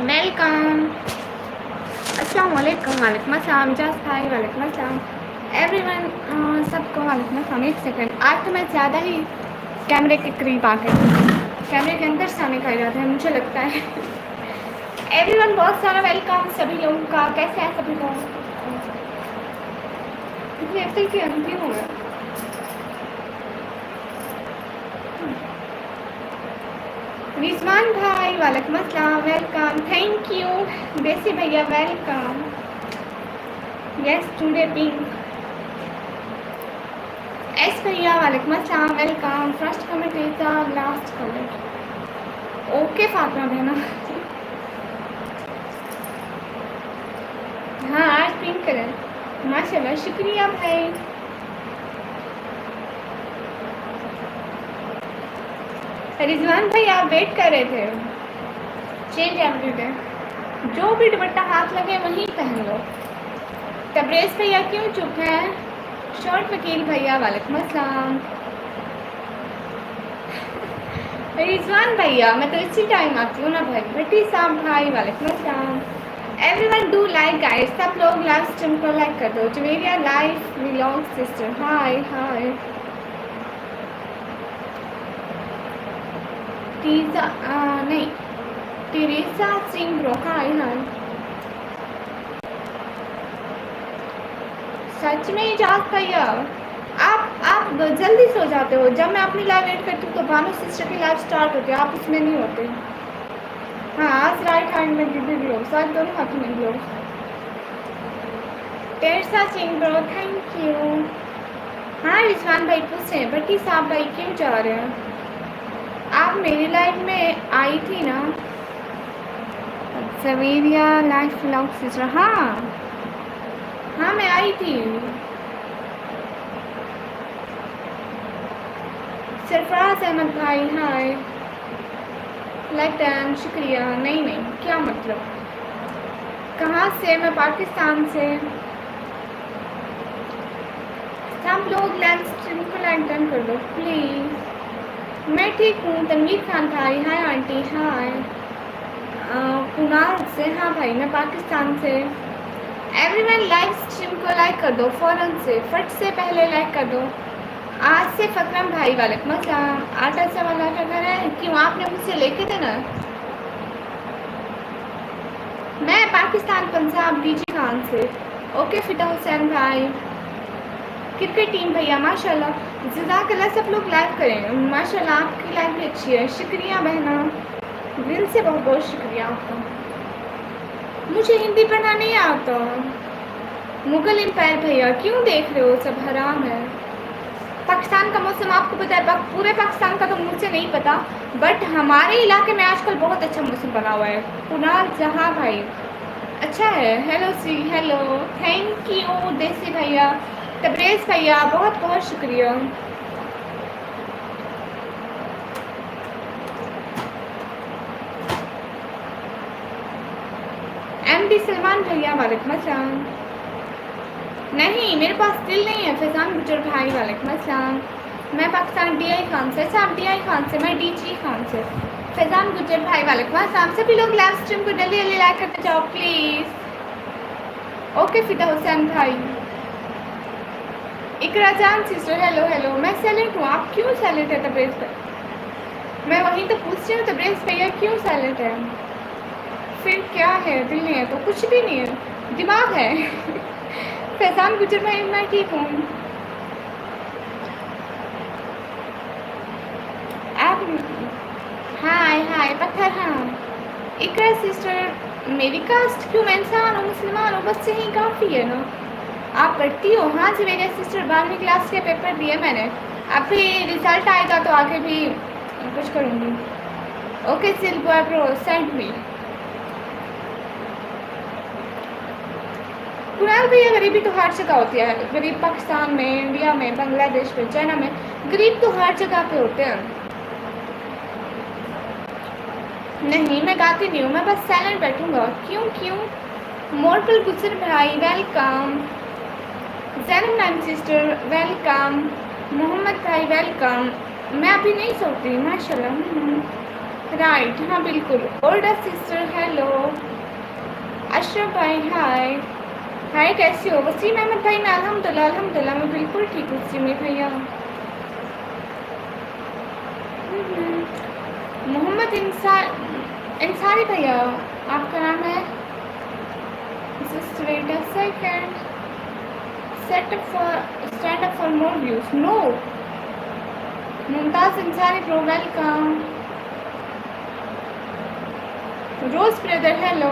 Welcome. अस्सलाम वालेकुम। वालेकुम अस्सलाम। जस्ट हाय। वालेकुम अस्सलाम एवरीवन। सबको वालेकुम अस्सलाम। एक सेकंड, आज तो मैं ज़्यादा ही कैमरे के करीब आ गई, कैमरे के अंदर से आने का इरादा है मुझे लगता है। एवरीवन बहुत सारा वेलकम सभी लोगों का। कैसे हैं सभी लोग? एप्पल की अंधी हूँ मैं। रिजवान भाई वालेकुम अस्सलाम। वेलकम। Thank you. देसी भैया welcome. Yes today pink. S भैया वालेकुम अस्सलाम। Welcome. First comment is the last comment. Okay Fatima बहना। हाँ आज पिंक कलर माशाल्लाह, शुक्रिया भाई। रिजवान भाई आप वेट कर रहे थे। चेंज एवरीडे, जो भी दुपट्टा हाथ लगे वहीं पहन लो। तबरेज भैया क्यों चुप है? शॉर्ट वकील भैया वालेकुम अस्सलाम। रिजवान भैया मैं तो इसी टाइम आती हूँ ना भाई। भट्टी साहब भाई वालेकुम अस्सलाम। एवरीवन डू लाइक गाइस, सब लोग लाइव स्ट्रीम को लाइक कर दो। Javeria life vlog sister hi hi. टीजा नहीं, Teresa Singh bro hi hi. सच में जाग भैया आप जल्दी सो जाते हो। जब मैं अपनी लाइव एड करती हूँ तो बानो सिस्टर की लाइव स्टार्ट होती है, आप उसमें नहीं होते। हाँ आज राइट हैंड में भी लोग, शायद दोनों हाथों में लोग। Teresa Singh bro thank you. हाँ रिजवान भाई पूछ रहे हैं भट्टी साहब भाई क्यों जा रहे हैं? आप मेरी लाइफ में आई थी ना सवेरिया लाइफ व्लॉग सिस्टर। हाँ मैं आई थी। सरफराज अहमद भाई हाय। लाइक टाइम शुक्रिया। नहीं क्या मतलब? कहाँ से? मैं पाकिस्तान से। सब लोग लाइव स्ट्रीम को लाइक डन कर दो प्लीज़। मैं ठीक हूँ। तनवीर खान भाई हाय। आंटी हाय। कुनाल से हाँ भाई मैं पाकिस्तान से। एवरीवन लाइव स्ट्रीम को लाइक कर दो फ़ौरन से, फट से पहले लाइक कर दो। आज से फकरम भाई वालेकुम अस्सलाम। आटा चावल आटा घर है क्यों? आपने मुझसे लेके थे ना। मैं पाकिस्तान पंजाब डीजी खान से। ओके फिदा हुसैन भाई। क्रिकेट टीम भैया माशाल्लाह जज़ाकल्लाह। सब लोग लाइक करें माशाल्लाह, आपकी लाइक भी अच्छी है। शुक्रिया बहना, दिल से बहुत बहुत शुक्रिया आपका। मुझे हिंदी पढ़ना नहीं आता। मुगल एम्पायर भैया क्यों देख रहे हो? सब हराम है। पाकिस्तान का मौसम आपको पता है? पूरे पाकिस्तान का तो मुझे नहीं पता, बट हमारे इलाके में आजकल बहुत अच्छा मौसम बना हुआ है। कुनाल जहाँ भाई अच्छा है। हेलो सी हेलो थैंक यू। देसी भैया तबरेज भैया बहुत बहुत शुक्रिया। एमडी सलमान भैया वालेकुम अस्सलाम। नहीं मेरे पास दिल नहीं है। फैजान गुजर भाई वालेकुम अस्सलाम। मैं पाकिस्तान डीआई खान से। अच्छा आप डीआई खान से, मैं डीजी खान से। फैजान गुजर भाई वालेकुम अस्सलाम। सभी लोग लाइव स्ट्रीम को जल्दी जल्दी लाइक करते जाओ प्लीज़। ओके फिदा हुसैन भाई। इकरा जान सिस्टर हेलो हेलो। मैं साइलेंट हूँ, आप क्यों साइलेंट है तबरेज भाई? मैं वहीं तो पूछ रही हूँ तबरेज भैया क्यों साइलेंट है? फिर क्या है? दिल नहीं है तो कुछ भी नहीं है, दिमाग है। फैजान गुजर भाई मैं ठीक हूँ। आप हाय हाय पत्थर। हाँ इकरा सिस्टर मेरी कास्ट क्यों? मैं इंसान हूँ, मुसलमान हूँ, बस यही काफ़ी है ना। आप पढ़ती हो? हाँ जी मेरे सिस्टर 12वीं क्लास के पेपर दिए मैंने, अभी रिजल्ट आएगा तो आगे भी कुछ करूँगी। Okay silver bro send me. Kunal भैया गरीबी तो हर जगह होती है। गरीब पाकिस्तान में, इंडिया में, बांग्लादेश में, चाइना में, गरीब तो हर जगह पे होते हैं। नहीं मैं गाती नहीं हूँ, मैं बस साइलेंट बैठूंगा। क्यों? मोरकल गुजर भाई वेलकम। जैनब नाम सिस्टर वेलकम। मोहम्मद भाई वेलकम। मैं अभी नहीं सोती माशाल्लाह। राइट, हाँ बिल्कुल। Older sister hello. अशरफ भाई हाय। हाय कैसे हो? वसीम अहमद भाई मैं अल्हम्दुलिल्लाह अल्हम्दुलिल्लाह मैं बिल्कुल ठीक हूँ वसीम भैया। मोहम्मद इंसारी भैया आपका नाम है? Just wait a second. Stand up for more views no. Mumtaz Insari pro welcome. Rose brother hello.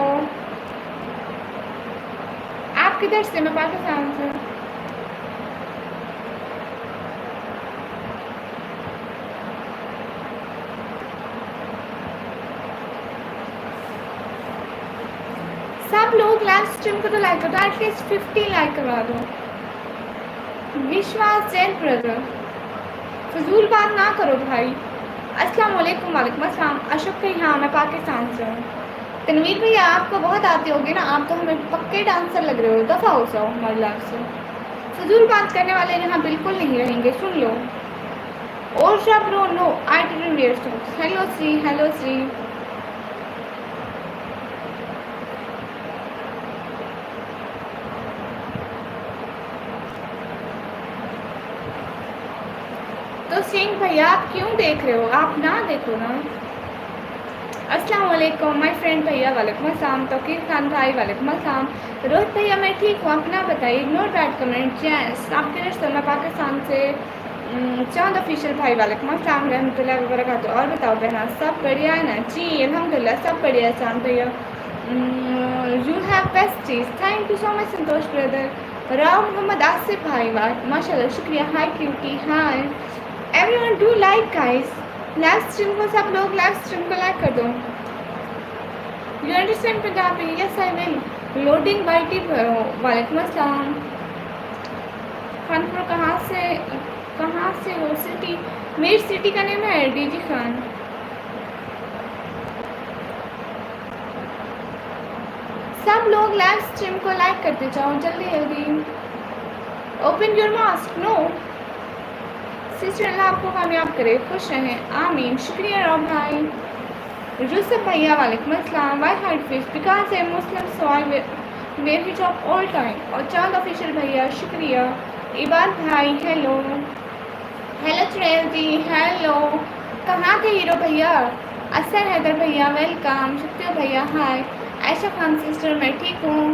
आप किधर से? मैं पाकिस्तान से। सब लोग लाइव स्ट्रीम को तो लाइक करो, एटलीस्ट 50 लाइक करवा दो। विश्वास जैन ब्रदर फजूल बात ना करो भाई। अस्सलाम वालेकुम। वालेकुम अस्सलाम। अशोक भाई हाँ मैं पाकिस्तान से हूँ। तनवीर भैया आपको बहुत आते होगे ना, आप तो हमें पक्के डांसर लग रहे हो। दफ़ा हो जाओ हमारे लाइफ से। फजूल बात करने वाले यहाँ बिल्कुल नहीं रहेंगे, सुन लो। और सब bro no I didn't wear socks. Hello Shri. Hello Shri. तो सिंह भैया आप क्यों देख रहे हो? आप ना देखो ना। अस्सलाम वालेकुम माय फ्रेंड भैया। वालेकुम अस्सलाम। तौकीर खान भाई वालेकुम अस्सलाम। रोहित भैया मैं ठीक हूँ, अपना बताइए। Ignore bad comment. यस आप किधर से? मैं पाकिस्तान से। चांद ऑफिशियल भाई वालेकुम अस्सलाम रहमतुल्लाहि व बरकातहू। और बताओ बहना सब बढ़िया है ना? जी अल्हम्दुलिल्लाह सब बढ़िया है चांद भैया। यू हैव बेस्ट चीज़। Thank you so much Santosh brother. Rao Mohammad Asif भाई माशाल्लाह शुक्रिया। Hi cutie hi. Everyone do like guys. Live stream को सब लोग लाइव स्ट्रीम को लाइक कर दो। You understand Punjabi? Yes I will. Loading by T. वालेकुम अस्सलाम। खानपुर कहाँ से हो? सिटी? मेरी सिटी का नेम है डीजी खान। सब लोग लाइव स्ट्रीम को लाइक करते जाओ जल्दी जल्दी। Open your mask. No sister Allah आपको कामयाब करे, खुश रहें आमीन। शुक्रिया राम भाई। यूसुफ भैया वालेकुम अस्सलाम। Why hide face? Because I am Muslim so I wear hijab all time. और चांद ऑफिशियल भैया शुक्रिया। इबाद भाई hello. Hello trail ji hello. कहाँ थे हीरो भैया? असर हैदर भैया वेलकम। शुक्रिया भैया हाय। आयशा खान सिस्टर मैं ठीक हूँ।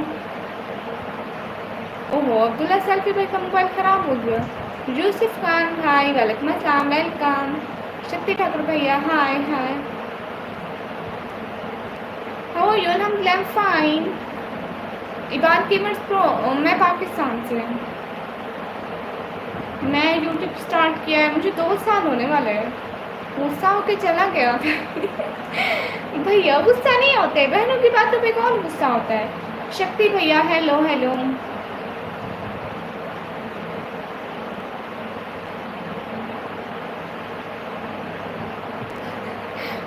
ओहो अब्दुल्ला सेल्फी भाई का मोबाइल ख़राब हो गया। यूसुफ खान भाई वालेकुम अस्सलाम वेलकम। शक्ति ठाकुर भैया hi hi. How are you? अल्हम्दुलिल्लाह फाइन। इबाद गेमर्स प्रो मैं पाकिस्तान से हूँ। मैं यूट्यूब स्टार्ट किया है, मुझे 2 साल होने वाले हैं। गुस्सा होके चला गया भैया गुस्सा नहीं होते, बहनों की बातों पे कौन गुस्सा होता है? शक्ति भैया हेलो हेलो।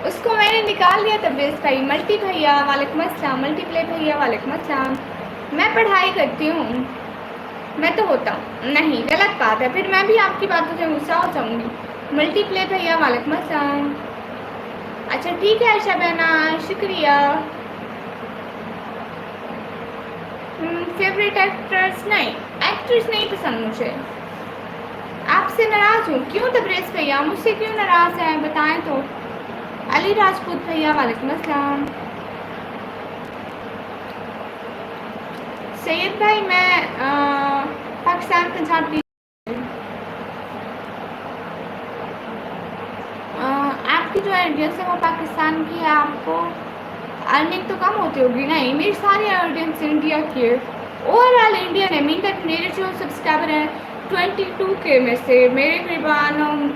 उसको मैंने निकाल दिया तब्रेज़ भाई। मल्टी भैया वालेकुम अस्सलाम। मल्टीप्ले भैया वालेकुम अस्सलाम। मैं पढ़ाई करती हूँ। मैं तो होता हूँ नहीं, गलत बात है, फिर मैं भी आपकी बातों से गुस्सा हो जाऊँगी। मल्टीप्ले भैया वालेकुम अस्सलाम। अच्छा ठीक है आयशा बहना शुक्रिया। फेवरेट एक्ट्रेस नहीं, एक्ट्रेस नहीं पसंद मुझे। आपसे नाराज़ हूँ। क्यों तब्रेज़ भैया मुझसे क्यों नाराज़ हैं बताएं तो? अली राजपूत भैया वालेकुम अस्सलाम। सैयद भाई मैं पाकिस्तान पंजाब। आपकी जो ऑडियंस है वो पाकिस्तान की है, आपको अर्निंग तो कम होती होगी। नहीं मेरी सारी ऑडियंस इंडिया की है, ओवरऑल इंडियन है। मेरे जो सब्सक्राइबर हैं 22K में से मेरे करीबन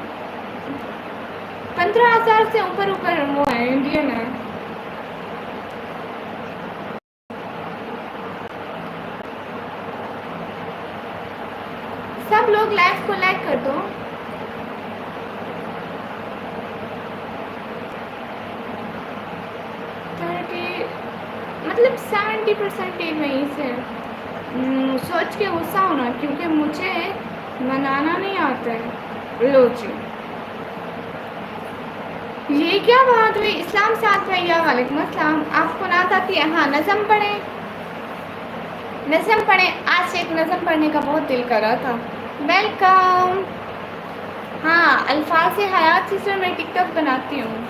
15,000 से ऊपर वो है इंडियन है। सब लोग लाइव को लाइक कर दो। मतलब 70% वहीं से। सोच के गुस्सा होना क्योंकि मुझे बनाना नहीं आता है। लो जी ये क्या बात हुई? इस्लाम साथ भैया वालेकुम अस्सलाम। आपको नात आती है? हाँ, नज़म पढ़ें, नज़म पढ़ें। आज से एक नज़म पढ़ने का बहुत दिल कर रहा था। वेलकम। हाँ, अल्फाज़ हयात सिस्टर मैं टिकटॉक बनाती हूँ।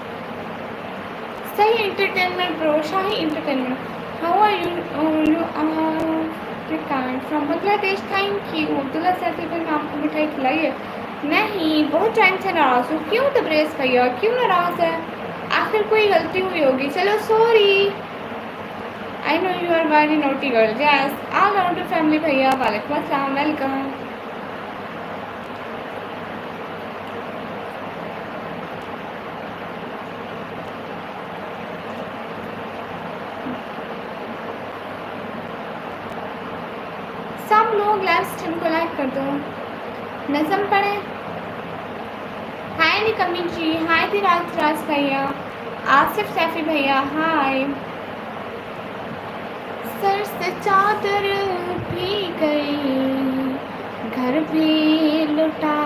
सही entertainment bro, Shahi entertainment. How are you? You are from Bangladesh. Thank you. Abdullah Saifi ने आपको मिठाई खिलाई है? नहीं, बहुत टाइम से नाराज़ हूँ। क्यों तबरेज़ भैया, क्यों नाराज़ है? आखिर कोई गलती हुई होगी। चलो sorry. I know you are very naughty girl. Yes, all around family भैया वालेकुम अस्सलाम, वेलकम। सब लोग लाइव स्ट्रीम को लाइक कर दो। नज़म पढ़ें। हाय निकमी जी, हाय धीराज राज भैया, आसिफ सैफी भैया, हाय। सर से चादर भी गई, घर भी लुटा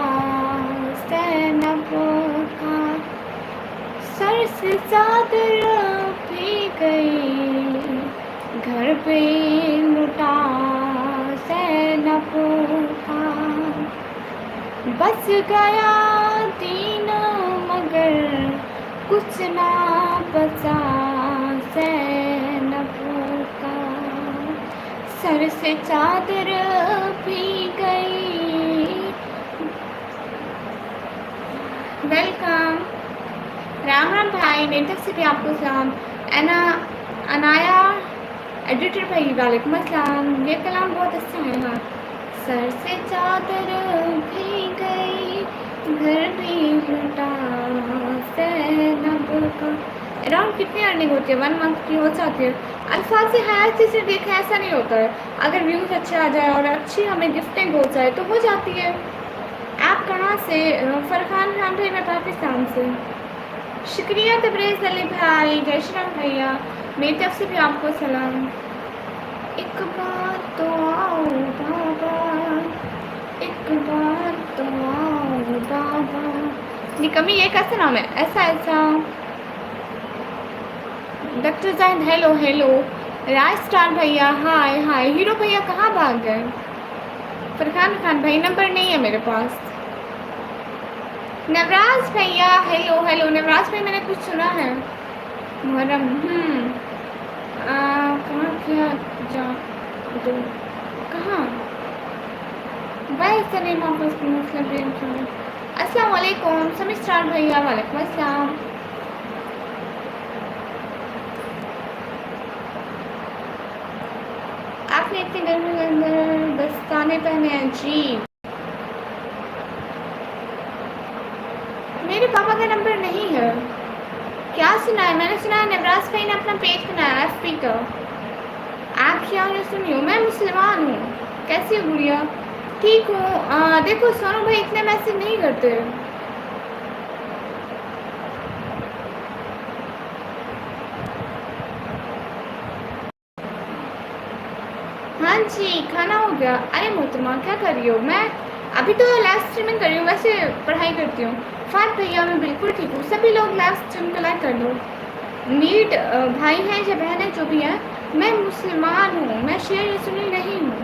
सैनब का। सर से चादर भी गई, घर भी लुटा सैनब का। बच गया दीन मगर कुछ ना बचा सैनब का। सर से चादर भी गई। वेलकम। राम राम भाई, मेरी तरफ से भी आपको सलाम। अनाया एडिटर भाई वालेकुम अस्सलाम। ये कलाम बहुत अच्छा है। हाँ, सर से चादर भी गई, घर भी लुटा सैनब का। अराउंड कितनी अर्निंग होती है? 1 मंथ की हो जाती है। अल्फाज हयात से देखा ऐसा नहीं होता है। अगर व्यूज़ अच्छे आ जाए और अच्छी हमें गिफ्टिंग हो जाए तो हो जाती है। आप कहाँ से? फरहान खान भाई, मैं पाकिस्तान से। शुक्रिया तबरेज़ अली भाई, जय श्री राम भैया, मेरी तरफ से भी आपको सलाम। एक बार तो आओ बाबा, एक बार तो आओ बाबा। निकमी ये कैसा नाम है? ऐसा ऐसा। Doctor Zahid hello hello. Raj star भैया हाय हाय। हीरो भैया कहाँ भाग गए? फरहान खान भाई नंबर नहीं है मेरे पास। नवराज भैया हेलो हेलो। नवराज भाई मैंने कुछ सुना है। मुहर्रम कहाँ किया जा दो कहाँ? वैसे नहीं वापस मुस्लिम। अस्सलाम वालेकुम समी स्टार भैया वालेकुम अस्सलाम। आपने इतनी गर्मी के अंदर दस्ताने पहने हैं जी। मेरे पापा का नंबर नहीं है। क्या सुना है? मैंने सुना है नवराज भाई ने अपना पेज बनाया एफपी का। आप क्या सुनी हो? मैं मुसलमान हूँ। कैसी हो गुड़िया? ठीक हूँ। देखो सोनू भाई इतने मैसेज नहीं करते। हाँ जी, खाना हो गया। अरे मोहतरमा क्या कर रही हो? मैं अभी तो लाइव स्ट्रीमिंग कर रही हूँ, वैसे पढ़ाई करती हूँ। फात भैया मैं बिल्कुल ठीक हूँ। सभी लोग लाइव स्ट्रीम को लाइक कर दो। नीट भाई हैं या बहन जो भी हैं, मैं मुसलमान हूँ, मैं शेर सुनी नहीं हूँ।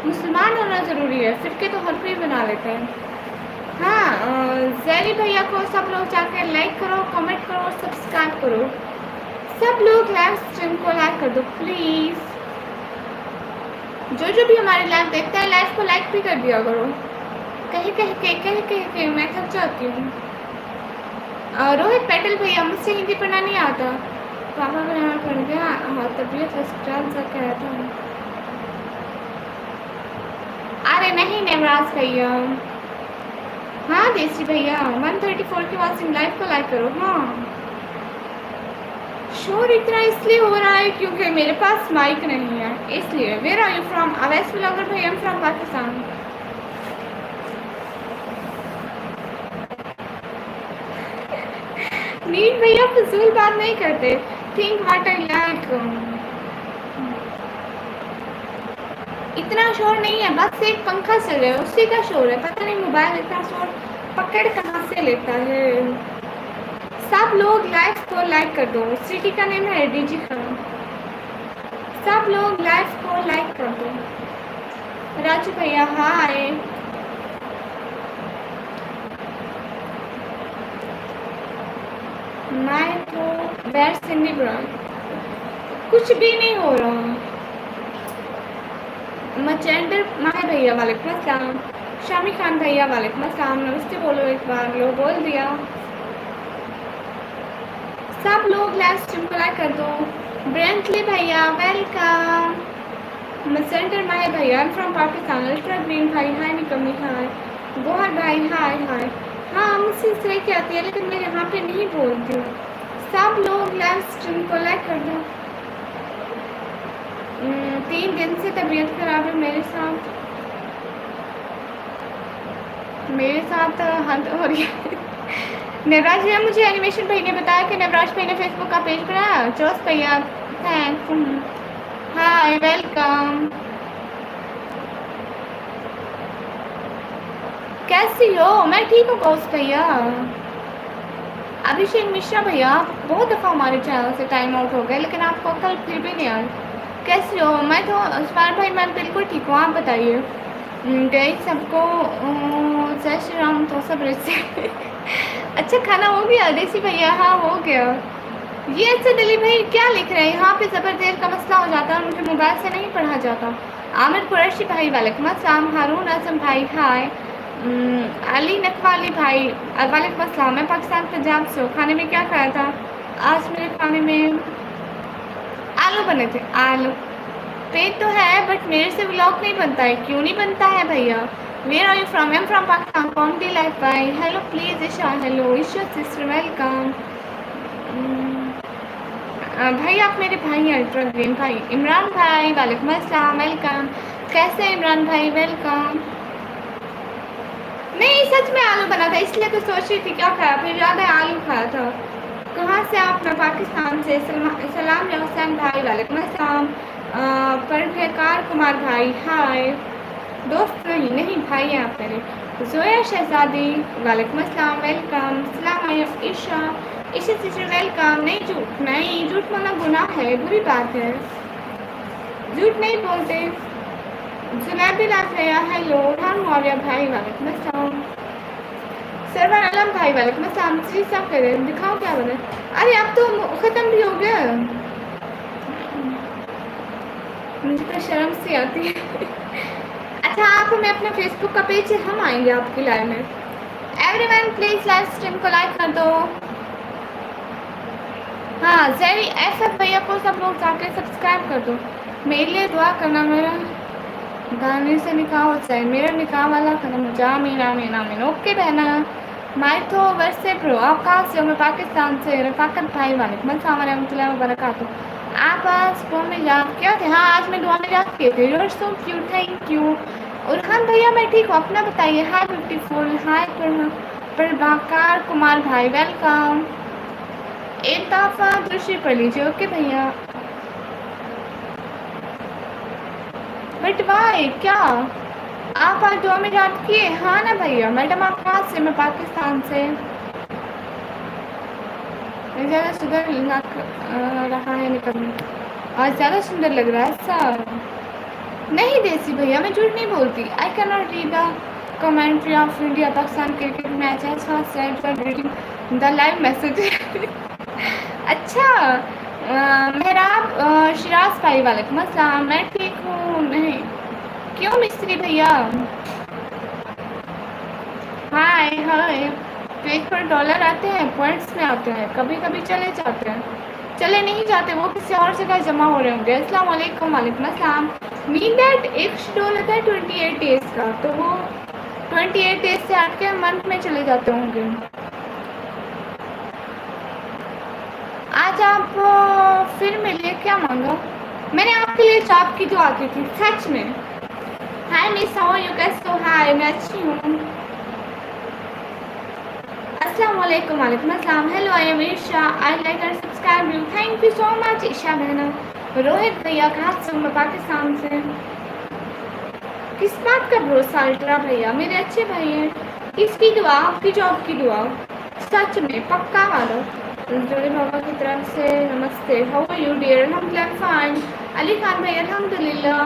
मुसलमान होना ज़रूरी है, फिरके तो हर कोई बना लेते हैं। हाँ, जैरी भैया को सब लोग जाकर लाइक करो, कमेंट करो और सब्सक्राइब करो। सब लोग लाइव स्ट्रीम को लाइक कर दो प्लीज़। जो भी हमारे लाइव देखता है लाइव को लाइक भी कर दिया करो। कह के मैं थक जाती हूँ। रोहित पैटल भैया मुझसे हिंदी पढ़ना नहीं आता। पापा बनाना पड़ गया। हाँ, तबीयत अस्पताल से कह था। अरे नहीं नवराज भैया। हाँ देसी भैया 134 के वाचिंग लाइव को लाइक करो। हाँ, शोर इतना इसलिए हो रहा है क्योंकि मेरे पास माइक नहीं है, इसलिए। Where are you from? Awais blogger भाई, आई एम फ्रॉम पाकिस्तान। नीट भैया फजूल बात नहीं करते। Think what I like. इतना शोर नहीं है, बस एक पंखा चल रहा है, उसी का शोर है। पता नहीं मोबाइल इतना शोर पकड़ कहाँ से लेता है। सब लोग लाइव को लाइक कर दो। सिटी का नेम है डीजी खान। सब लोग लाइव को लाइक कर दो। राजू भैया हाय। मैं तो बैर सिंधी ब्रांड कुछ भी नहीं हो रहा। मचेंडर माहे भैया वालेकुम अस्सलाम। शामी खान भैया वालेकुम अस्सलाम। नमस्ते बोलो एक बार। लो बोल दिया। सब लोग लाइव स्ट्रीम को लाइक कर दो। ब्रेंटली भैया वेलकम। मचेंडर माहे भैया आई am from Pakistan. Ultra green भाई हाय। निकमी हाय। गोहर भाई हाय हाय। हाँ मुझसे इस तरह की आती है लेकिन मैं यहाँ पे नहीं बोलती हूँ। सब लोग लाइव स्ट्रीम को लाइक कर दो। 3 दिन से तबीयत खराब है मेरे साथ हद हो रही है। नवराज भैया मुझे एनिमेशन भाई ने बताया कि नवराज भाई ने फेसबुक का पेज बनाया। जोश भैया थैंक्स। Hi welcome. कैसी हो? मैं ठीक हूँ गौस भैया। अभिषेक मिश्रा भैया बहुत दफ़ा हमारे चैनल से टाइम आउट हो गए लेकिन आपको कल फिर भी नहीं आया। कैसे हो? मैं तो उस्मान भाई मैं बिल्कुल ठीक हूँ। आप बताइए। गई सबको जय श्री राम। तो सब रेसी अच्छा खाना हो गया देसी भैया? हाँ हो गया। ये अच्छा दिली भाई क्या लिख रहे हैं यहाँ पे? ज़बर देर का मसला हो जाता है और मुझे मोबाइल से नहीं पढ़ा जाता। आमिर कुरैशी भाई वालेकुम अस्सलाम। हारून आजम भाई हाय। अली नकवाली भाई वालेकुम अस्सलाम। मैं पाकिस्तान पंजाब से हूँ। खाने में क्या खाया था? आज मेरे खाने में आलू बने थे। आलू पेट तो है बट मेरे से व्लॉग नहीं बनता है। क्यों नहीं बनता है भैया? Where are you from? I am from Pakistan. कौन डी लाइफ भाई। Hello please Isha. Hello Isha sister welcome. भाई आप मेरे भाई हैं अल्ट्रा ग्रीन भाई। इमरान भाई वालेकुम अस्सलाम वेलकम। कैसे हैं इमरान भाई? वेलकम। नहीं सच में आलू बना था इसलिए तो सोच रही थी क्या खाया फिर ज़्यादा आलू खाया था। कहाँ से आप? मैं पाकिस्तान से। सलाम या हुसैन भाई वालेकुम अस्सलाम। परवेकार कुमार भाई हाय। दोस्त नहीं भाई हैं आप मेरे। जोया शहजादी वालेकुम अस्सलाम वेलकम। सलाम ईशा। Isha sister welcome. नहीं झूठ बोलना गुनाह है, बुरी बात है। झूठ नहीं बोलते। जुनैबी लाफिया हेलो। खान मौर्य भाई वालेकुम अस्सलाम। सरवर आलम भाई वालेकुम अस्सलाम। जी सब करें दिखाओ क्या बने। अरे अब तो ख़त्म भी हो गया। मुझे तो शर्म सी आती है। अच्छा आप हमें अपना फेसबुक का पेज है हम आएंगे आपकी लाइव में। एवरीवन प्लीज़ लाइव स्ट्रीम को लाइक कर दो। हाँ जैरी एफ भैया को सब लोग जाके सब्सक्राइब कर दो। मेरे लिए दुआ करना। मेरा गाने से निकाह हो जाए। मेरा निकाह वाला खत्म हो जाए। आमीन आमीन आमीन। ओके बहना। मैं तो वैसे प्रो। आप कहाँ से हो? मैं पाकिस्तान से। रफाकत भाई वालेकुम अस्सलाम रहमतुल्लाहि व बरकातुहू। आप आज दुआ में याद किया थे? हाँ आज मैं दुआ में याद किए थे। You are so cute thank you. और खान भैया मैं ठीक हूँ अपना बताइए। Hi beautiful hi Prabhakar Kumar भाई वेलकम। एक दफ़ा दूसरी पढ़ लीजिए। ओके भैया। बट वाई क्या आप आज दुआ में याद किए? हाँ ना भैया। मैडम आप कहाँ से? मैं पाकिस्तान से। ज़्यादा सुंदर लग रहा है निकलने। आज ज़्यादा सुंदर लग रहा है सर। नहीं देसी भैया मैं झूठ नहीं बोलती। I can not read the commentary of India Pakistan cricket match as fast as for reading the live message. अच्छा मेहराब शिराज भाई वालेकुम अस्सलाम। मैं ठीक हूँ। नहीं क्यों मिस्त्री भैया? हाय हाय। पेज पर डॉलर आते हैं पॉइंट्स में आते हैं कभी कभी चले जाते हैं। चले नहीं जाते वो किसी और जगह जमा हो रहे होंगे। अस्सलाम वालेकुम। वालेकुम अस्सलाम। मीन दैट एक शेड्यूल होता है 28 डेज़ का तो वो 28 डेज से हट के मंथ में चले जाते होंगे। आज आप फिर मिलिए। क्या मांगा? मैंने आपके लिए चाप की दुआ की थी सच में। हाय मिस हाउ यू कैसे हो? हाय मैं अच्छी हूँ। अस्सलाम वालेकुम। वालेकुम अस्सलाम। Hello I am Isha. I like and subscribe you. Thank you so much Isha बहना। रोहित भैया कहाँ से? मैं पाकिस्तान से। किस बात का भरोसा अल्ट्रा भैया? मेरे अच्छे भाई हैं। किसकी दुआ? आपकी जॉब की दुआ। सच में पक्का वाला। जोड़े बाबा की तरफ से नमस्ते। How are you dear? अल्हम्दुलिल्लाह फाइन। अली खान भाई अल्हम्दुलिल्लाह।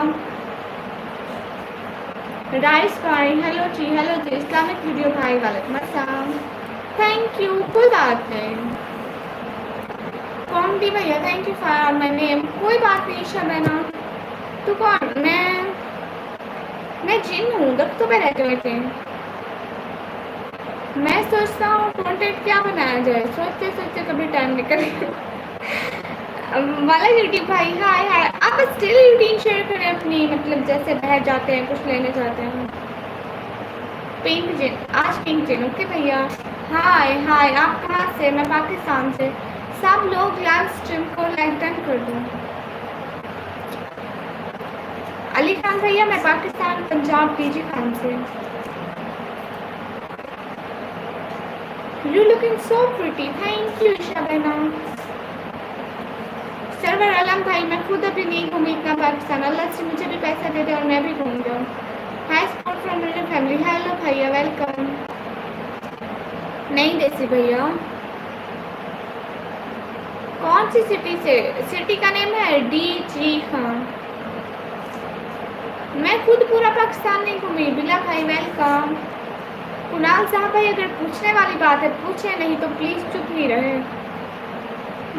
राइस भाई हेलो जी इस्लामिक वीडियो भाई वालेकुम अस्सलाम। थैंक यू, कोई बात नहीं। कौन दी भैया thank you for my name. कोई बात नहीं शबाना। तू कौन? मैं जिन हूँ, दब तो मैं रह गए थे। मैं सोचता हूँ कंटेंट क्या बनाया जाए, सोचते सोचते कभी टाइम निकल वाला यूट्यूब भाई हाय हाय। आप स्टिल रूटीन शेयर करें अपनी, मतलब जैसे बाहर जाते हैं कुछ लेने जाते हैं। पिंक जिन, आज पिंक जिन ओके भैया। हाय हाय, आप कहाँ से? मैं पाकिस्तान से। सब लोग लाइव स्ट्रीम को लाइक डन कर दो। अली खान भैया मैं पाकिस्तान पंजाब पीजी खान से। You looking so pretty, thank you Shabana. Sarwar Alam भाई मैं खुद अभी नहीं घूमी इतना पाकिस्तान, अल्लाह से मुझे भी पैसा दे दे और मैं भी घूम जाऊँ। हाई सपोर्ट फ्रॉम मेरी फैमिली। हेलो भैया वेलकम। नहीं देसी भैया। कौन सी सिटी से? सिटी का नेम है डी जी खान। मैं खुद पूरा पाकिस्तान नहीं घूमी। बिला भाई वेलकम। कुणाल साहब भाई अगर पूछने वाली बात है पूछे, नहीं तो प्लीज़ चुप ही रहे।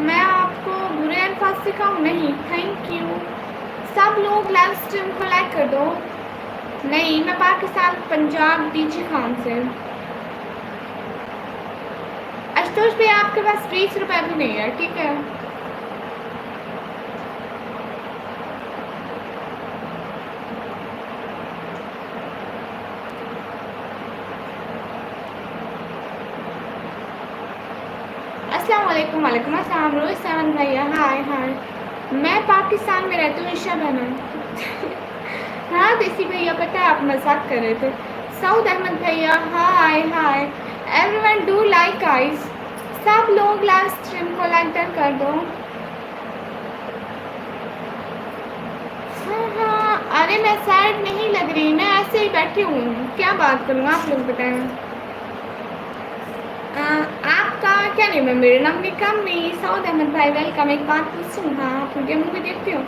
मैं आपको बुरे अल्फाज सिखाऊँ? नहीं थैंक यू। सब लोग लाइव स्ट्रीम को लाइक कर दो। नहीं मैं पाकिस्तान पंजाब डीजी खान से। आशुतोष भाई आपके पास 20 रुपये भी नहीं है, ठीक है। अस्सलाम वालेकुम। वालेकुम अस्सलाम। रोहित सेवन भैया हाय हाय। मैं पाकिस्तान में रहती हूँ ईशा बहन। हाँ देसी भैया पता है आप मजाक कर रहे थे। सऊद अहमद भैया hi hi. Everyone do like guys. सब लोग लाइव स्ट्रीम को लाइक डन कर दो। हाँ हाँ, अरे मैं सैड नहीं लग रही, मैं ऐसे ही बैठी हूँ, क्या बात करूँ आप लोग बताएं। आपका क्या नेम है? मेरा नाम निकम्मी। सऊद अहमद भाई वेलकम। एक बात पूछूँ, हाँ आप मुझे मूवी देखते हो?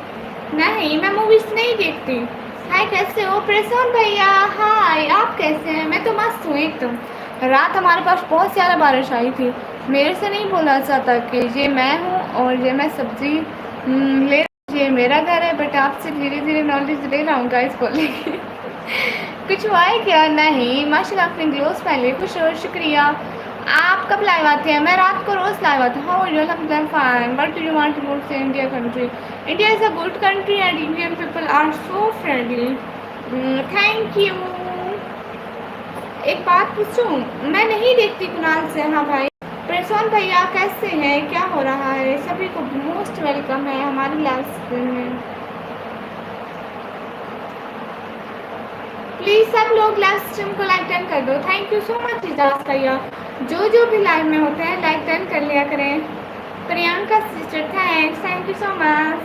नहीं मैं मूवीज नहीं देखती। हाय कैसे हो? प्रसून भैया हाय, आप कैसे हैं? मैं तो मस्त हूँ एकदम। रात हमारे पास बहुत ज़्यादा बारिश आई थी। मेरे से नहीं बोला जाता कि ये मैं हूँ और ये मैं सब्जी ले, ये मेरा घर है, बट आपसे धीरे धीरे नॉलेज ले रहा हूँ गाइस बोले कुछ हुआ है क्या? नहीं माशाल्लाह आपने ग्लोव्स पहले। खुश हो, शुक्रिया। आप कब लाइव आते हैं? मैं रात को रोज़ लाइव आता हूँ। How are you? अल्हम्दुलिल्लाह fine. What do you want to go से India country? India is a good country and Indian people are so friendly. Thank you. एक बात पूछूं? मैं नहीं देखती कुणाल से। हाँ भाई। प्रसून भैया कैसे हैं? क्या हो रहा है? सभी को मोस्ट वेलकम है हमारी लाइव स्ट्रीम में। प्लीज़ सब लोग लाइव स्ट्रीम को लाइक डन कर दो। Thank you so much Ijaz भैया। जो भी लाइव में होते हैं लाइक डन कर लिया करें। Priyanka sister thank you so much.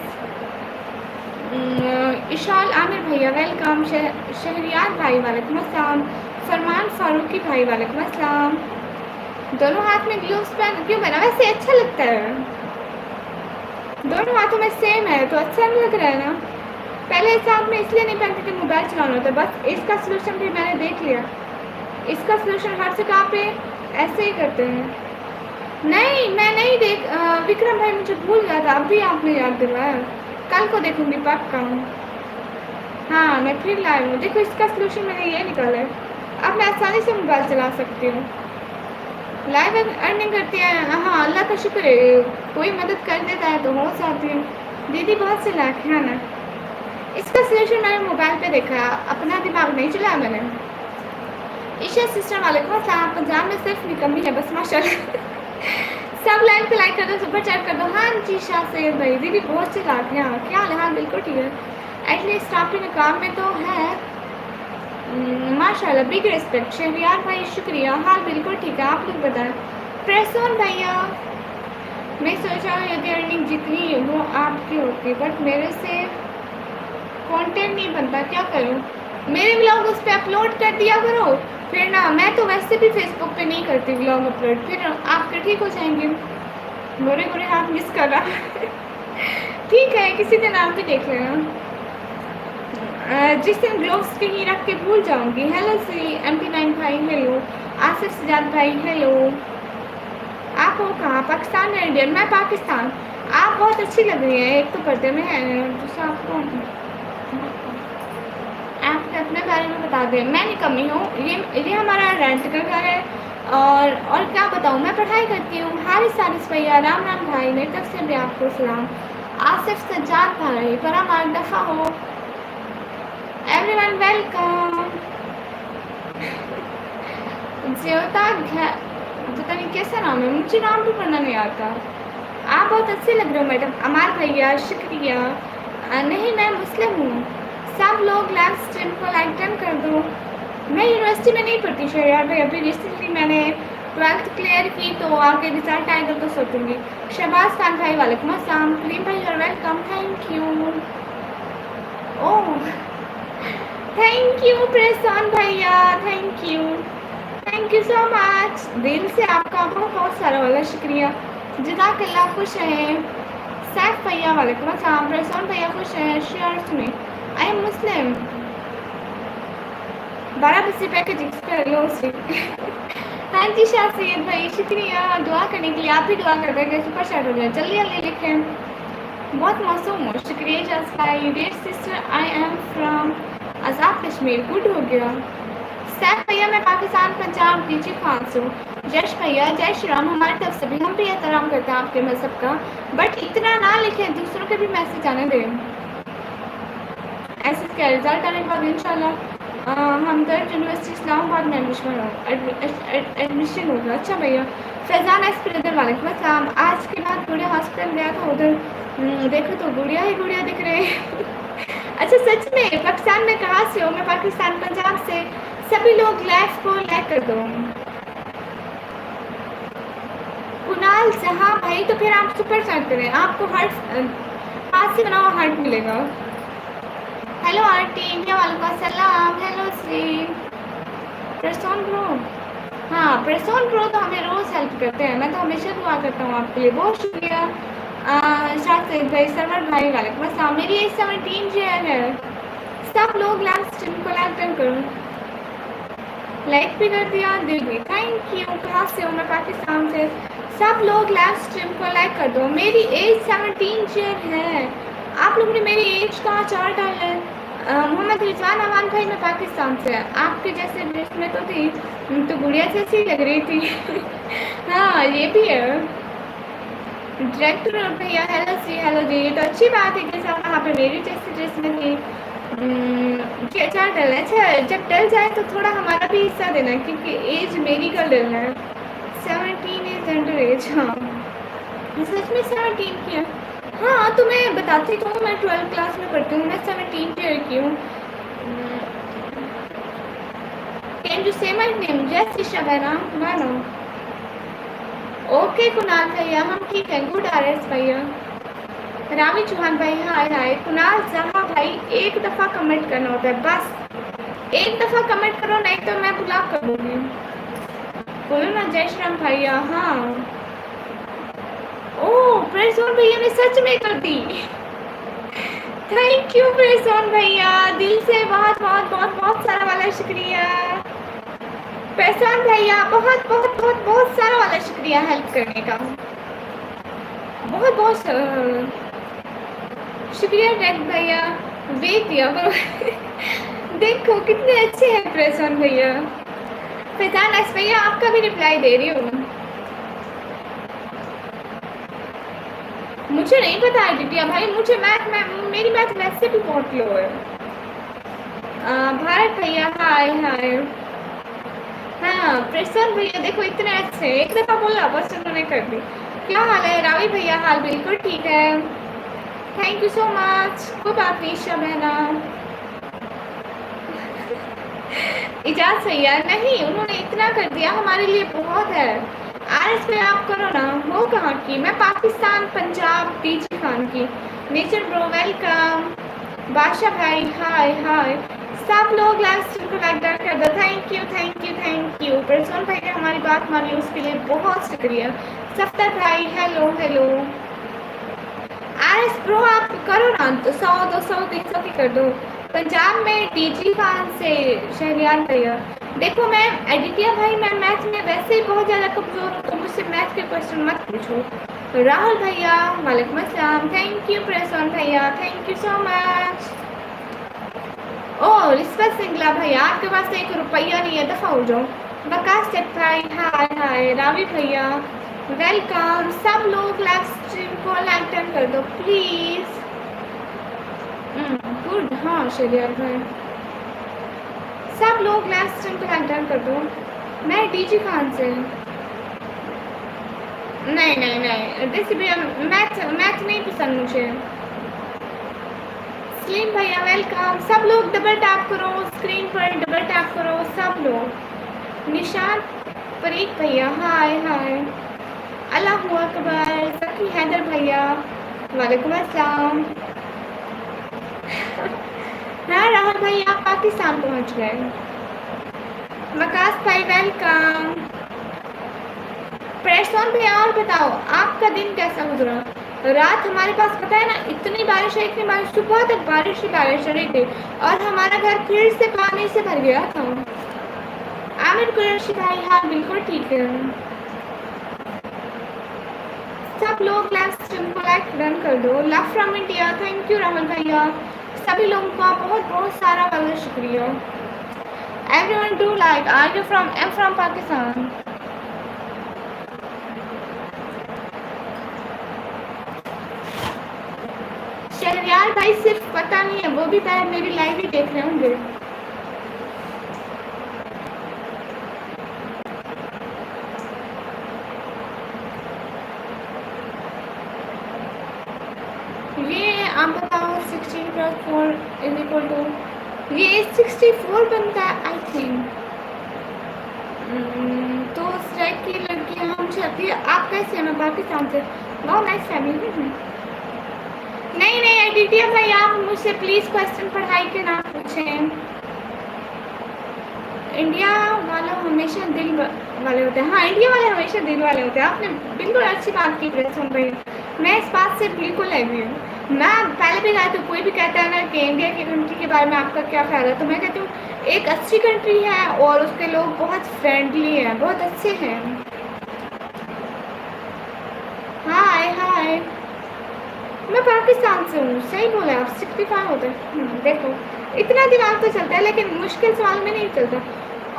Ishal Aamir भैया वेलकम। शहरियार भाई वालेकुम अस्सलाम। फरमान फारूकी भाई वालेकुम अस्सलाम। दोनों हाथ में ग्लव्स पहन क्यों पहना? वैसे अच्छा लगता है, दोनों हाथों में सेम है तो अच्छा नहीं लग रहा है ना। पहले साथ में इसलिए नहीं पहनते थे मोबाइल चलाना होता, बस इसका सोल्यूशन भी मैंने देख लिया। इसका सोल्यूशन हर जगह पे ऐसे ही करते हैं। नहीं मैं नहीं देख विक्रम भाई मुझे भूल गया था, अभी आपने याद दिलवाया। कल को देखूंगी पक्का। हाँ मैं फिर लाइव हूँ। देखो इसका सोल्यूशन मैंने ये निकाला है, अब मैं आसानी से मोबाइल चला सकती हूँ। लाइव अर्निंग करती है। हाँ अल्लाह का शुक्र है, कोई मदद कर देता है तो हो जाती है। दीदी बहुत से लाख है ना। इसका सोल्यूशन मैंने मोबाइल पे देखा है, अपना दिमाग नहीं चलाया मैंने। ईशा सिस्टर वालेकुम अस्सलाम। पंजाब में सिर्फ निकम्मी है बस माशाल्लाह सब लाइव पे लाइक कर दो, सुपर चैट कर दो। हाँ जी शाह सैयद भाई दीदी बहुत से लाख हैं। क्या हाल है? हाँ बिल्कुल ठीक है, एटलीस्ट आपके काम में तो है माशाल्लाह। बिग रिस्पेक्ट शहरियार भाई शुक्रिया। हाँ बिल्कुल ठीक है, आप लोग बताएं। प्रसून भैया मैं सोचा यदि अर्निंग जितनी वो आपकी होती, बट मेरे से कंटेंट नहीं बनता, क्या करूं? मेरे व्लॉग उस पर अपलोड कर दिया करो फिर ना। मैं तो वैसे भी फेसबुक पे नहीं करती व्लॉग अपलोड, फिर आपके ठीक हो जाएंगे। गोरे गोरे हाथ मिस कर रहा ठीक है, किसी दिन आप भी देख लेना। जिस दिन ग्लोव्स कहीं रख के भूल जाऊंगी। हेलो सी MP9 भाई, हेलो आसिफ सजाद भाई, हेलो। आप हो कहाँ, पाकिस्तान या इंडियन? मैं पाकिस्तान। आप बहुत अच्छी लग रही है, एक तो पर्दे में है, दूसरा आपको आपने अपने बारे में बता दें। मैं निकम्मी हूँ, ये हमारा रेंट का घर है। और क्या बताऊँ, मैं पढ़ाई करती हूँ। हारिस भैया, राम राम भाई, मेरी तरफ से भी आपको सलाम। आसिफ सज्जाद भाई, परामार दफ़ा हो। Everyone welcome. ज्योता पता नहीं कैसा नाम है, मुझे नाम भी पढ़ना नहीं आता। आप बहुत अच्छे लग रहे हो मैडम। अमार भैया शुक्रिया। नहीं, मैं मुस्लिम हूँ। सब लोग लाइव स्ट्रीम को लाइक डन कर दो। मैं यूनिवर्सिटी में नहीं पढ़ती शहर भाई, अभी रिसेंटली मैंने 12th क्लियर की, तो आगे रिजल्ट आएगा तो सोचूंगी। शहबाज खान भाई, वालेकुम अस्सलाम। करीम भाई और welcome, thank you. Oh thank you Prasan भैया, थैंक यू सो मच। दिल से आपका बहुत बहुत सारा वाला शुक्रिया। जज़ाकल्लाह, खुश हैं। सैफ भैया वालेकुम अस्सलाम। प्रेसान भैया खुश हैं। शेयर सुने, आई एम मुस्लिम। 12 बजे पैकेज कर लो उसे हाँ जी शाह सैद भाई, शुक्रिया दुआ करने के लिए। आप भी दुआ कर देंगे सुपर चैट हो जाए, जल्दी जल्दी लिखें। बहुत मासूम हो, शुक्रिया जस्ट भाई। Dear sister, I am from Azad Kashmir. Good हो गया। सैफ भैया, मैं पाकिस्तान पंजाब डीजी खान से हूँ। जश भैया, जय श्री राम। हमारी तरफ से भी हम भी एहतराम करते हैं आपके मज़हब का, बट इतना ना लिखें, दूसरों के भी मैसेज आने दें। ऐसे क्या रिजल्ट आने के बाद इंशाल्लाह हम दर्ज यूनिवर्सिटी इस्लामाबाद में एडमिशन होगा। अच्छा भैया। फैज़ान एस ब्रदर वालेकुम अस्सलाम। आज के बाद गुड़िया हॉस्पिटल गया था, उधर देखो तो गुड़िया ही गुड़िया दिख रहे अच्छा सच में, पाकिस्तान में कहाँ से हो? मैं पाकिस्तान पंजाब से। सभी लोग लाइव को लाइक कर दो। कुणाल जहाँ भाई, तो फिर आप सुपर चैट करें, आपको हार्ट हाथ से बनाओ हार्ट मिलेगा। हेलो आंटी, वालेकुम अस्सलाम। Hello Shri Prasun bro. हाँ प्रसोन ब्रो तो हमें रोज़ हेल्प करते हैं, मैं तो हमेशा दुआ करता हूँ आपके लिए। बहुत शुक्रिया। शाह सैद भाई, सरवर भाई वालेकुम अस्सलाम। मेरी एज 17 शेयर है। सब लोग लाइव स्ट्रीम को लाइक डन करो। लाइक भी कर दिया, दिल भी, थैंक यू। कहाँ से हो? मैं पाकिस्तान से। सब लोग लाइव स्ट्रीम को लाइक कर दो। मेरी एज 17 शेयर है। आप लोगों ने मेरी एज का चार्ट डाला है। मोहम्मद रिजवान अमान भाई, मैं पाकिस्तान से। आपके जैसे ड्रेस में तो थी, तो गुड़िया जैसी लग रही थी हाँ ये भी है। डायरेक्टर भैया, हेलो जी, हेलो जी। ये तो अच्छी बात है कि सब वहाँ पे मेरी जैसी ड्रेस में थी। क्या डलना है? अच्छा, जब डल जाए तो थोड़ा हमारा भी हिस्सा देना, क्योंकि एज मेरी का डलना है। 17 इज अंडर एज। हाँ सच में 17 की है। हाँ तो मैं बताती तो हूँ, मैं 12th क्लास में पढ़ती हूँ, मैं 17 ईयर की हूँ। कैन यू से माय नेम? जैसी शबैना मानो। ओके कुणाल भैया, हम ठीक है। गुड RS भैया। रामी चौहान भाई, हाय हाय। कुणाल जहाँ भाई, एक दफ़ा कमेंट करना होता है, बस एक दफ़ा कमेंट करो, नहीं तो मैं ब्लॉक कर दूँगी। बोलो ना जय श्री राम भैया। हाँ ओह प्रेसोन भैया ने सच में कर दी। थैंक यू प्रेसोन भैया, दिल से बहुत बहुत बहुत बहुत सारा वाला शुक्रिया। प्रेसोन भैया बहुत बहुत बहुत बहुत सारा वाला शुक्रिया हेल्प करने का, बहुत बहुत शुक्रिया। रेड भैया देख दिया देखो कितने अच्छे हैं प्रेसोन भैया। फैजान एस भैया, आपका भी रिप्लाई दे रही हूँ। मुझे नहीं पता आदित्य भाई, मुझे मेरी मैथ वैसे भी बहुत लो है। भारत भैया, हाय हाय। हाँ प्रसन्न भैया देखो इतने अच्छे, एक दफ़ा बोला बस उन्होंने कर दी। क्या हाल है रावी भैया? हाल बिल्कुल ठीक है, थैंक यू सो मच। कोई बात नहीं शबैना। इजाज़ भैया, नहीं उन्होंने इतना कर दिया हमारे लिए बहुत है। RS पे आप करो ना। वो कहाँ की? मैं पाकिस्तान पंजाब डीजी खान की। Nature bro welcome. बादशाह भाई हाय हाय। सब लोग लाइव स्ट्रीम को लाइक डाल कर दो। Thank you thank you thank you. प्रसन्न भाई ने हमारी बात मानी, उसके लिए बहुत शुक्रिया। सफ्तर भाई हेलो हेलो। आरएस प्रो आप करो ना तो 100 200 300 की कर दो। पंजाब में डीजी खान से शहरियार भैया। देखो मैम एडिटिया भाई, मैं मैथ में वैसे ही बहुत ज़्यादा कमज़ोर हूँ, तो मुझसे मैथ के क्वेश्चन मत पूछो। राहुल भैया वालेकुम अस्सलाम, थैंक यू प्रसन भैया, थैंक यू सो मच। ओह रिश्वत सिंगला भैया, आपके पास 1 रुपया नहीं है, दफ़ा हो जाओ। बकास सेठ भाई हाय हाय। रावी भैया वेलकम। सब लोग लाइव स्ट्रीम को लाइक टर्न कर दो प्लीज़। गुड, हाँ शरियार भाई, सब लोग लाइव स्ट्रीम को लाइक टर्न कर दो। मैं डीजी खान से। नहीं नहीं नहीं जैसे भैया मैथ मैथ नहीं पसंद मुझे। स्लीम भैया वेलकम। सब लोग डबल टैप करो स्क्रीन पर, डबल टैप करो सब लोग। निशान फरीक भैया हाय हाय। अल्लाहू अकबर। सखी हैदर भैया वालेकुम अस्सलाम। हाँ राहुल भाई आप पाकिस्तान पहुंच गए। वकास भाई वेलकम। प्रेसोन भैया और बताओ आपका दिन कैसा गुजरा। रात हमारे पास पता है ना इतनी बारिश है, इतनी बारिश, सुबह तक बारिश ही बारिश रही थी और हमारा घर फिर से पानी से भर गया था। आमिर कुरैशी भाई हाँ बिल्कुल ठीक है। सब लोग लाइव स्ट्रीम को लाइक डन कर दो। Love from India, thank you Rahul भैया। सभी लोगों का बहुत बहुत सारा वाला शुक्रिया। Everyone do like. Are you from? I am from Pakistan. Shahriyar भाई सिर्फ पता नहीं है, वो भी शायद मेरी लाइव ही देख रहे होंगे। ये आप बताओ 16 + 4 = ये 64 बनता है आई थिंक। तो स्ट्राइक की लड़की हम चाहती है। आप कैसे हैं? मैं पाकिस्तान से। बहुत नाइस फैमिली है। नहीं नहीं एडिटिया भाई आप मुझसे प्लीज़ क्वेश्चन पढ़ाई के ना पूछें। इंडिया वाले हमेशा दिल वाले होते हैं। हाँ इंडिया वाले हमेशा दिल वाले होते हैं। आपने बिल्कुल अच्छी बात की प्रसन्न भाई, मैं इस बात से बिल्कुल एग्री हूँ। मैं पहले भी कहा तो कोई भी कहता है ना कि इंडिया की कंट्री के बारे में आपका क्या ख्याल है, तो मैं कहती हूँ एक अच्छी कंट्री है और उसके लोग बहुत फ्रेंडली हैं, बहुत अच्छे हैं। हाय हाय मैं पाकिस्तान से हूँ। सही बोले आप 65 होते हैं। देखो इतना दिमाग तो चलता है लेकिन मुश्किल सवाल में नहीं चलता।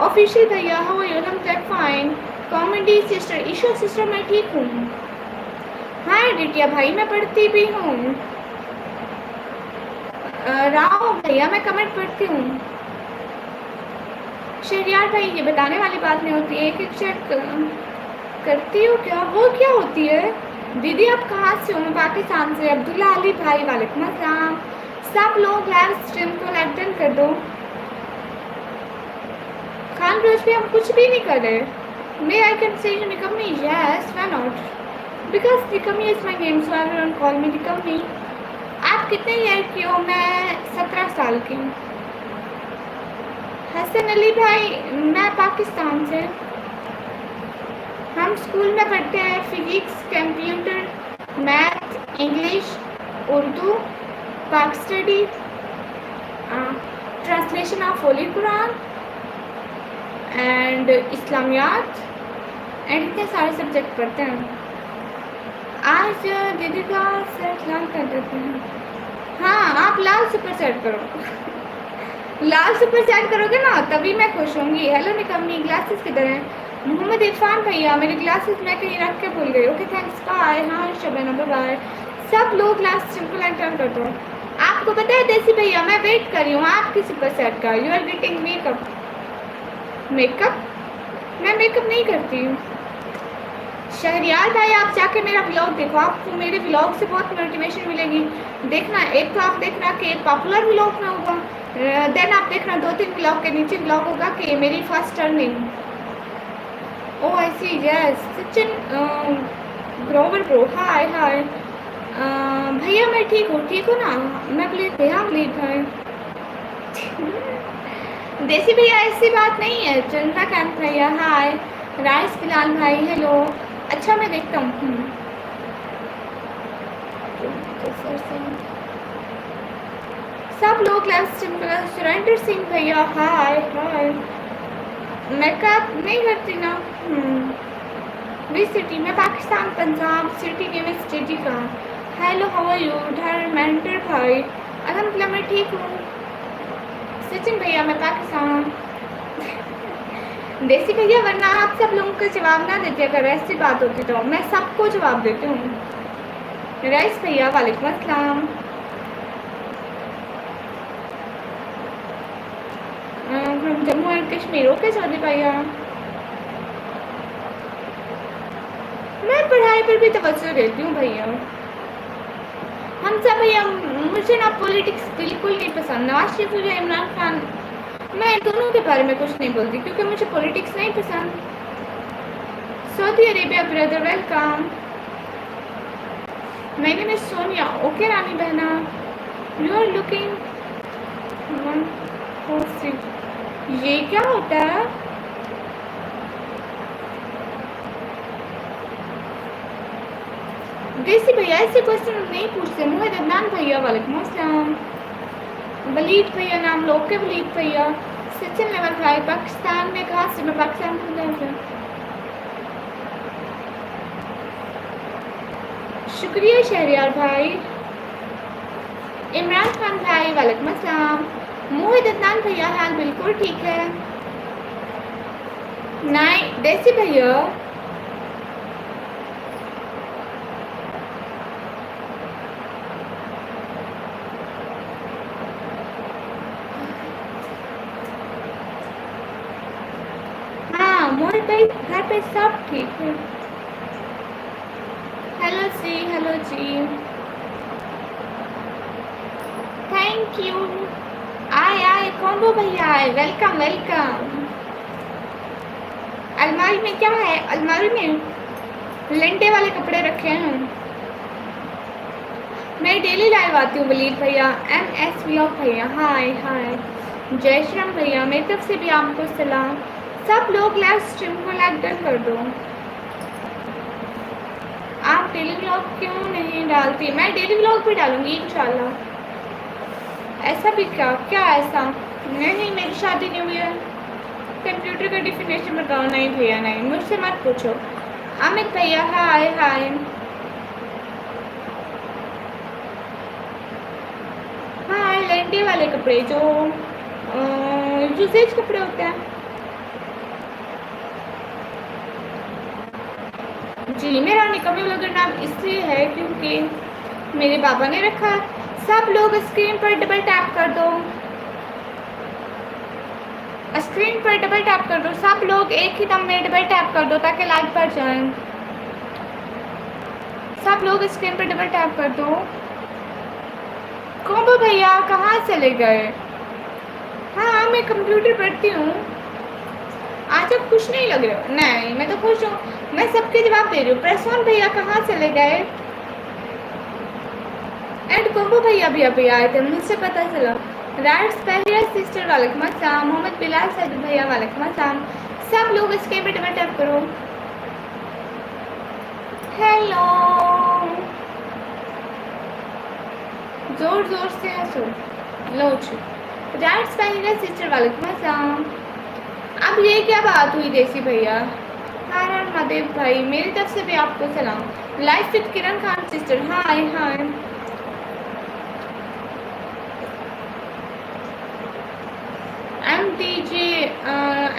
ऑफिशियल भैया how are you? I am fine. Comedy sister Isha sister मैं ठीक हूँ। हाँ एडिटिया भाई मैं पढ़ती भी हूँ। राव भैया मैं कमेंट पढ़ती हूँ। शहरियार भाई ये बताने वाली बात नहीं होती, एक एक चेक करती हूँ क्या? वो क्या होती है? दीदी आप कहाँ से हो? मैं पाकिस्तान से। अब्दुल्ला अली भाई वालेकुम अस्सलाम। सब लोग लाइव स्ट्रीम को लाइक डन कर दो। खान रोज पे हम कुछ भी नहीं कर रहे। मे आई कैन से निकम्मी? यस व्हाई नॉट, बिकॉज निकम्मी is my name so everyone call मी निकम्मी। आप कितने ईयर की हो? मैं 17 साल की हूँ। हसन अली भाई मैं पाकिस्तान से। हम स्कूल में पढ़ते हैं physics, computer, math, English, Urdu, Pak study, translation of holy Quran and Islamiyat and इतने सारे सब्जेक्ट पढ़ते हैं। आज दीदी का सेट लाल कर देते हैं। हाँ आप लाल सुपर सेट करो। लाल सुपर सेट करोगे ना तभी मैं खुश होंगी। हेलो निकम्मी ग्लासेस किधर हैं? मोहम्मद इरफान भैया मेरे ग्लासेस मैं कहीं रख के भूल गई। Okay thanks bye. हाँ शबैना बाय। सब लोग लास्ट सिंपल एंड टर्न कर दो। आपको पता है देसी भैया मैं वेट कर रही हूँ आपकी सुपर सेट का। You are getting makeup. Makeup? मैं मेकअप नहीं करती हूँ। शहरियार भाई आप जाके मेरा व्लॉग देखो, आपको मेरे व्लॉग से बहुत मोटिवेशन मिलेगी। देखना एक तो आप देखना कि एक पॉपुलर व्लॉग में होगा, देन आप देखना 2-3 व्लॉग के नीचे व्लॉग होगा कि मेरी फर्स्ट टर्निंग। ओह आई सी यस सचिन ग्रोवर प्रो हाय हाय। भैया मैं ठीक हूँ। ठीक हो ना? मैं प्लीज भैया प्लीज भाई। देसी भैया ऐसी बात नहीं है। चंद्रा कांत भैया हाय। राइस बिलाल भाई हेलो। अच्छा मैं देखता हूँ। सब लोग लाइव स्ट्रीम कर सरेंडर सिंह भैया हाय हाय। मेकअप नहीं करती ना। Which city? मैं पाकिस्तान पंजाब सिटी के में सिटी का। Hello how are you Dharmendra भाई? अल्हम्दुलिल्लाह मैं ठीक हूँ। सचिन भैया मैं पाकिस्तान। देसी भैया वरना आप सब लोगों का जवाब ना देते अगर ऐसी बात होती तो मैं सबको जवाब देती हूँ। राइस भैया वालेकुम अस्सलाम। जम्मू एंड कश्मीर ओके चौधरी भैया। मैं पढ़ाई पर भी तवज्जो देती हूँ भैया। हम सब भैया मुझे ना पॉलिटिक्स बिल्कुल नहीं पसंद। नवाज शरीफ या इमरान खान मैं दोनों के बारे में कुछ नहीं बोलती क्योंकि मुझे पॉलिटिक्स नहीं पसंद। Saudi Arabia brother welcome. My name is Sonia okay Rani बहना। यू आर लुकिंग ये क्या होता है? देसी भैया ऐसे क्वेश्चन नहीं पूछते। मोहित अदनान भैया वालेकुम अस्सलाम। वलीद भैया नाम लोग के वलीद भैया। सचिन लेवल भाई पाकिस्तान में कहा से? मैं पाकिस्तान में। शुक्रिया शहरियार भाई। इमरान खान भाई वालेकुम अस्सलाम। मोहित अदनान भैया हाल बिल्कुल ठीक है। नहीं देसी भैया हाँ मोहित भाई घर पे सब ठीक है। Hello ji thank you. आए कॉम्बो भैया आए वेलकम वेलकम। अलमारी में क्या है? अलमारी में लंडे वाले कपड़े रखे हैं। मैं डेली लाइव आती हूँ वलीद भैया। MS व्लॉग भैया हाय हाय। जय श्री राम भैया मेरी तरफ से भी आपको सलाम। सब लोग लाइव स्ट्रीम को लाइक डन कर दो। आप डेली व्लॉग क्यों नहीं डालती? मैं डेली व्लॉग भी डालूंगी इंशाल्लाह। ऐसा भी क्या ऐसा? नहीं मेरी शादी नहीं हुई है। कंप्यूटर का डिफिनेशन बताओ। नहीं भैया नहीं मुझसे मत पूछो। अमित भैया हाय हाय। हाँ लंडे वाले कपड़े जो यूसेज कपड़े होते हैं। जी मेरा निकमी ब्लॉगर नाम इसलिए है क्योंकि मेरे बाबा ने रखा। सब लोग स्क्रीन पर डबल टैप कर दो। स्क्रीन पर डबल टैप कर दो। सब लोग एक ही दम में डबल टैप कर दो ताकि लाइक बढ़ जाए। सब लोग स्क्रीन पर डबल टैप कर दो। कौन भैया कहाँ चले गए? हाँ मैं कंप्यूटर पढ़ती हूँ। आज अब खुश नहीं लग रहे हो? नहीं मैं तो खुश हूँ। मैं सबके जवाब दे रही हूँ। प्रसून भैया कहाँ चले गए? एंड कोम्बो भैया भी अभी आए थे मुझसे पता चला। राइट्स पहले सिस्टर वालेकुम अस्सलाम। मोहम्मद बिलाल सैद भैया वालेकुम अस्सलाम। सब लोग इसके पे डबल टैप करो। हेलो जोर जोर से हंसो। लो राइट्स पहले सिस्टर वालेकुम अस्सलाम। अब ये क्या बात हुई देसी भैया? हाय महादेव भाई मेरी तरफ से भी आपको सलाम। Life with Kiran Khan sister hi hi.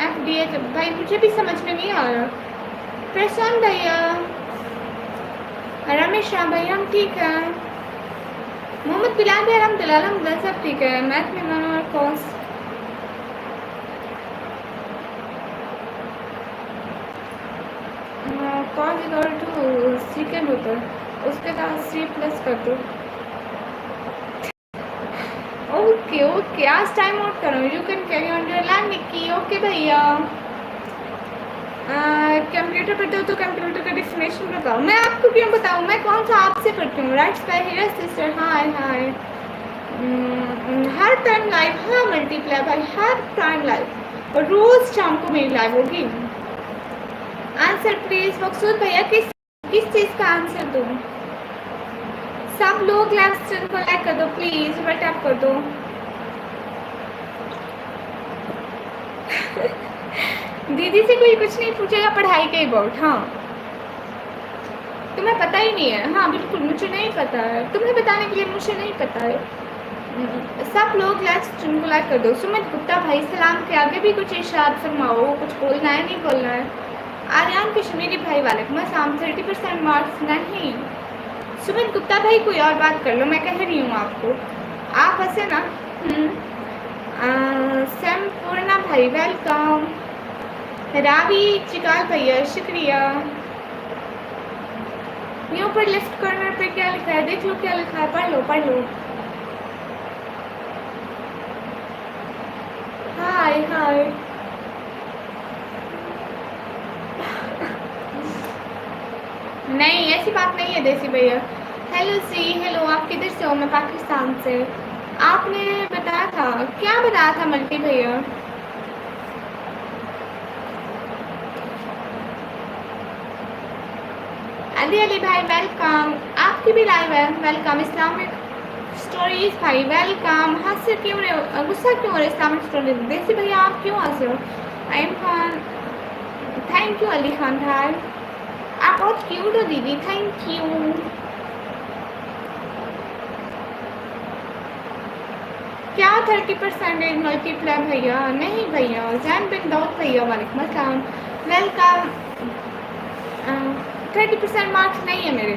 FDA भाई मुझे भी समझ में नहीं आ रहा। प्रशांत भैया रमेश शाह भाई हम ठीक है। मोहम्मद बिलाल भाई अलहमदुलिल्लाह सब ठीक है। मैथ में कॉस सेकेंड होता है उसके साथ C+ कर दो। ओके आज टाइम आउट करो। You can carry on your land Nikki. Okay भैया कंप्यूटर पढ़ते हो तो कंप्यूटर का डेफिनेशन बताओ। मैं आपको क्यों बताऊँ? मैं कौन सा आपसे पढ़ती हूँ? राइट्स बाय हीरा सिस्टर हाय हाय। हर टाइम लाइव। हाँ मल्टीप्लाई भाई हर टाइम लाइव। रोज़ शाम को मेरी लाइव होगी। आंसर प्लीज मकसूद भैया, किस किस चीज़ का आंसर दूँ? सब लोग लाइव स्ट्रीम को लाइक कर दो प्लीज, टैप कर दो। दीदी से कोई कुछ नहीं पूछेगा पढ़ाई के अबाउट। हाँ तुम्हें पता ही नहीं है। हाँ बिल्कुल मुझे नहीं पता है, तुम्हें बताने के लिए मुझे नहीं पता है। सब लोग लाइव स्ट्रीम को लाइक कर दो। सुमित गुप्ता भाई सलाम के आगे भी कुछ इरशाद फरमाओ, कुछ बोलना है नहीं बोलना है? आर्यन कश्मीरी भाई वालेकुम अस्सलाम। 30% मार्क्स नहीं। सुमित गुप्ता भाई कोई और बात कर लो, मैं कह रही हूँ आपको, आप हंसे ना। सैम पूर्णा भाई वेलकम। रावी चिकाल भैया शुक्रिया। ये ऊपर लेफ्ट कॉर्नर पे क्या लिखा है देख लो, क्या लिखा है, पढ़ लो पढ़ लो। हाय हाय। नहीं ऐसी बात नहीं है देसी भैया। हेलो सी हेलो, आप किधर से हो? मैं पाकिस्तान से। आपने बताया था, क्या बताया था मल्टी भैया? अली अली भाई वेलकम, आपकी भी लाइव है वेलकम। इस्लामिक स्टोरीज भाई वेलकम। हंस क्यों रहे हो, गुस्सा क्यों हो रहे? इस्लामिक स्टोरीज देसी भैया आप क्यों हंसे हो? I am Khan, thank you Ali Khan भाई, आप बहुत क्यूट हो दीदी, थैंक यू। क्या 30% मल्टीप्लाई भैया? नहीं भैया। जैन बिन दाऊद भैया वालेकुम अस्सलाम वेलकम। 30% मार्क्स नहीं है मेरे।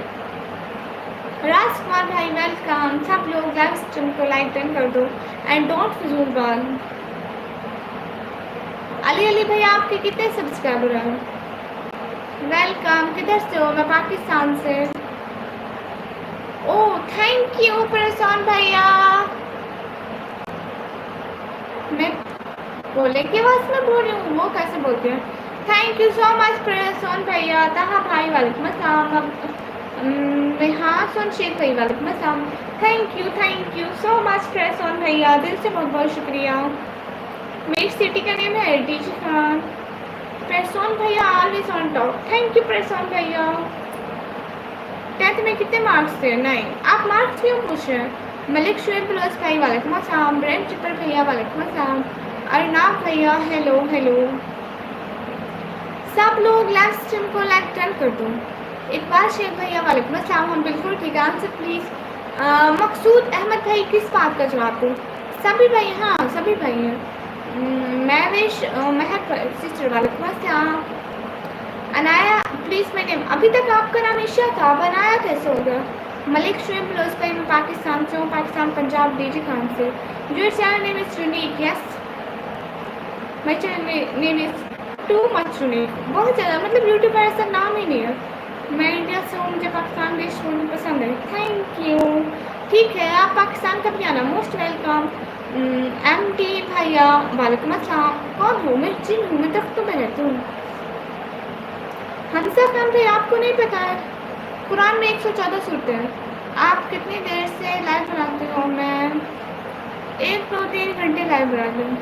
राजकुमार भाई वेलकम। सब लोग लाइव स्ट्रीम को लाइक डन कर दो एंड डोंट फिजूल बाल। अली अली भैया आपके कितने सब्सक्राइबर हैं? वेलकम। किधर से हो? मैं पाकिस्तान से। ओह थैंक यू प्रसान भैया। मैं बोले कि आवाज़ में बोल रही हूँ, वो कैसे बोलते हैं? थैंक यू सो मच प्रसान भैया। तहा भाई वालेकुम अस्सलाम। हाँ सुन शेख भाई वालेकुम अस्सलाम। थैंक यू सो मच प्रसान भैया, दिल से बहुत बहुत शुक्रिया। मेरी सिटी का नेम है डीजी खान। प्रसान भैया always on top. Thank you Prasan भैया। 10th में कितने मार्क्स थे? नहीं। आप मार्क्स क्यों पूछ रहे हैं? मलिक शुएब प्लस भाई वालेकुम अस्सलाम। ब्रेन चिपर भैया वालेकुम अस्सलाम। अरनाब भैया हेलो हेलो। सब लोग लाइव स्ट्रीम को लाइक डन कर दो। इकबाल शेख भैया वालेकुम अस्सलाम। हम बिल्कुल ठीक है। Answer please. मकसूद अहमद भाई किस बात का जवाब दूँ? सभी भाई, हाँ सभी भाई हैं। महवेश महक सिस्टर वालेकुम अस्सलाम। अनाया प्लीज़ मैंने अभी तक आपका नाम ईशा था, अब अनाया कैसे हो गया? मलिक शुएब प्लस भाई मैं पाकिस्तान से हूँ, पाकिस्तान पंजाब डीजी खान से। Your channel name is unique. Yes my channel name is too much unique. बहुत ज़्यादा, मतलब यूट्यूब पर ऐसा नाम ही नहीं है। मैं इंडिया से हूँ, मुझे पाकिस्तान देश मुझे पसंद है। Thank you. ठीक है आप पाकिस्तान कब आना? Most welcome. एम टी भैया वालेकुम अस्सलाम। कौन हो? मैं जिन हूँ, मैं तख्तों में रहती हूँ। हमसा खान भाई आपको नहीं पता है, कुरान में 114 सूरतें हैं। आप कितनी देर से लाइव बनाते हो? मैं 1 2 3 घंटे लाइव बनाती हूँ।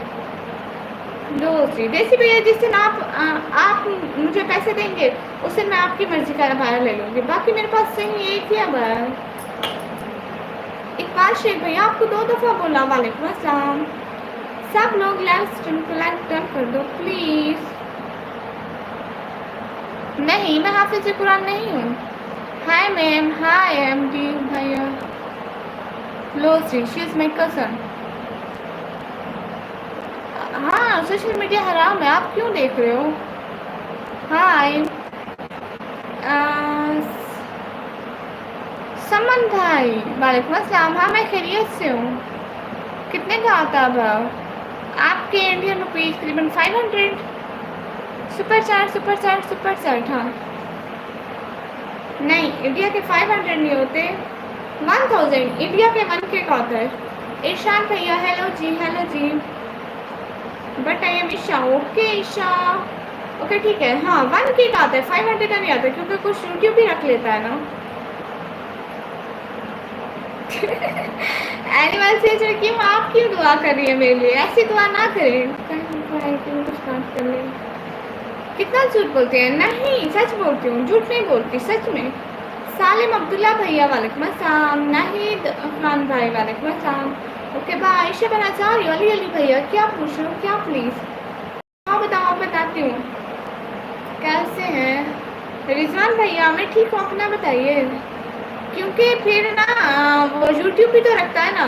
दूसरी देसी भैया जिस दिन आप मुझे पैसे देंगे उस दिन मैं आपकी मर्जी का भाड़ा ले लूँगी, बाकी मेरे पास सही एक ही भाड़ा है। इकबाल शेख भैया आपको 2 दफ़ा बोला वालेकुम अस्सलाम। सब लोग लाइव स्ट्रीम को लाइक डन कर दो प्लीज़। नहीं मैं हाफिज़ कुरान नहीं हूँ। Hi ma'am. Hi M D भैया। Lucy is my cousin. हाँ सोशल मीडिया हराम है, आप क्यों देख रहे हो? हाय समन भाई वालेकुम अस्सलाम। हाँ मैं खैरियत से हूँ। कितने का आता है आपके इंडियन रुपीज़? तकरीबन 500। Super chat. हाँ नहीं इंडिया के 500 नहीं होते, 1000 इंडिया के 1K का होता है। ईशान भैया hello ji. But I am Isha. Okay Isha okay ठीक है। हाँ 1K का आता है, 500 का नहीं आता, क्योंकि कुछ यूट्यूब भी रख लेता है ना। एनिमल से क्यों आप क्यों दुआ कर रही है मेरे लिए? ऐसी दुआ ना करें। कुछ बात कर ले। कितना झूठ बोलते हैं? नहीं, सच बोलती हूँ, झूठ नहीं बोलती, सच में। सालिम अब्दुल्ला भैया वालेकुम अस्सलाम। नाहिद खान भाई वालेकुम अस्सलाम। Okay bye. आयशा बनाचारी अली अली भैया क्या पूछ रहे हो, क्या प्लीज़? हाँ बताओ, आप बताती हूँ। कैसे हैं रिजवान भैया? मैं ठीक हूँ, अपना बताइए। क्योंकि फिर ना वो यूट्यूब भी तो रखता है ना।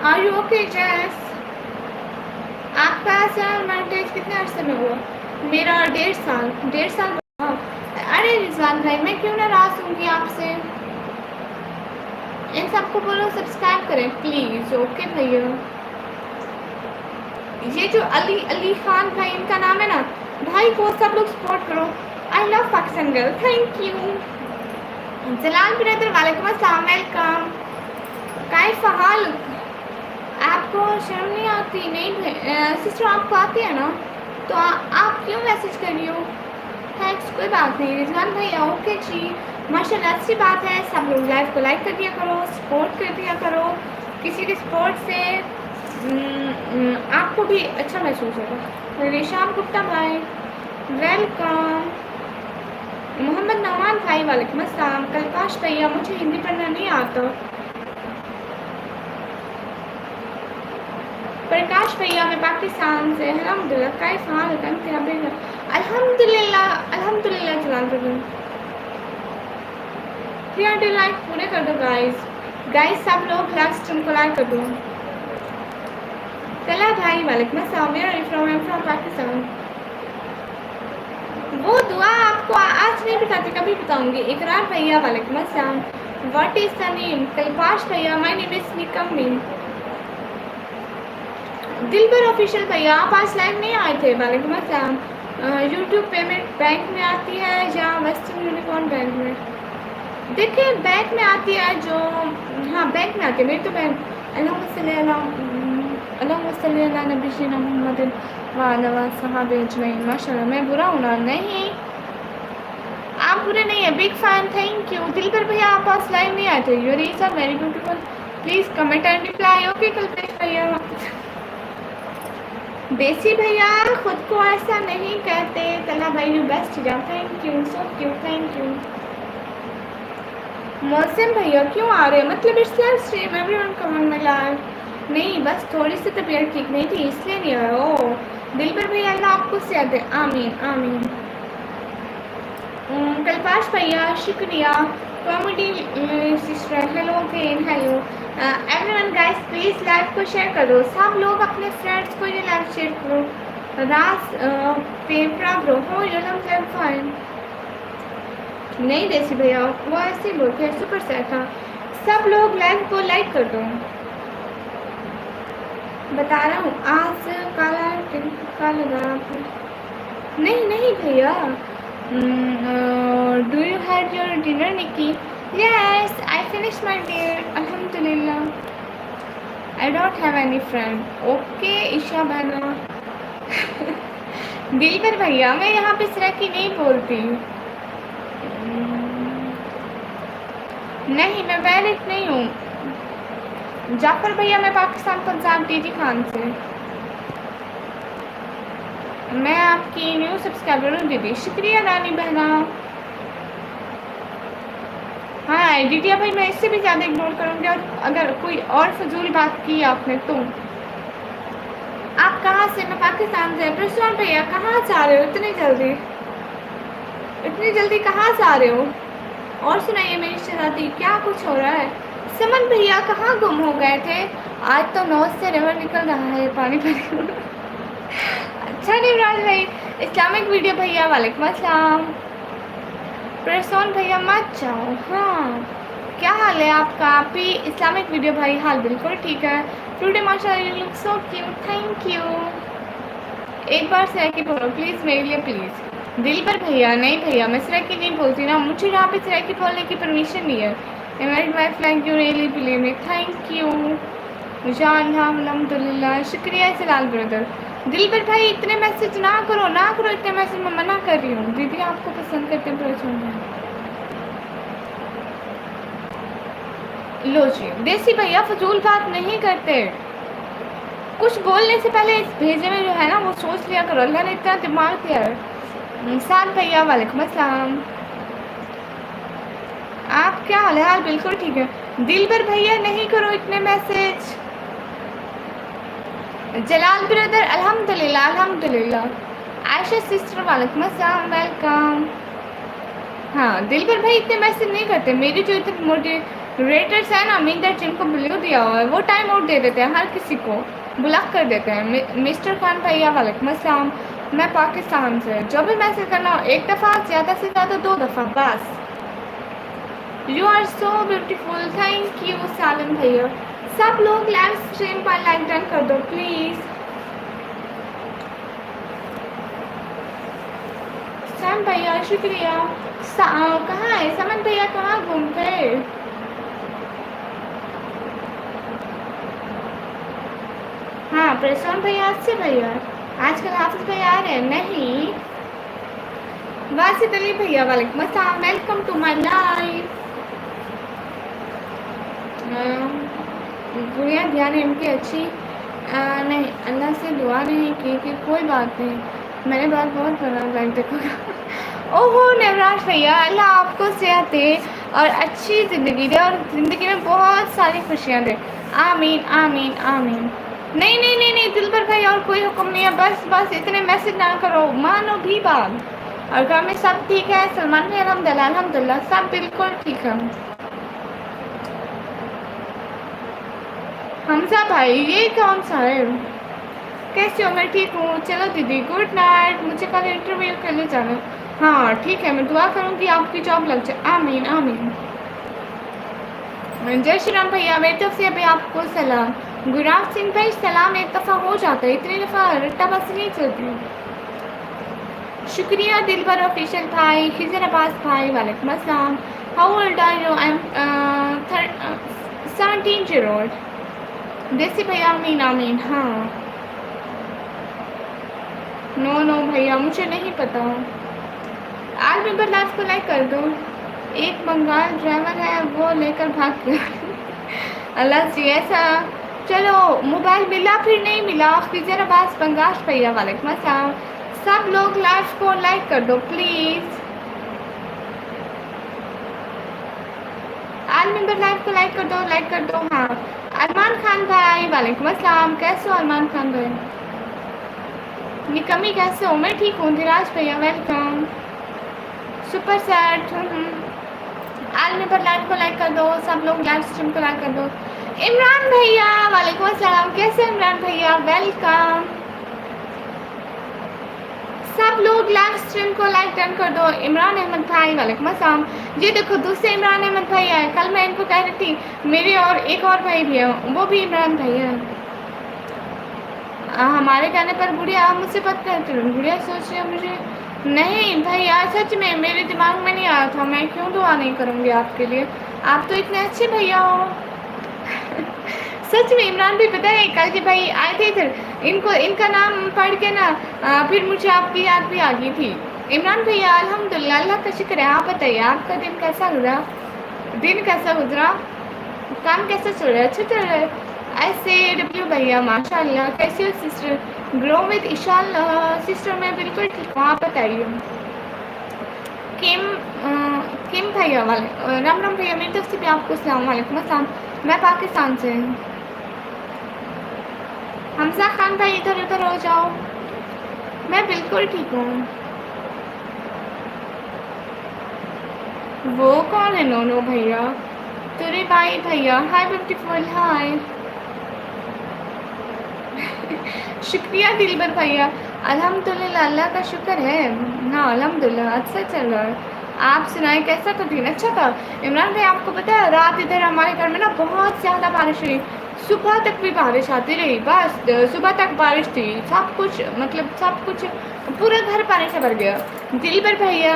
आर यू ओके जैस? आपका सर मैरिज कितने अर्से में हुआ? मेरा 1.5 साल। 1.5 साल। अरे रिजवान भाई, मैं क्यों नाराज़ होंगी आपसे? इन सबको बोलो सब्सक्राइब करें प्लीज़। ओके भैया। ये जो अली अली खान भाई इनका नाम है ना, भाई को सब लोग सपोर्ट करो। I love Pakistan girl, thank you. Jalal brother वालेकुम अस्सलाम, वेलकम। कैफ हाल? आपको शर्म नहीं आती? नहीं सिस्टर, आपको आती है ना, तो आप क्यों मैसेज कर रही हो? थैंक्स, कोई बात नहीं। रिजवान भैया ओके जी, माशाल्लाह, अच्छी बात है। सब लोग लाइव को लाइक कर दिया करो, सपोर्ट कर दिया करो। किसी के सपोर्ट से आपको भी अच्छा महसूस होगा। रेशाम गुप्ता भाई वेलकम। मोहम्मद नवान भाई वालेकुम अस्सलाम। कलकाश भैया, मुझे हिंदी पढ़ना नहीं आता। प्रकाश भैया, मैं पाकिस्तान से। अल्हम्दुलिल्लाह, कैसा हाल है तेरा बेटा? अल्हम्दुलिल्लाह अल्हम्दुलिल्लाह। चलान कर दो, लाइक पूरे कर दो गाइस। गाइस सब लोग लाइक स्ट्रीम को लाइक कर दो। कला भाई वालेकुम अस्सलाम। Where are you from? I am from Pakistan. वो दुआ आपको आज नहीं बताती, कभी बताऊंगी। इकरार भैया वालेकुम अस्सलाम। What is the name? Kalpash भैया, माय नेम इज निकम्मी। दिलबर ऑफिशियल भैया, आप आज लाइव नहीं आए थे? वालेकुम अस्सलाम। यूट्यूब पेमेंट बैंक में आती है या वेस्टर्न यूनिकॉर्न बैंक में? देखिए बैंक में आती है जो, हाँ बैंक में आती है। मेरी तो बैंक मोहम्मद माशाल्लाह। मैं बुरा हूँ ना? नहीं, आप बुरे नहीं है। Big fan, thank you. Dilbar भैया, आप आज लाइव नहीं आए थे? Your is a very beautiful, please comment and reply. Okay Kalpesh भैया। देसी भैया खुद को ऐसा नहीं कहते। तला भाई यू बेस्ट जाओ, thank you so Q, thank you. मौसम भैया क्यों आ रहे हैं? मतलब it's live stream, everyone comment में लाइव। नहीं, बस थोड़ी सी तबीयत ठीक नहीं थी इसलिए नहीं आया। ओ दिलबर भैया, अल्लाह आपको सेहत दे, आमीन आमीन। कल्पाश भैया शुक्रिया। Comedy sister hello again, hello everyone. Guys please live को शेयर करो, सब लोग अपने फ्रेंड्स को ये लाइव शेयर करो। राज पेपरा ब्रो हो यू फाइन। नहीं देसी भैया, वो ऐसे ही बोलते हैं, सुपर सेट था। सब लोग लाइव को लाइक कर दो। बता रहा हूँ आज काला टिक्का लगा। नहीं नहीं भैया। Do you have your dinner Niki? Yes I finish my dinner अल्हम्दुलिल्लाह। I don't have any friend. Okay Isha बहना। दिलबर भैया, मैं यहाँ पे सराकी नहीं बोलती। नहीं, मैं वैलिड नहीं हूँ। जाफर भैया, मैं पाकिस्तान पंजाब डीजी खान से। मैं आपकी न्यू सब्सक्राइबर हूँ दीदी। शुक्रिया रानी बहना। हाँ एडिटिया भाई, मैं इससे भी ज़्यादा इग्नोर करूँगी और अगर कोई और फजूल बात की आपने तो। आप कहाँ से? मैं पाकिस्तान से। प्रशांत भैया, कहाँ जा रहे हो इतनी जल्दी? इतनी जल्दी कहाँ जा रहे हो? और सुनाइए मेरी शहजादी, क्या कुछ हो रहा है? समन भैया कहाँ गुम हो गए थे? आज तो नोज से रिवर निकल रहा है पानी भर। अच्छा निवराज भाई। इस्लामिक वीडियो भैया वालेकुम अस्सलाम। प्रसून भैया मत जाओ। हाँ क्या हाल है आपका? आप ही इस्लामिक वीडियो भाई, हाल बिल्कुल ठीक है। टुडे माशाल्लाह you look so cute, thank you. एक बार सराकी बोलो प्लीज़ मेरे लिए, प्लीज़। दिलबर भैया, नहीं भैया मैं सराकी नहीं बोलती ना, मुझे यहाँ पे सराकी बोलने की परमिशन नहीं है। मेरी wife like you really believe me, thank you. अल्हम्दुलिल्लाह, शुक्रिया सलाल ब्रदर। दिलबर भाई इतने मैसेज ना करो, ना करो इतने मैसेज, मैं मना कर रही हूँ। दीदी आपको पसंद करते हैं। लो जी देसी भैया, फजूल बात नहीं करते। कुछ बोलने से पहले इस भेजे में जो है ना वो सोच लिया करो, अल्लाह ने इतना दिमाग दिया है। साद भैया वालेकुम अस्सलाम, आप क्या हाल है? हाल बिल्कुल ठीक है। दिलबर भैया नहीं करो इतने मैसेज। जलाल ब्रदर अल्हम्दुलिल्लाह अल्हम्दुलिल्लाह। आयशा सिस्टर वालेकुम अस्सलाम, वेलकम। हाँ दिलबर भाई इतने मैसेज नहीं करते, मेरी जो इतने मोटिवेटर्स है ना मींदर जिनको ब्लू दिया हुआ है वो टाइम आउट दे देते हैं, हर किसी को ब्लॉक कर देते हैं। मिस्टर खान भैया वालेकुम अस्सलाम, मैं पाकिस्तान से। जो भी मैसेज करना हो एक दफ़ा, ज़्यादा से ज़्यादा 2 दफ़ा बस। You are so beautiful, thank you Salan भैया। सब लोग लाइव स्ट्रीम पर लाइक डन कर दो प्लीज़। सैम भैया शुक्रिया। कहाँ है समन भैया, कहाँ घूमते? हाँ प्रशांत भैया अच्छे भैया, आजकल हाफिज भैया आ रहे हैं नहीं? वासित अली भैया वालेकुम अस्सलाम, वेलकम टू माय लाइफ। गुड़िया ध्यान है इनकी अच्छी नहीं, अल्लाह से दुआ नहीं की कि कोई बात नहीं, मैंने बात बहुत बना लाइक देखो। ओहो नवराज भैया, अल्लाह आपको सेहत दे और अच्छी ज़िंदगी दे और ज़िंदगी में बहुत सारी खुशियाँ दे, आमीन आमीन आमीन। नहीं नहीं नहीं नहीं दिलबर भाई और कोई हुक्म नहीं है, बस बस इतने मैसेज ना करो, मानो भी बात। और घर में सब ठीक है? सलमान भाई अल्हम्दुलिल्लाह अल्हम्दुलिल्लाह सब बिल्कुल ठीक है। हमजा भाई ये कौन सा है? कैसे हो? मैं ठीक हूँ। चलो दीदी गुड नाइट, मुझे कल इंटरव्यू के लिए जाना है। हाँ ठीक है, मैं दुआ करूँगी आपकी जॉब लग जाए, आमीन आमीन। जय श्री राम भैया, मेरी तरफ से अभी आपको सलाम। गुराब सिंह भाई सलाम एक दफ़ा हो जाता है, इतनी दफ़ा रट्टा बस नहीं चलती। शुक्रिया दिलबर ऑफिशियल भाई, खिजर अब्बास भाई वालेकुम अस्सलाम। How old are you? I am 17 year old. Desi भैया आमीन आमीन। हाँ नो नो भैया मुझे नहीं पता। आज मेंबर लाइफ को लाइक कर दो। एक बंगाल ड्राइवर है वो लेकर भाग गया। अल्लाह जी ऐसा। चलो मोबाइल मिला फिर नहीं मिला। खिजर अब्बास बंगाश भैया वालेकुम अस्सलाम। सब लोग लाइव को लाइक कर दो प्लीज़। आज मेंबर लाइव को लाइक कर दो, लाइक कर दो। हाँ अरमान खान भाई वालेकुम अस्सलाम, कैसे हो अरमान खान भाई? ये कमी कैसे हो? मैं ठीक हूँ। धीराज भैया वेलकम। Super set. आज मेंबर लाइव को लाइक कर दो, सब लोग लाइव स्ट्रीम को लाइक कर दो। इमरान भैया वालेकुम अस्सलाम, कैसे इमरान भैया? वेलकम। सब लोग लाइव स्ट्रीम को लाइक डन कर दो। इमरान अहमद भाई वालेकुम अस्सलाम। ये देखो दूसरे इमरान अहमद भाई आए, कल मैं इनको कह रही थी मेरे और एक और भाई भी है, वो भी इमरान भाई है। हमारे कहने पर गुड़िया आप मुझसे बात करते हो। गुड़िया सोच रही है मुझे, नहीं भाई यार सच में मेरे दिमाग में नहीं आया था, मैं क्यों दुआ नहीं करूँगी आपके लिए, आप तो इतने अच्छे भैया हो। सच में इमरान भी पता है कल के भाई आए थे इधर, इनको इनका नाम पढ़ के ना फिर मुझे आपकी याद भी आ गई थी। इमरान भैया अल्हम्दुलिल्लाह अल्लाह का शुक्र है। आप बताइए आपका दिन कैसा गुजरा? दिन कैसा गुजरा? काम कैसा चल रहा है? अच्छा चल रहा है। ऐसे डब्ल्यू भैया माशाल्लाह, कैसी हो सिस्टर? ग्रो विद इंशाल्लाह सिस्टर, मैं बिल्कुल ठीक हूँ। आप बताइए। किम भैया वाले राम राम भैया, मेरी तरफ से भी आपको सलाम वालेकुम अस्सलाम, मैं पाकिस्तान से हूँ। हमजा खान भाई इधर उधर हो जाओ। मैं बिल्कुल ठीक हूँ। वो कौन है नोनो भैया? तुरे भाई भैया हाय ब्यूटीफुल हाय। शुक्रिया दिलबर भैया। अल्हम्दुलिल्लाह अल्लाह का शुक्र है ना, अल्हम्दुलिल्लाह अच्छा चल रहा है। आप सुनाए कैसा था दिन? अच्छा था। इमरान भाई आपको पता है रात इधर हमारे घर में ना बहुत ज़्यादा बारिश हुई, सुबह तक भी बारिश आती रही, बस सुबह तक बारिश थी, सब कुछ मतलब सब कुछ पूरा घर पानी से भर गया। दिलबर भैया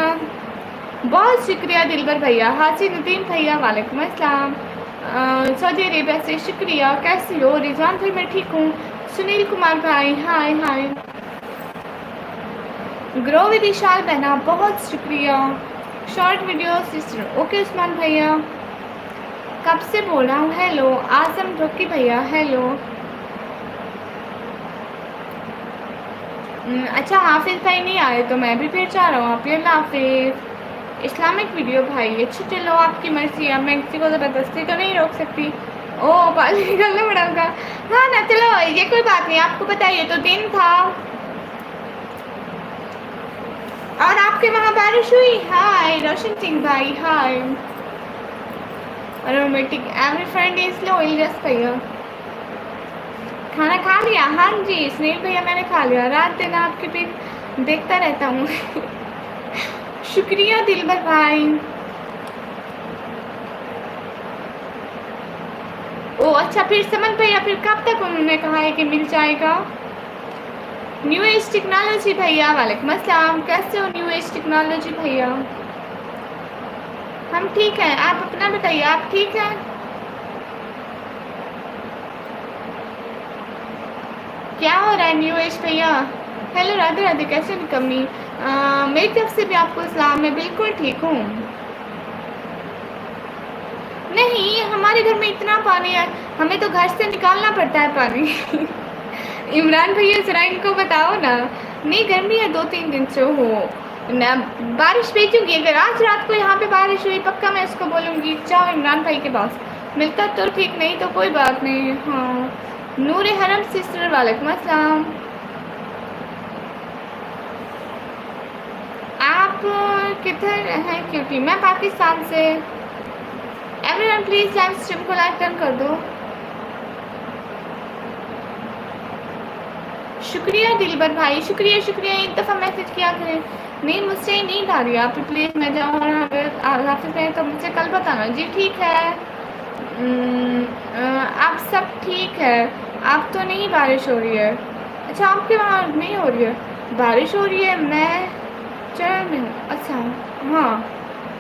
बहुत शुक्रिया दिलबर भैया। हाजी नदीम भैया वालेकुम अस्सलाम, सऊदी अरेबिया से शुक्रिया। कैसी हो? रिजवान भाई मैं ठीक हूँ। सुनील कुमार भाई हाय हाय। ग्रो विद विशाल बहना बहुत शुक्रिया। Short video sister okay. Usman भैया कब से बोल रहा हूँ हेलो। आजम ढोकी भैया हेलो। अच्छा हाफिज़ भाई नहीं आए तो मैं भी फिर जा रहा हूँ। आप अल्लाह हाफिज़। इस्लामिक वीडियो भाई, अच्छा चलो आपकी मर्ज़ी, अब मैं किसी को ज़बरदस्ती तो नहीं रोक सकती। ओह पानी निकलना पड़ा होगा। हाँ ना चलो ये कोई बात नहीं, आपको बताइए तो दिन था और आपके वहाँ बारिश हुई। हाय रोशन सिंह भाई hi. Romantic every friend is लो इलियस भैया। खाना खा लिया? हाँ जी सुनील भैया मैंने खा लिया। रात दिन आपकी पिक देखता रहता हूँ। शुक्रिया दिलबर भाई। ओ अच्छा फिर समन भैया फिर कब तक उन्होंने कहा है कि मिल जाएगा? न्यू एज टेक्नोलॉजी भैया वालेकुम अस्सलाम, कैसे हो न्यू एज टेक्नोलॉजी भैया? हम ठीक हैं, आप अपना बताइए आप ठीक हैं? क्या हो रहा है न्यू एज भैया? हेलो राधे राधे, कैसे निकम्मी? मेरी तरफ से भी आपको सलाम, मैं बिल्कुल ठीक हूँ। नहीं हमारे घर में इतना पानी है, हमें तो घर से निकालना पड़ता है पानी। इमरान भैया ज़रा इनको बताओ ना। नहीं गर्मी है 2-3 दिन से हो ना। बारिश भेजूंगी, अगर आज रात को यहाँ पे बारिश हुई पक्का मैं इसको बोलूँगी जाओ इमरान भाई के पास। मिलता तो ठीक, नहीं तो कोई बात नहीं। हाँ नूर हरम सिस्टर वालेकुम अस्सलाम। आप किधर हैं? क्योंकि मैं पाकिस्तान से। एवरीवन प्लीज़ लाइव स्ट्रीम को लाइक कर दो। शुक्रिया दिलबर भाई, शुक्रिया शुक्रिया, एक दफ़ा मैसेज किया करें। नहीं मुझसे नींद आ रही है, आप प्लीज़ मैं जाऊँ और अगर हाफिज़ में तो मुझसे कल बताना। जी ठीक है। आप सब ठीक है? आप तो नहीं बारिश हो रही है? अच्छा आपके वहाँ नहीं हो रही है बारिश? हो रही है, मैं चरण में हूँ। अच्छा हाँ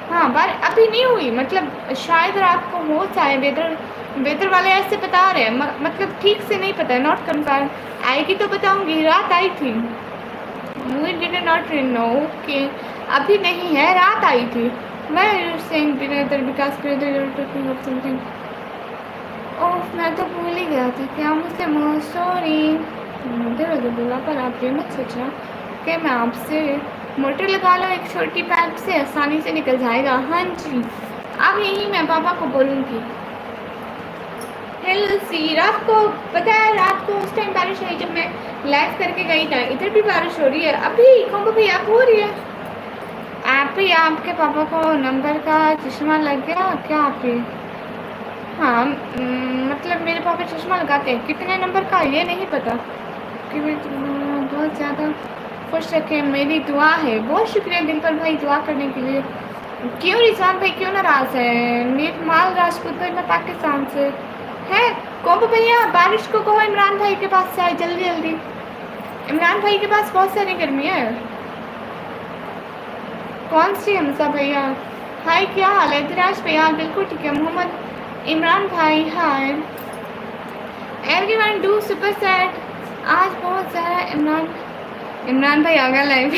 हाँ बार अभी नहीं हुई, मतलब शायद रात को हो, चाहे वेदर वेदर वाले ऐसे बता रहे हैं, मतलब ठीक से नहीं पता है, नॉट कंफर्म। आएगी तो बताऊंगी। रात आई थी, वी डिड नॉट नो कि अभी नहीं है, रात आई थी। मैं सेइंग बिकॉज़ समथिंग। ओह मैं तो भूल ही गया था क्या मुझसे सॉरी। इधर उधर बोला, पर आप ये मत सोचना कि मैं आपसे। मोटर लगा लो एक छोटी पाइप से, आसानी से निकल जाएगा। हाँ जी अब यही मैं पापा को बोलूँगी। हेलो सी, रात को पता है रात को उस टाइम बारिश आई जब मैं लाइव करके गई था। इधर भी बारिश हो रही है अभी। कौन भी आप हो रही है? आप ही आपके पापा को नंबर का चश्मा लग गया क्या आप ही? हाँ मतलब मेरे पापा चश्मा लगाते हैं, कितने नंबर का ये नहीं पता। कि बहुत ज़्यादा खुश रखें, मेरी दुआ है। बहुत शुक्रिया दिल पर भाई दुआ करने के लिए। क्यों रिजवान भाई क्यों नाराज़ है? नीरमाल राजपूत भाई मैं पाकिस्तान से है। कोबो भैया बारिश को कहो इमरान भाई के पास से आए जल्दी जल्दी। इमरान भाई के पास बहुत सारी गर्मी है। कौन सी हमसा भैया? हाय क्या हाल है? दिराज भैया बिल्कुल ठीक है। मोहम्मद इमरान भाई hi. Everyone do super sad. आज बहुत ज़्यादा इमरान भाई आ गया लाइव।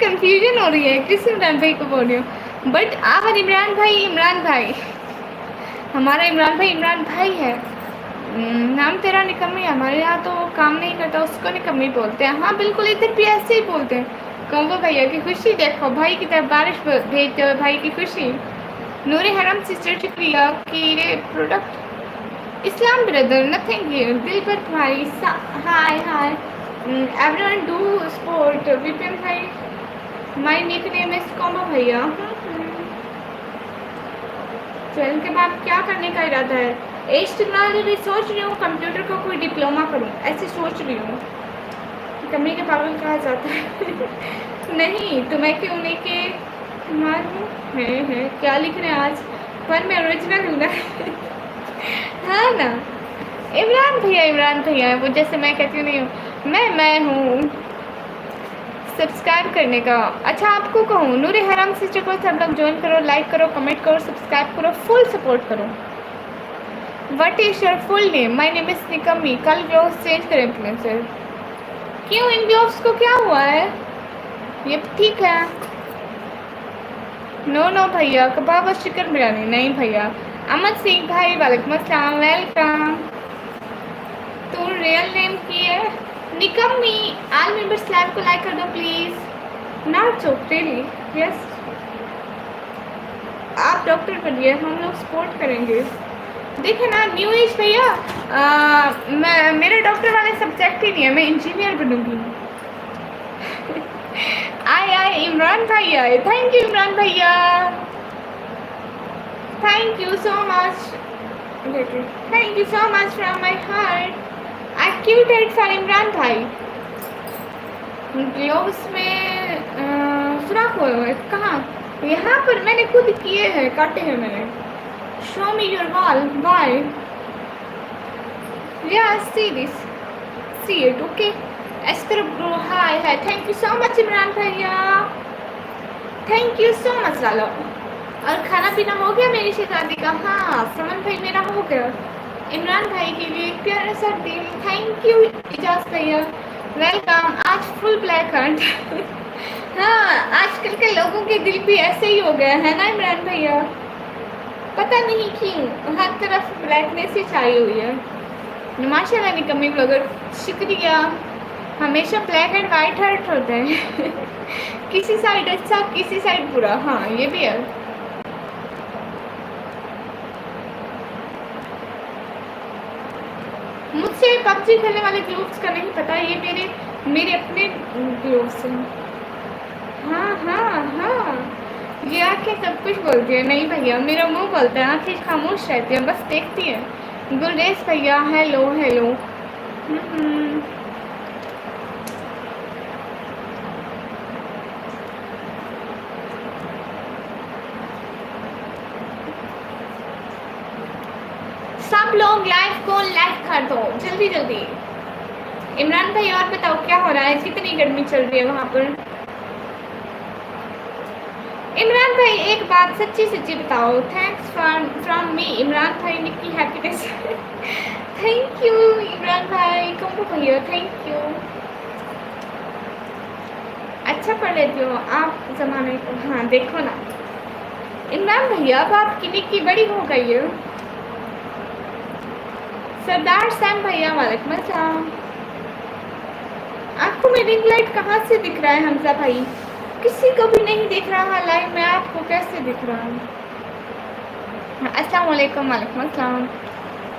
कंफ्यूजन हो रही है किस इमरान भाई को बोल रही हूँ, बट आवर इमरान भाई हमारा इमरान भाई है। नाम तेरा निकम्मी, हमारे यहाँ तो काम नहीं करता उसको निकम्मी बोलते हैं। हाँ बिल्कुल इधर भी ऐसे ही बोलते हैं। कौंगो भैया की खुशी देखो, भाई की तरफ बारिश भेजते हो, भाई की खुशी। नूरे हरम सिस्टर शुक्रिया की product. Islam brother nothing here. दिल पर भाई hi hi. Everyone do sport Vipin भाई। माय निक नेम इज कौंगो भैया। 12 के बाद क्या करने का इरादा है? एज टेक्नोलॉजी सोच रही हूँ कंप्यूटर को कोई डिप्लोमा करूँ, ऐसे सोच रही हूँ। कमी के पागल कहा जाता है। नहीं तो मैं क्यों नहीं के मारूँ है क्या लिख रहे हैं आज, पर मैं ओरिजिनल हूँ ना। हाँ ना इमरान भैया है वो, जैसे मैं कहती हूँ नहीं हूँ मैं हूँ। सब्सक्राइब करने का अच्छा आपको कहूँ, नूरे हराम सिस्टर को सब लोग ज्वाइन करो, लाइक करो, कमेंट करो, सब्सक्राइब करो, फुल सपोर्ट करो। What is your full name? My name is निकम्मी। कल ग्लोव्स चेंज करें प्लीज सर। क्यों इन ग्लोव्स को क्या हुआ है? ये ठीक है। नो भैया कबाब और चिकन बिरयानी नहीं भैया। अमन सिंह भाई वालेकुम अस्सलाम, वेलकम। तो रियल नेम की है निकम्मी ऑल मेंबर्स लाइव को लाइक कर दो please. Not so really yes, आप डॉक्टर बनिए, हम लोग सपोर्ट करेंगे। देखिए ना न्यू एज भैया, मेरे डॉक्टर वाले सब्जेक्ट ही नहीं है, मैं इंजीनियर बनूंगी। आए इमरान भाई आए, थैंक यू इमरान भैया, thank you so much, thank you so much from my heart. I cute it for Imran भाई। ग्लोव्स में सुराख हुए हुए कहाँ? यहाँ पर मैंने खुद किए हैं, काटे हैं मैंने। Show me your wall, bye. Yeah see this, see it, okay. Esther bro hi है, thank you so much Imran भैया, थैंक यू सो मच लालो। और खाना पीना हो गया मेरी शहजादी का? हाँ समन भाई मेरा हो गया। इमरान भाई के लिए एक प्यारा सा दिल, थैंक यू इजाज भैया, वेलकम। आज फुल ब्लैक हंट। हाँ आजकल के लोगों के दिल भी ऐसे ही हो गया है ना इमरान भैया, पता नहीं क्यों हर तरफ ब्लैकनेस ही छाई हुई है। माशाल्लाह निकम्मी ब्लॉगर, शुक्रिया। हमेशा ब्लैक एंड वाइट हर्ट होते हैं। किसी साइड अच्छा किसी साइड बुरा, हाँ ये भी है। मुझसे पबजी खेलने वाले ग्लोव्स का नहीं पता, ये मेरे अपने ग्लोव्स हैं। हाँ हाँ हाँ, ये आँखें सब कुछ बोलती है। नहीं भैया मेरा मुंह बोलता है, आँखें खामोश रहती है, बस देखती है। गुलरेज भैया हेलो हेलो। सब लोग लाइव को लाइक कर दो जल्दी जल्दी। इमरान भाई और बताओ क्या हो रहा है, कितनी गर्मी चल रही है वहाँ पर? इमरान भाई एक बात सच्ची सच्ची बताओ, थैंक्स फ्रॉम मी इमरान भाई Nikki happiness. Thank you Imran भाई, कम्बो भैया थैंक यू। अच्छा पढ़ लेती हो आप जमाने को, हाँ देखो ना इमरान भैया अब आपकी निक्की बड़ी हो गई है। सरदार सैम भैया वालेकुम अस्सलाम। आपको मेरी रिंग लाइट कहाँ से दिख रहा है हमजा भाई? किसी को भी नहीं दिख रहा लाइव में, आपको कैसे दिख रहा है? अस्सलाम वालेकुम। वालेकुम अस्सलाम,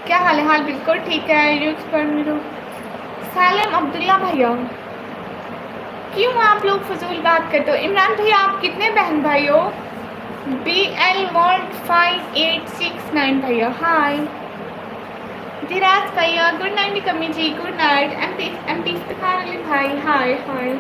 क्या हाल है? हाल बिल्कुल ठीक है। यूज पर मिलो सालिम अब्दुल्ला भैया, क्यों आप लोग फजूल बात करते हो? इमरान भैया आप कितने बहन भाई हो? BL World 5869 भैया हाय। धीराज भैया good night Nikammi ji, good night. MT Iftikhar Ali भाई हाय हाय।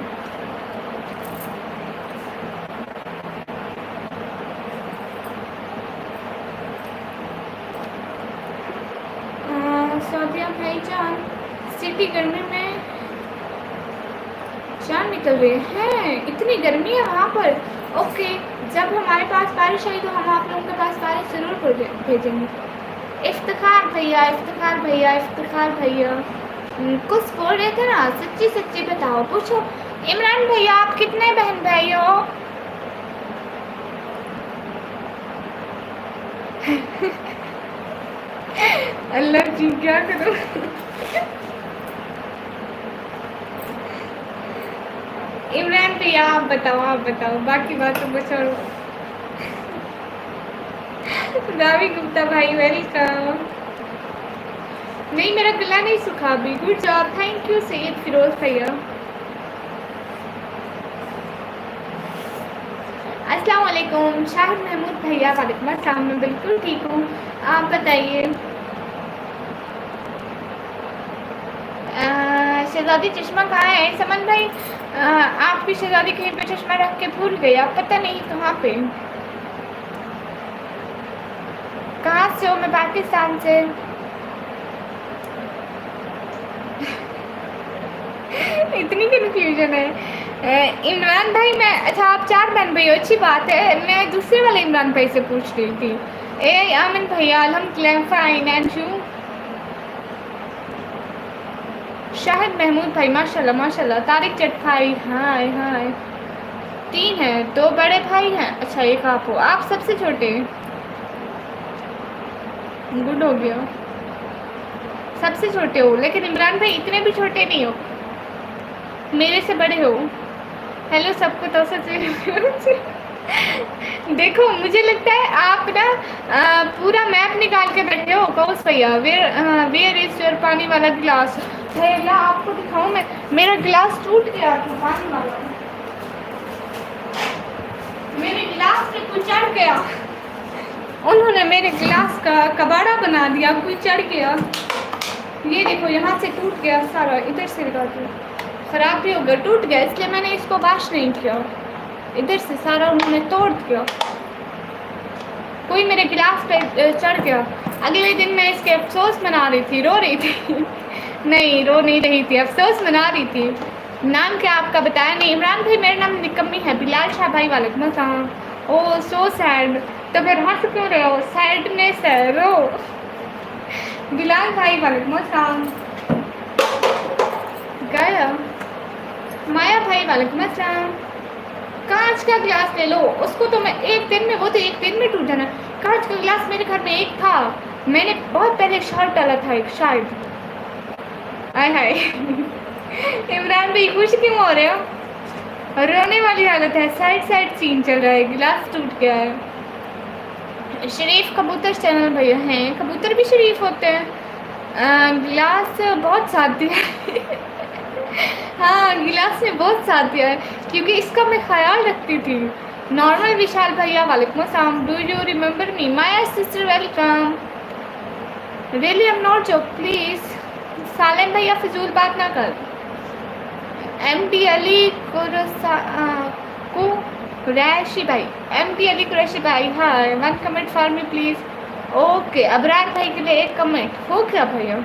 सौदिया भाई जान, सिटी गर्मी में जान निकल रही है, इतनी गर्मी है वहाँ पर। ओके जब हमारे पास बारिश आई तो हम आप लोगों के पास बारिश ज़रूर भेजेंगे। इफ्तिखार भैया इफ्तिखार भैया इफ्तिखार भैया कुछ बोल रहे थे ना, सच्ची सच्ची बताओ, पूछो। इमरान भैया आप कितने बहन भाई हो? अल्लाह जी क्या करूं। इमरान भैया आप बताओ बाकी बातों को छोड़ो। रावी गुप्ता भाई वेलकम। नहीं मेरा गला नहीं सूखा अभी, good job, thank you Syed Firoz भैया। अस्सलाम वालेकुम शाहिद महमूद भैया। वालेकुम अस्सलाम, मैं बिल्कुल ठीक हूँ, आप बताइए। शहजादी चश्मा कहाँ है? समन भाई आपकी शहजादी कहीं पे चश्मा रख के भूल गई, आप पता नहीं कहाँ पे। कहाँ से हो? मैं पाकिस्तान से। इतनी कन्फ्यूजन है। इमरान भाई मैं, अच्छा आप 4 बहन भाई हो, अच्छी बात है। मैं दूसरे वाले इमरान भाई से पूछ रही थी। आमिन भैया अल्हम्दुलिल्लाह fine and you? Shahid Mahmood भाई माशाल्लाह माशाल्लाह। तारिक जट भाई हाय हाय। 3 हैं, 2 बड़े भाई हैं, अच्छा एक आप हो, आप सबसे छोटे। गुड हो गया, सबसे छोटे हो, लेकिन इमरान भाई इतने भी छोटे नहीं हो। मेरे से बड़े हो। हेलो सबको तो सच देखो मुझे लगता है आप ना पूरा मैप निकाल के बैठे हो कौस भैया। वेयर इज योर पानी वाला गिलास। भैया आपको दिखाऊं मैं, मेरा गिलास टूट गया था पानी वाला, मेरे गिलास पे कोई चढ़ गया, उन्होंने मेरे गिलास का कबाड़ा बना दिया, कोई चढ़ गया। ये देखो यहाँ से टूट गया सारा, इधर से लगा दिया, खराब भी हो गया, टूट गया, इसलिए मैंने इसको वॉश नहीं किया। इधर से सारा उन्होंने तोड़ दिया, कोई मेरे गिलास पे चढ़ गया। अगले दिन मैं इसके अफसोस मना रही थी, रो रही थी नहीं रो नहीं रही थी, अफसोस मना रही थी। नाम क्या आपका बताया नहीं। इमरान भाई मेरा नाम निकम्मी है। बिलाल शाह भाई वालेकुम अस्सलाम। ओह सो सैड, तो फिर हंस क्यों रहे हो, सैडनेस है, रो। बिलाल भाई वालेकुम अस्सलाम। गया माया भाई वालेकुम अस्सलाम। कांच का गिलास ले लो, उसको तो मैं एक दिन में, वो तो एक दिन में टूट जाना। कांच का गिलास मेरे घर में एक था, मैंने बहुत पहले शर्ट डाला था एक, शायद। आय हाय इमरान भाई खुश क्यों हो रहे हो, रोने वाली हालत है, साइड साइड सीन चल रहा है, गिलास टूट गया है। शरीफ कबूतर चैनल भैया हैं, कबूतर भी शरीफ होते हैं। गिलास बहुत साथ दिया हाँ गिलास ने बहुत साथ दिया है, क्योंकि इसका मैं ख्याल रखती थी। नॉर्मल विशाल भैया वालेकुम अस्सलाम। Do you remember me my sister, welcome. Really am not joke please. Salem भैया फिजूल बात ना कर। MD अली कुरैशी भाई, MD अली कुरैशी भाई, hi, one comment for me please. Okay, Abrar भाई के लिए एक कमेंट हो क्या भैया।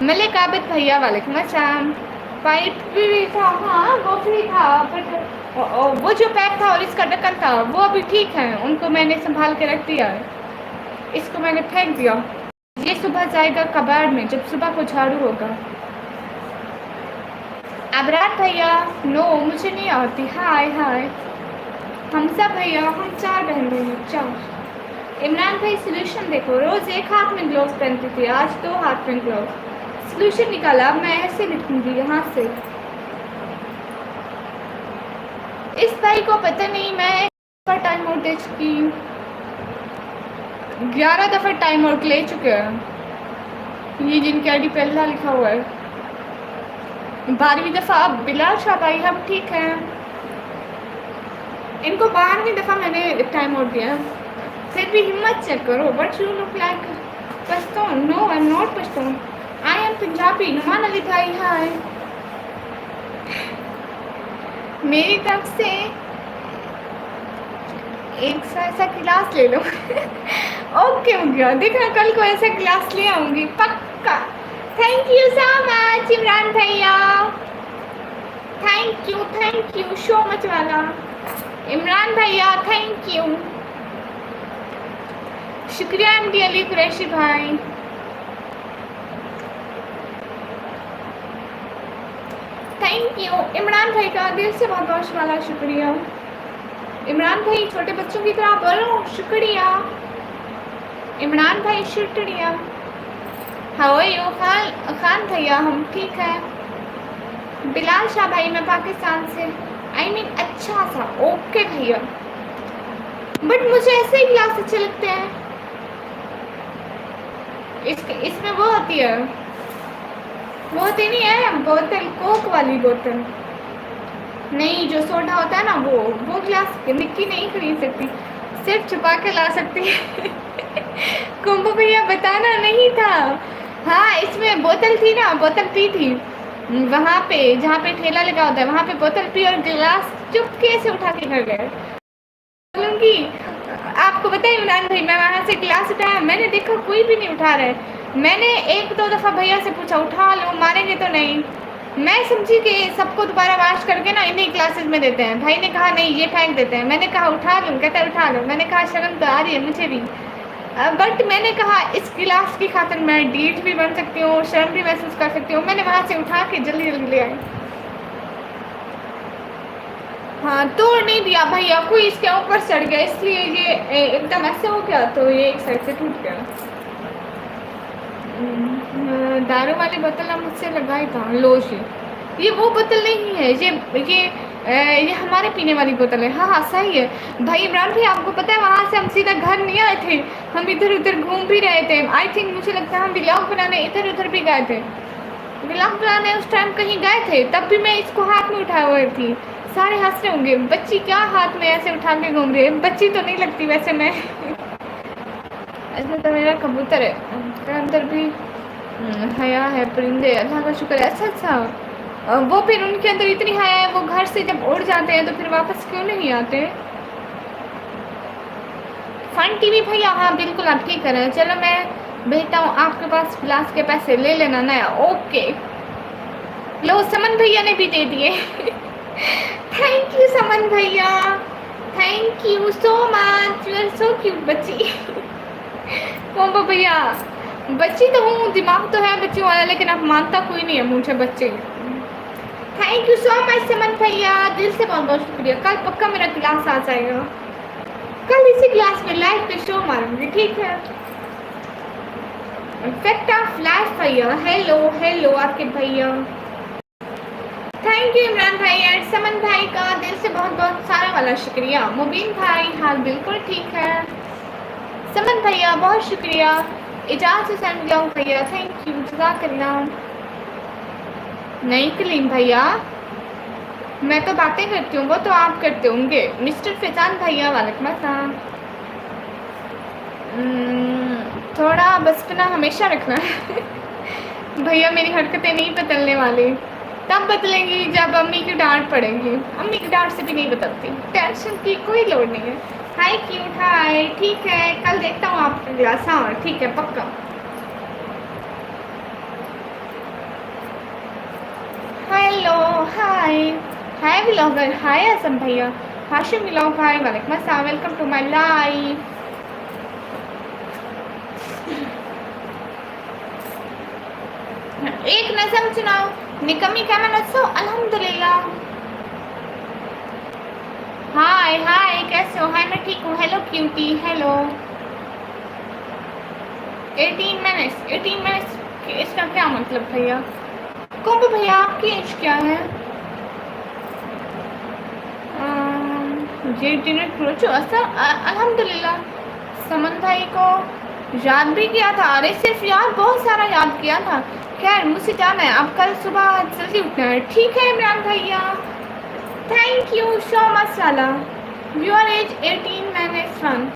मलिक आबिद भैया वालेकुम अस्सलाम। पाइप भी था, हाँ वो भी था, बट वो जो पैक था और इसका ढक्कन था वो अभी ठीक है, उनको मैंने संभाल के रख दिया है, इसको मैंने फेंक दिया। ये सुबह जाएगा कबाड़ में जब सुबह को झाड़ू होगा। अबरार भैया नो मुझे नहीं आती। हाय हाय हमसा भैया, हम 4 बहनें हैं, 4। इमरान भाई सोल्यूशन देखो, रोज़ एक हाथ में ग्लोव्स पहनती थी, आज 2 हाथ में ग्लोव्स। सोल्यूशन निकाला, मैं ऐसे लिखूंगी यहाँ से। इस भाई को पता नहीं, मैं टाइम आउट दे चुकी, 11 दफ़ा टाइम आउट ले चुके हैं। ये जिनके आईडी पहला लिखा हुआ है, 12वीं दफ़ा। अब बिलाल शाह भाई हम ठीक हैं, इनको 12वीं दफ़ा मैंने टाइम आउट दिया, फिर भी हिम्मत चेक करो। But you look like Pashtun. No I am not Pashtun, I am Punjabi. Noman Ali भाई हाय। मेरी तरफ से एक सा ऐसा गिलास ले लो ओके हो गया, देखना कल को ऐसा गिलास ले आऊँगी पक्का। Thank you so much Imran भैया, थैंक यू सो मच वाला इमरान भैया, थैंक यू, शुक्रिया MD अली कुरैशी भाई। थैंक यू इमरान भाई का दिल से बहुत बहुत वाला शुक्रिया। इमरान भाई छोटे बच्चों की तरह बोलो शुक्रिया। इमरान भाई शुक्रिया। हाउ आर यू खान भैया, हम ठीक है। बिलाल शाह भाई मैं पाकिस्तान से, आई मीन अच्छा सा। ओके भैया, बट मुझे ऐसे ही गिलास अच्छे लगते हैं। इसमें वो होती है, वो होती नहीं है बोतल, कोक वाली बोतल नहीं, जो सोडा होता है ना, वो गिलास निक्की नहीं खरीद सकती, सिर्फ छुपा के ला सकती है कुंभ भैया बताना नहीं था। हाँ इसमें बोतल थी ना, बोतल पी थी वहाँ पे जहाँ पे ठेला लगा होता है, वहाँ पे बोतल पी और गिलास चुपके से उठा के घर गए। क्योंकि आपको पता है इमरान भाई, मैं वहाँ से गिलास उठाया, मैंने देखा कोई भी नहीं उठा रहा है। मैंने 1-2 दफ़ा भैया से पूछा उठा लो, मारेंगे तो नहीं। मैं समझी कि सबको दोबारा वाश करके ना इन्हीं क्लासेस में देते हैं। भाई ने कहा नहीं ये फेंक देते हैं। मैंने कहा उठा लूँ, कहता है उठा लो। मैंने कहा शर्म तो आ रही है मुझे भी, बट मैंने कहा इस गिलास की खातिर मैं डीठ भी बन सकती हूँ, शर्म भी महसूस कर सकती हूँ। मैंने वहाँ से उठा के जल्दी जल्दी ले आई। हाँ तोड़ नहीं दिया भैया, कोई इसके ऊपर चढ़ गया, इसलिए ये एकदम ऐसे हो गया, तो ये एक साइड से टूट गया। दारू वाली बोतल ना मुझसे लगाई था, लो जी ये वो बोतल नहीं है, ये हमारे पीने वाली बोतल है। हाँ हाँ सही है भाई इमरान भाई, आपको पता है वहाँ से हम सीधा घर नहीं आए थे, हम इधर उधर घूम भी रहे थे। आई थिंक मुझे लगता है हम व्लॉग बनाने इधर उधर भी गए थे, व्लॉग बनाने उस टाइम कहीं गए थे, तब भी मैं इसको हाथ में उठाए हुए थी। सारे हंस रहे होंगे, बच्ची क्या हाथ में ऐसे उठा के घूम रही है, बच्ची तो नहीं लगती वैसे मैं। ऐसा तो मेरा कबूतर है, उसके अंदर भी हया है, परिंदे, अल्लाह का शुक्र है। अच्छा अच्छा, वो फिर उनके अंदर इतनी हया है, वो घर से जब उड़ जाते हैं तो फिर वापस क्यों नहीं आते। फन टीवी भैया, हाँ बिल्कुल आप ठीक करें। चलो मैं भेजता हूँ आपके पास, गिलास के पैसे ले लेना नया। ओके, लो समन भैया ने भी दे दिए। थैंक यू समन भैया, thank you so much, you are so cute बच्ची। कोम्बो भैया, बच्ची तो हूँ, दिमाग तो है बच्चियों वाला, लेकिन आप मानता कोई नहीं है मुझे बच्चे। थैंक यू सो मच समन भैया, दिल से बहुत बहुत शुक्रिया। कल पक्का मेरा क्लास आ जाएगा, कल इसी क्लास में लाइव पे शो मारूंगी, ठीक है। इफेक्ट ऑफ लाइफ भैया, हेलो हेलो आपके भैया। थैंक यू इमरान भाई एंड समन भाई का दिल से बहुत बहुत सारा वाला शुक्रिया। मुबीन भाई हाल बिल्कुल ठीक है। समन भैया बहुत शुक्रिया, इजाज़त से सेंड जाऊँ भैया, थैंक यू जज़ाकल्लाह। नहीं कलीम भैया, मैं तो बातें करती हूँ, वो तो आप करते होंगे। मिस्टर फैजान भैया वालेकुम अस्सलाम। थोड़ा बचपना हमेशा रखना है। भैया मेरी हरकतें नहीं बदलने वाली, तब बदलेंगी जब अम्मी की डांट पड़ेगी, अम्मी की डांट से भी नहीं बदलती, टेंशन की कोई लोड नहीं है। हाय क्यूट हाय, ठीक है कल देखता हूँ आपका क्लास, हाँ ठीक है पक्का। हेलो हाय, हाय व्लॉगर, हाय असम भैया, हाशिम व्लॉग हाय वालेकुम अस्सलाम, वेलकम टू माय लाइव। एक नज़म सुनाओ, निकम्मी कैमन अच्छो, अल्हम्दुलिल्लाह। हाय हाय कैसे हो, हाय मैं ठीक हूँ, हेलो क्यूटी हेलो। 18 मिनट्स, इसका क्या मतलब भैया। कोम्बो भैया आपकी एज क्या है। जी डिनर करो अच्छा, अल्हम्दुलिल्लाह। समन भाई को याद भी किया था, अरे सिर्फ याद बहुत सारा याद किया था। खैर मुझसे जाना है, अब कल सुबह जल्दी उठना है, ठीक है इमरान भैया। थैंक यू सो मच साला। Your age 18 minus 1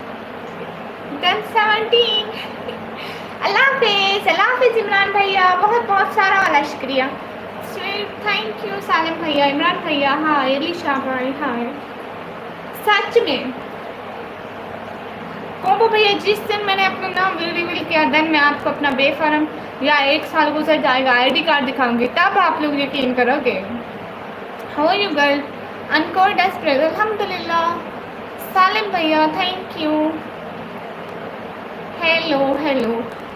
then 17। अल्लाह हाफिज़ इमरान भैया, बहुत बहुत सारा वाला शुक्रिया। थैंक यू सालिम भैया, इमरान भैया हाय, अलीशा भाई हाय। सच में कोम्बो भैया, जिस दिन मैंने अपना नाम रिवील किया देन मैं आपको अपना बेफारम या 1 साल गुजर जाएगा आईडी कार्ड दिखाऊंगी, तब आप लोग यकीन करोगे। हाउ यू गर्ल अनकोर डेस्परेट, अल्हम्दुलिल्लाह। सालिम भैया thank you, hello hello.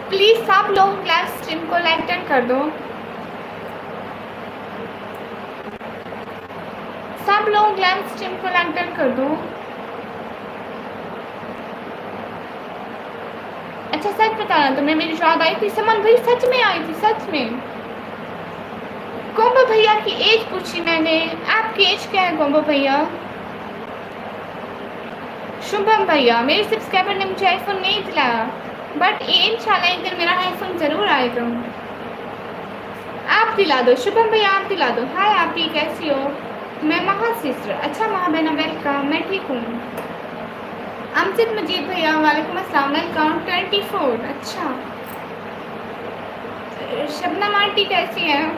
Please सब लोग लाइव स्ट्रीम को लाइक कर दो, सब लोग लाइव स्ट्रीम को लाइक कर दो। अच्छा सच बताना तुम्हें मेरी याद आई थी, समन भाई सच में आई थी, सच में। कोम्बो भैया की एज पूछी मैंने, आपकी एज क्या है कोम्बो भैया। शुभम भैया, मेरे सब्सक्राइबर ने मुझे आईफोन नहीं दिलाया, बट इंशाल्लाह एक दिन मेरा आईफोन ज़रूर आएगा। आप दिला दो शुभम भैया, आप दिला दो। हाय आप ही कैसी हो। मैं महा सिस्टर, अच्छा महा बहना वेलकम, मैं ठीक हूँ। अमजद मजीद भैया वालेकुम अस्सलाम, वेलकम 24। अच्छा शबनम आंटी कैसी हैं।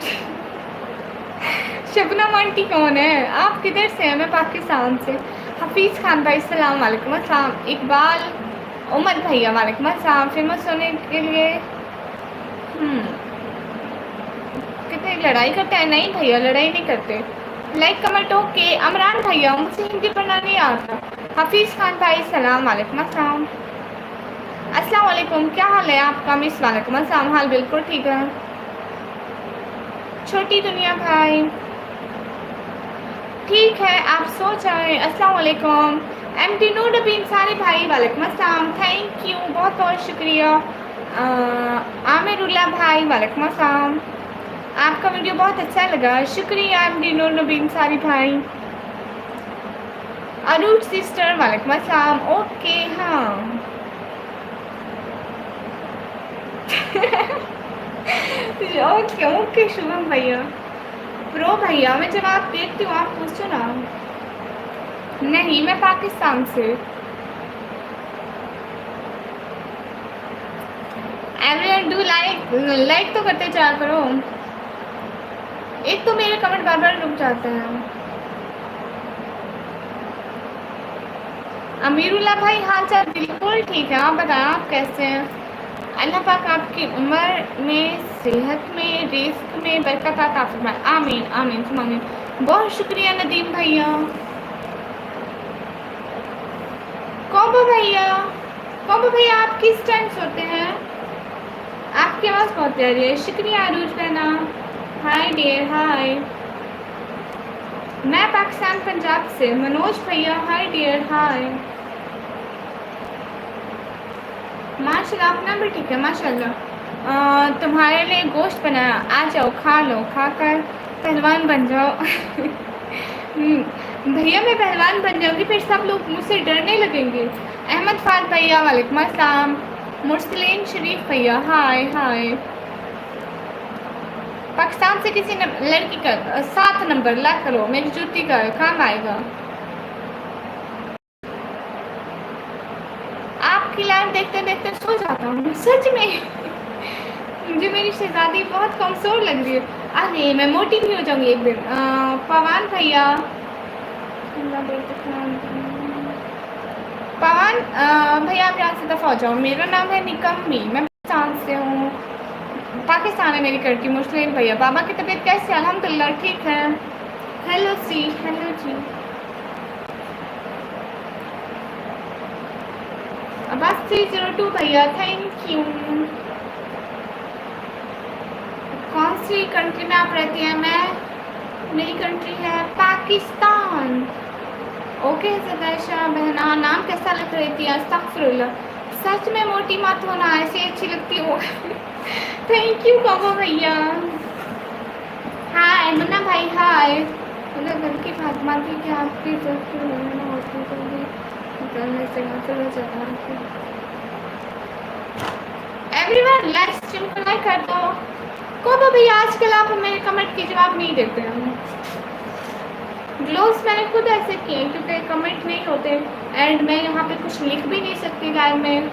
शबनम आंटी कौन है, आप किधर से हैं। मैं पाकिस्तान से। हफीज़ खान भाई सलाम वालेकुम अस्सलाम। इकबाल उमर भैया वालेकुम अस्सलाम। फेमस होने के लिए कितने लड़ाई करते हैं। नहीं भैया लड़ाई नहीं करते, लाइक कमेंट ओके। अमरान भैया मुझे हिंदी पढ़ना नहीं आता। हफीज़ खान भाई सलाम वालेकुम अस्सलाम। अस्सलाम वालेकुम, क्या हाल है आपका। मिस वालेकुम अस्सलाम, हाल बिल्कुल ठीक है। छोटी दुनिया भाई ठीक है, आप सो जाए। अस्सलाम वालेकुम। एमडी नूरबीन सारे भाई वालेकुम अस्सलाम, थैंक यू बहुत बहुत शुक्रिया। आमिरुल्लाह भाई वालेकुम अस्सलाम। आपका वीडियो बहुत अच्छा लगा, शुक्रिया एमडी नूर नबीन सारी भाई। अरूज सिस्टर वालेकुम अस्सलाम। ओके हाँ ओके ओके शुभम भैया, प्रो भैया मैं जवाब देखती हूँ, आप पूछो ना। नहीं मैं पाकिस्तान से। एवरीवन डू लाइक, लाइक तो करते चला करो। एक तो मेरे कमेंट बार बार रुक जाते हैं। अमीरुल्लाह भाई हाल चाल बिल्कुल ठीक है, आप बताएं आप कैसे हैं। अल्लाह पाक आपकी उम्र में, सेहत में, रिस्क में बरकत अता फरमाए। आमीन आमीन तुम आमीन। बहुत शुक्रिया नदीम भैया। कॉम्बो भैया, कॉम्बो भैया आप किस टाइम सोते हैं? आपकी आवाज़ बहुत प्यारी है। शुक्रिया अरूज बहना। हाय डियर हाय। मैं पाकिस्तान पंजाब से। मनोज भैया हाय डियर हाय। माशाल्लाह अपना भी ठीक है माशाल्लाह। तुम्हारे लिए गोश्त बनाया, आ जाओ खा लो, खाकर पहलवान बन जाओ। भैया मैं पहलवान बन जाऊंगी फिर सब लोग मुझसे डरने लगेंगे। अहमद फाद भैया वालेकुम अस्सलाम। मुर्सलीन शरीफ भैया हाय हाय। पाकिस्तान से किसी लड़की का 7 नंबर ला करो, मेरी जूती का काम आएगा। आपकी लाइन देखते देखते सो जाता हूँ सच में। मुझे मेरी शहजादी बहुत कमजोर लग रही है। अरे मैं मोटी भी हो जाऊंगी एक दिन। पवन भैया, पवन भैया आप यहाँ से दफा हो जाओ। मेरा नाम है निकम्मी, मैं पाकिस्तान से हूँ। पाकिस्तान है मेरी करती। मुस्लिम भैया बाबा की तबीयत कैसी है? अल्हम्दुलिल्लाह ठीक है। हेलो जी, हेलो जी। बस 302 भैया थैंक यू। कौन सी कंट्री में आप रहती हैं? मेरी कंट्री है पाकिस्तान। ओके सदाशा बहना, नाम कैसा लग रही थी? अस्तगफिरुल्लाह, सच में मोटी मत होना, ऐसी अच्छी लगती हो। थैंक यू कॉबो भैया। हाय मुन्ना भाई हाय। घर की फातिमा थी कि आपकी एवरीवन लाइक स्ट्रीम को लाइक कर दो। कॉबो भैया आजकल आप मेरे कमेंट के जवाब नहीं देते हैं। ग्लोव्स मैंने खुद ऐसे किए क्योंकि कमेंट नहीं होते एंड मैं यहाँ पे कुछ लिख भी नहीं सकती लाइव में।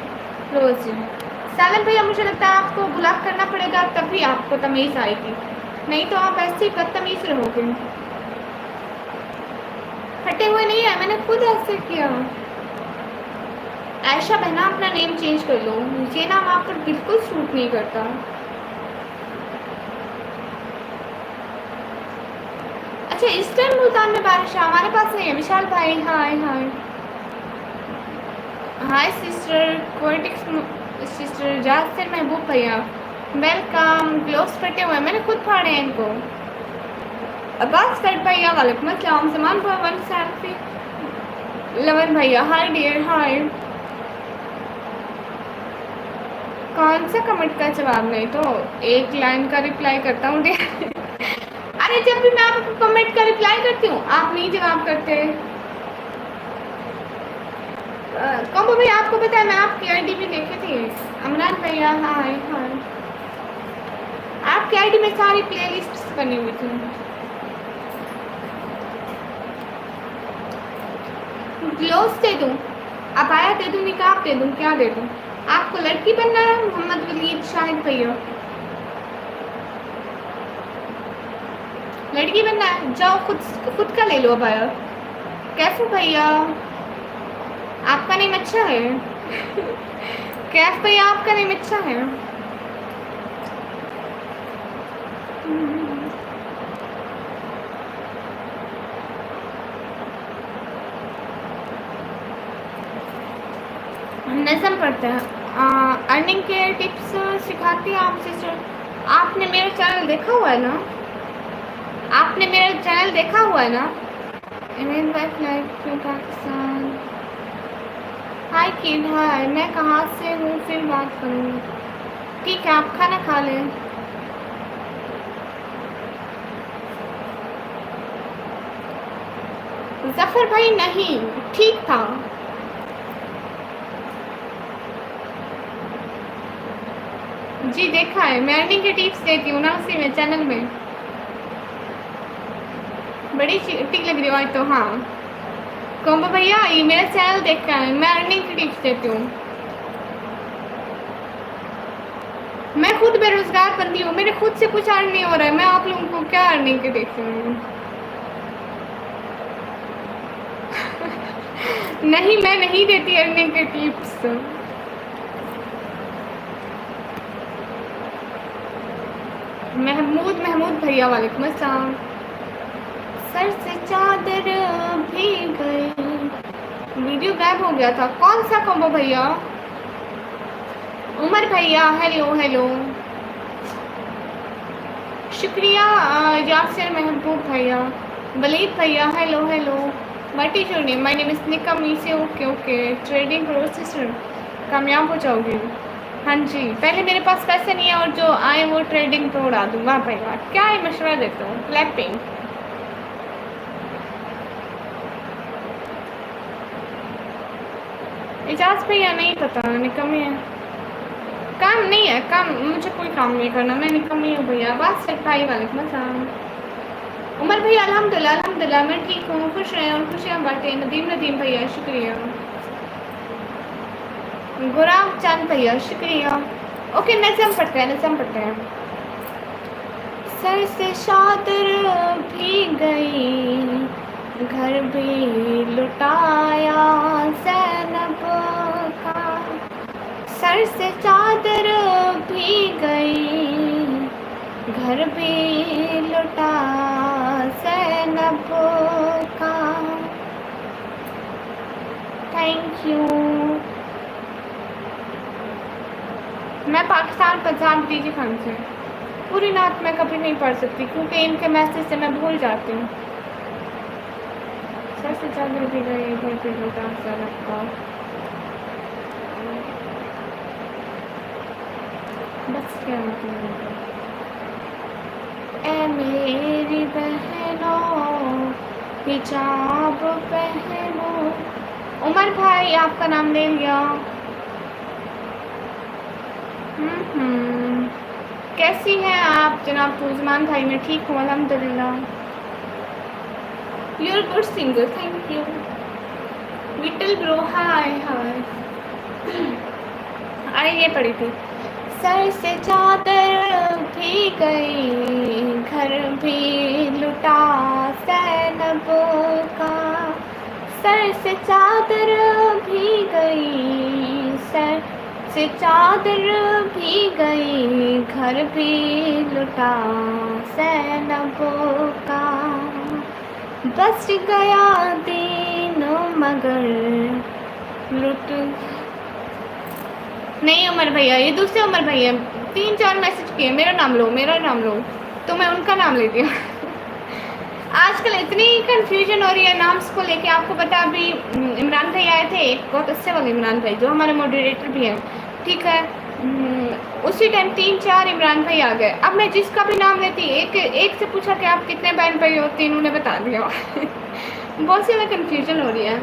रोज सालन भैया मुझे लगता है आपको ब्लॉक करना पड़ेगा तभी आपको तमीज़ आएगी, नहीं तो आप ऐसे ही बदतमीज़ रहोगे। फटे हुए नहीं है, मैंने खुद ऐसे किया। आयशा बहना अपना नेम चेंज कर लो, ये नाम आप पर बिल्कुल सूट नहीं करता। अच्छा इस टाइम मुल्तान में बारिश हमारे पास नहीं है। विशाल भाई हाय हाय। हाय सिस्टर कोटिक्स सिस्टर जासिर महबूब भैया वेलकम। ग्लोव्स फटे हुए मैंने खुद फाड़े हैं इनको। अब्बास कट भैया वालेकुम अस्सलाम। समान भवन सैल्फी लवन भैया हाय डियर हाय। कौन सा कमेंट का जवाब? नहीं तो एक लाइन का रिप्लाई करता हूँ। अरे जब भी मैं आपको कमेंट का रिप्लाई करती हूँ आप नहीं जवाब करते। कॉम्बो भैया आपको पता है मैं आपकी आईडी भी देखी थी। अमरान भैया हाय हाय। आपकी आईडी में सारी प्लेलिस्ट्स बनी हुई थी। ग्लोव्स दे दूँ, अबाया दे दूँ, निकाब दे दूँ, क्या दे दूँ? आपको लड़की बनना है? मोहम्मद वलीद शाहिद भैया लड़की बनना है, जाओ खुद का ले लो अबाया। कैफू भैया आपका नेम अच्छा है। कैफ भैया आपका नेम अच्छा है। नज़म पढ़ते हैं। अर्निंग के टिप्स सिखाती हैं आप सिस्टर। आपने मेरा चैनल देखा हुआ है ना? आपने मेरा चैनल देखा हुआ है ना? Indian wife life Pakistan. Hi kid hi. मैं कहाँ से हूँ फिर बात करूँगी। ठीक है आप खाना खा लें। जफर भाई नहीं, ठीक था। जी देखा है, मैं अर्निंग के टिप्स देती हूँ ना उसी में, चैनल में। बड़ी ठीक लग रही हो आज तो। हाँ कोम्बो भैया, ये मेरा चैनल देखा है, मैं अर्निंग की टिप्स देती हूँ। मैं खुद बेरोजगार बंदी हूँ, मेरे खुद से कुछ अर्न नहीं हो रहा है, मैं आप लोगों को क्या अर्निंग के टिप्स दूँगी? नहीं, मैं नहीं देती अर्निंग के टिप्स। महमूद भैया वालेकुम अस्सलाम। सर से चादर भीग गई, वीडियो गायब हो गया था। कौन सा कॉम्बो भैया? उमर भैया हेलो हेलो, शुक्रिया। यासिर महबूब भैया, वलीद भैया hello hello. What is your name? My name is निका मीसे। ओके ओके, ट्रेडिंग प्रोसेसर, कामयाब हो जाओगी। हाँ जी, पहले मेरे पास पैसे नहीं है और जो आए वो ट्रेडिंग पे उड़ा दूँ। वाह भाई वाह, क्या है मशवरा देता हूँ। क्लैपिंग। इजाज़ भैया नहीं पता, निकम्मी है, काम नहीं है, काम मुझे कोई काम नहीं करना, मैं निकम्मी हूँ भैया। बात सिर्फ भाई वालेकुम अस्सलाम। उमर भैया अल्हम्दुलिल्लाह अल्हम्दुलिल्लाह, मैं ठीक हूँ, खुश रहें और खुशियाँ बांटें। नदीम भैया शुक्रिया। गुलाब चांद भैया शुक्रिया। ओके नज़म पढ़ते हैं, नज़म पढ़ते हैं। सर से चादर भीग गई, घर भी लुटाया ज़ैनब का। सर से चादर भीग गई, घर भी लुटा ज़ैनब का। Thank you. मैं पाकिस्तान पंजाब डीजी खान से। पूरी नात मैं कभी नहीं पढ़ सकती क्योंकि इनके मैसेज से मैं भूल जाती हूँ। सर से चादर भी गई, घर पे लुटा ज़ैनब का। बस क्या मतलब, ऐ मेरी बहनों हिजाब पहनो। उमर भाई आपका नाम ले लिया। कैसी हैं आप जनाब तुजमान भाई? मैं ठीक हूँ अल्हम्दुलिल्लाह। You are good singer, thank you. Vital bro hi hi. अरे ये पड़ी थी। सर से चादर भी गई, घर भी लुटा ज़ैनब का। सर से चादर भी गई, सर से चादर भी गई, घर भी लुटा ज़ैनब का। बस गया दिन मगर लुट। नहीं उमर भैया, ये दूसरे उमर भैया 3-4 मैसेज किए, मेरा नाम लो मेरा नाम लो, तो मैं उनका नाम लेती हूँ। आजकल इतनी कंफ्यूजन हो रही है नाम्स को लेके। आपको पता अभी इमरान भाई आए थे, एक बहुत अच्छे वाले इमरान भाई जो हमारे मॉडरेटर भी हैं, ठीक है। उसी टाइम 3-4 इमरान भाई आ गए। अब मैं जिसका भी नाम लेती एक से पूछा कि आप कितने बहन भाई हो, तीनों ने बता दिया। बहुत ज़्यादा कंफ्यूजन हो रही है।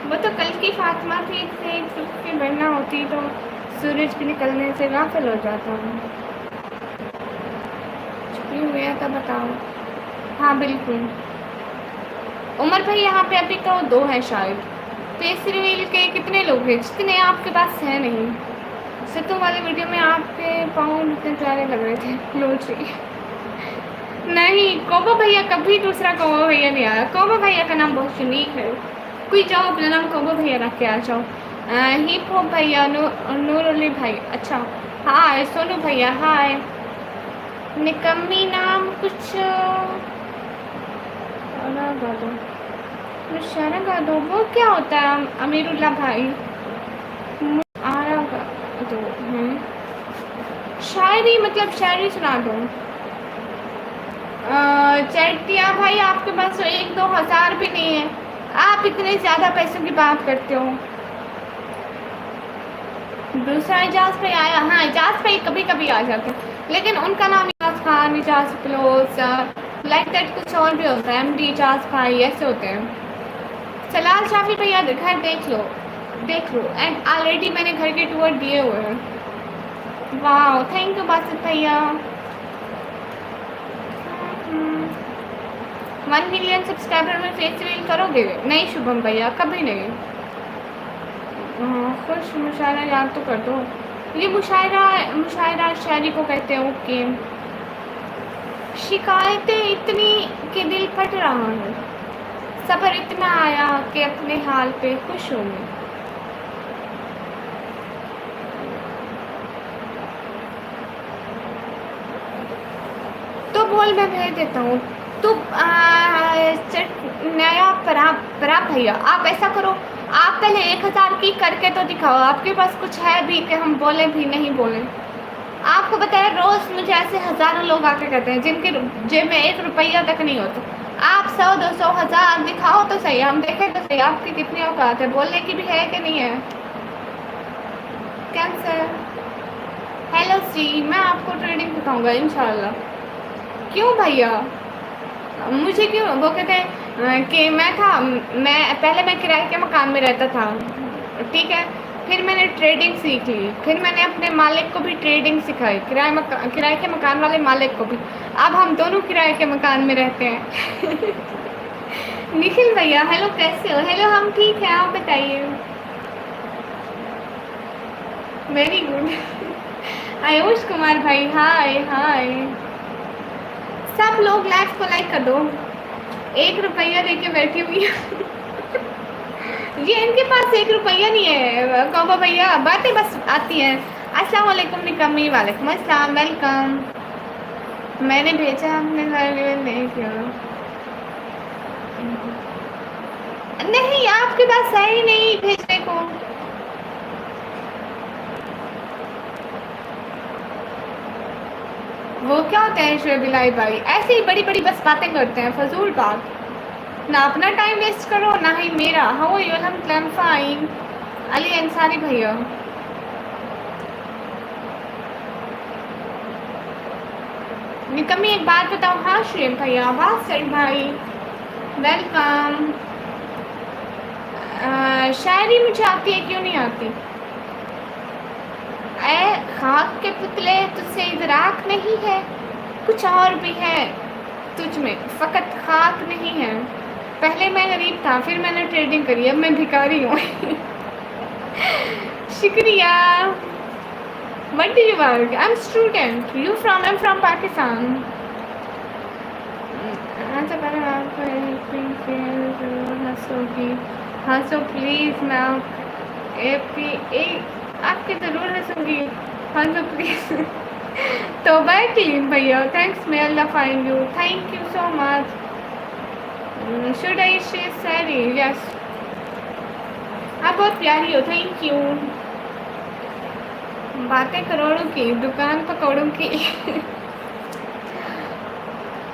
वो तो कल की फातिमा थी, एक बनना होती तो सूरज के निकलने से गाफिल हो जाता हूँ। छुपी हुई है तो बताओ। हाँ बिल्कुल उमर भाई, यहाँ पे अभी तो 2 हैं शायद। फेस रिवील के कितने लोग हैं? जितने आपके पास है नहीं। सितों वाले वीडियो में आपके पाँव इतने प्यारे लग रहे थे। लोची नहीं, कोबो भैया कभी दूसरा कोबो भैया नहीं आया। कोबो भैया का नाम बहुत यूनिक है। कोई जाओ अपना नाम कोबो भैया रख के आ जाओ। हिप हॉप भैया, नूर अली भाई, अच्छा हाय। सोनू भैया हाय। निकम्मी नाम कुछ निशाना गा दो, वो क्या होता है? अमीरुल्लाह भाई आरा गा दो। शायरी मतलब शायरी सुना दो। चैटिया भाई आपके पास तो 1-2 हज़ार भी नहीं है, आप इतने ज़्यादा पैसों की बात करते हो। दूसरा इजाज़ भाई आया। हाँ इजाज़ भाई कभी कभी आ जाते हैं, लेकिन उनका नाम इजाज़ खान, इजाज़ बलोच, लाइक दैट कुछ और भी होता है, MD जाज भाई ऐसे होते हैं। सलाल शाफी भैया घर देख लो एंड ऑलरेडी मैंने घर के टूर दिए हुए हैं। वाह थैंक यू बासित भैया। 1 मिलियन सब्सक्राइबर में फेस रिवील करोगे? नहीं शुभम भैया कभी नहीं। खुश मुशायरा याद तो कर दो। ये मुशायरा शायरी को कहते हैं। ओके। शिकायतें इतनी कि दिल फट रहा है, सब्र इतना आया कि अपने हाल पे खुश हूँ मैं। तो बोल मैं भेज देता हूँ। तो नया पराब भैया आप ऐसा करो, आप पहले 1000 की करके तो दिखाओ, आपके पास कुछ है भी कि हम बोले भी नहीं बोले। आपको बताया रोज़ मुझे ऐसे हज़ारों लोग आके कहते हैं जिनके जेब में 1 रुपया तक नहीं होता। आप 100, 200, 1000 दिखाओ तो सही, हम देखें तो सही आपकी कितनी औकात है, बोलने की भी है कि नहीं है। कैंसर। हेलो सी, मैं आपको ट्रेडिंग दिखाऊंगा इंशाल्लाह। क्यों भैया? मुझे क्यों? वो कहते हैं कि मैं पहले किराए के मकान में रहता था, ठीक है, फिर मैंने ट्रेडिंग सीख ली, फिर मैंने अपने मालिक को भी ट्रेडिंग सिखाई, किराए के मकान वाले मालिक को भी। अब हम दोनों किराए के मकान में रहते हैं। निखिल भैया हेलो, कैसे हो? हेलो हम ठीक है, आप बताइए। Very good. आयुष कुमार भाई हाय हाय। सब लोग लाइव को लाइक कर दो। 1 रुपया लेके बैठी हुई है। ये इनके पास 1 रुपया नहीं है कौवा भैया, बातें बस आती हैं। अस्सलाम वालेकुम निकम्मी। वालेकुम अस्सलाम, वेलकम। मैंने भेजा, आपने नहीं किया। नहीं आपके पास है ही नहीं भेजने को। वो क्या होते हैं शोबिलाई भाई, ऐसे ही बड़ी बड़ी बस बातें करते हैं, फजूल बात। ना अपना टाइम वेस्ट करो ना ही मेरा। How are you? हम फाइन। अली अंसारी भैया निकम्मी एक बात बताओ। हाँ श्रेम भैया, आवाज सर भाई वेलकम। शायरी मुझे आती है, क्यों नहीं आती? ऐ खाक के पुतले तुझसे इदराक नहीं है, कुछ और भी है तुझ में, फ़कत खाक नहीं है। पहले मैं गरीब था, फिर मैंने ट्रेडिंग करी, अब मैं भिखारी हूँ। शुक्रिया। What do you work? I'm student. You from? I'm from Pakistan. हंसो प्लीज़ मैं आपकी ज़रूर हंसूंगी। हंसो प्लीज़। तो बाय क्लीन भैया, thanks may Allah find you, thank you so much. Should I से सैरी? यस आप बहुत प्यारी हो, थैंक यू। बातें करोड़ों की, दुकान पकौड़ों की।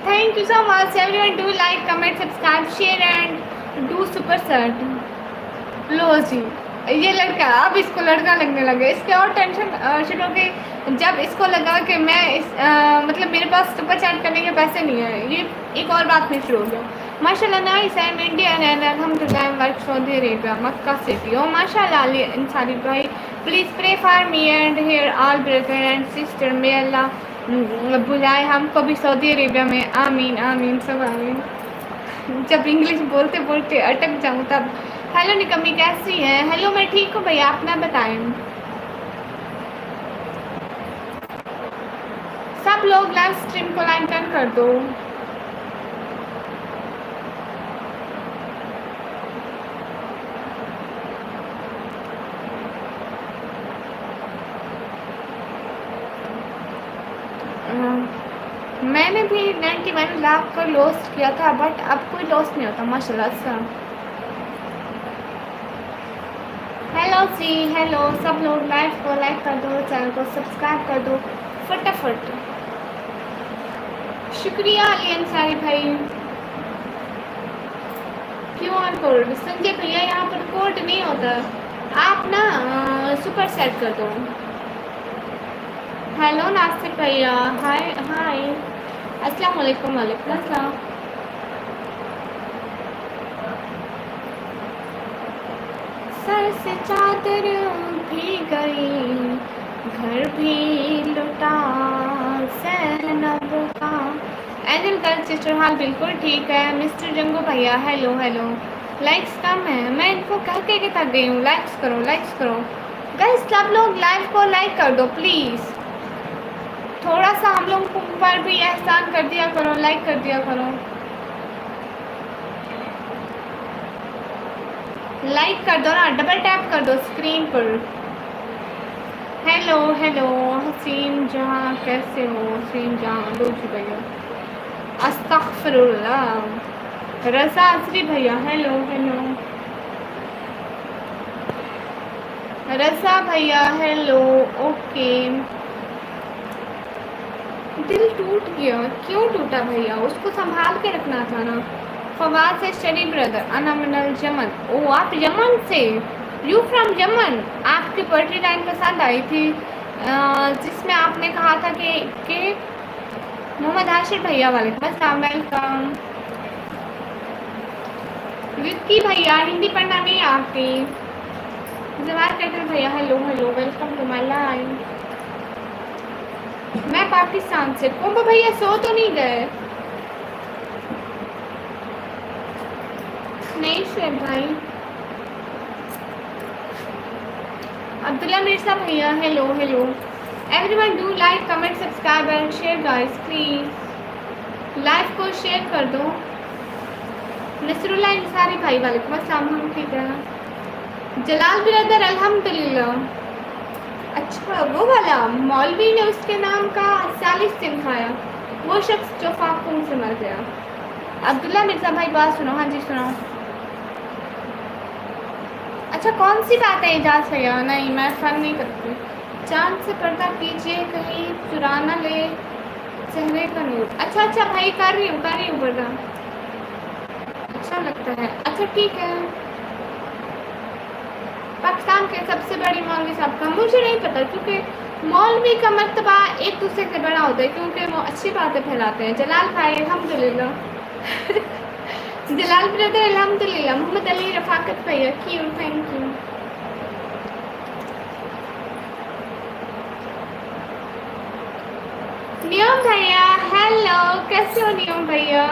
Thank you so much everyone. Do like, comment, subscribe, share and do super सर्ट। लो जी ये लड़का, अब इसको लड़का लगने लगे, इसके और टेंशन शुरू हो गई जब इसको लगा कि मैं मतलब मेरे पास सुपर चैट करने के पैसे नहीं है। ये एक और बात में शुरू हो गया। माशाल्लाह nice, I am Indian and अल्हम्दुलिल्लाह work Saudi Arabia Mecca city. Oh माशाल्लाह अली अंसारी भाई, please pray for me and here all brother and sister, may Allah बुलाए हमको भी सऊदी अरेबिया में। आमीन आमीन सब आमीन। जब इंग्लिश बोलते बोलते अटक जाऊँ तब। हेलो निकम्मी कैसी है? हेलो मैं ठीक हूँ भैया, अपना बताएं। सब लोग लाइव स्ट्रीम को लाइक कर दो। मैंने भी 91 लाख का लॉस किया था, बट अब कोई लॉस नहीं होता माशाल्लाह से। हेलो सी, हेलो सब लोग लाइव को लाइक कर दो, चैनल को सब्सक्राइब कर दो फटाफट। शुक्रिया अली अंसारी भाई। QR कोड संजय भैया, यहाँ पर कोड नहीं होता, आप ना सुपर सेट कर दो। हेलो नासिर भैया हाय हाय। अस्सलाम वालेकुम। वालेकुम अस्सलाम। सर से चादर भी गई, घर भी लुटा सैनब का। एंजल गर्ल सिस्टर हाल बिल्कुल ठीक है। मिस्टर जंगू भैया हेलो हेलो। लाइक्स कम है, मैं इनको कह के थक गई हूँ। लाइक्स करो, लाइक्स करो गाइस। सब लोग लाइव को लाइक कर दो प्लीज़। थोड़ा सा हम लोग पर भी एहसान कर दिया करो, लाइक कर दिया करो। लाइक कर दो ना, डबल टैप कर दो स्क्रीन पर। हेलो हेलो हसीन जहाँ, कैसे हो हसीन जहाँ? दूसरी भैया अस्तगफिरुल्लाह। रज़ा असरी भैया हेलो हेलो। रज़ा भैया हेलो। ओके। दिल टूट गया, क्यों टूटा भैया? उसको संभाल के रखना था ना। फवाद से स्टडी ब्रदर अनामनल यमन। ओ आप यमन से, यू फ्रॉम यमन। आपकी पोएट्री लाइन पसंद आई थी जिसमें आपने कहा था कि मोहम्मद हाशिर भैया वालेकुम अस्सलाम। वेलकम। विक्की भैया हिंदी पढ़ना नहीं आती। जवाहर कटर भैया hello hello, welcome to my live. मैं पाकिस्तान से। कुंभ भैया सो तो नहीं गए? नहीं शेर भाई। अब्दुल्ला मिर्जा भैया hello hello. Everyone do like comment subscribe and share guys please. Live को शेयर कर दो। नसरुल्लाह इंसारी भाई वालेकुम अस्सलाम। हम ठीक है। जलाल बिरादर अल्हम्दुलिल्लाह। अच्छा वो वाला मौलवी ने उसके नाम का 40 दिन खाया, वो शख्स जो फाकूम से मर गया। अब्दुल्ला मिर्जा भाई बात सुनो। हाँ जी सुनो। अच्छा कौन सी बात है एजाज भैया? नहीं मैं फन नहीं करती। चांद से पर्दा कीजिए कहीं चुरा ना ले चेहरे का नूर। अच्छा अच्छा भाई कर रही हूँ पर्दा। अच्छा लगता है। अच्छा ठीक है। पाकिस्तान के सबसे बड़ी मौलवी साहब का मुझे नहीं पता, क्योंकि मौलवी का मर्तबा एक दूसरे से बड़ा होता है, क्योंकि वो अच्छी बातें फैलाते हैं। जलाल भाई अल्हम्दुलिल्लाह। जलाल ब्रदर अल्हम्दुलिल्लाह। मोहम्मद अली रफाकत भैया क्यों, थैंक यू। नियम भैया हेलो, कैसे हो नियम भैया?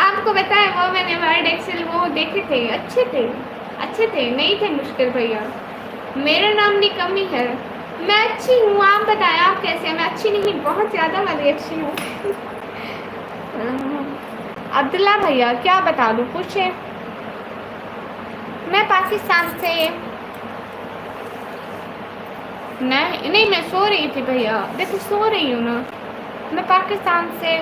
आपको बताया वो मैंने वर्ड एक्सेल वो देखे थे, अच्छे थे, अच्छे थे, नहीं थे मुश्किल भैया। मेरा नाम निकम्मी है। मैं अच्छी हूँ, आप बताएं आप कैसे हैं? मैं अच्छी नहीं, बहुत ज़्यादा वाली अच्छी हूँ। अब्दुल्ला भैया क्या बता दूँ, पूछे। मैं पाकिस्तान से। नहीं मैं सो रही थी भैया, देखो सो रही हूँ ना। मैं पाकिस्तान से।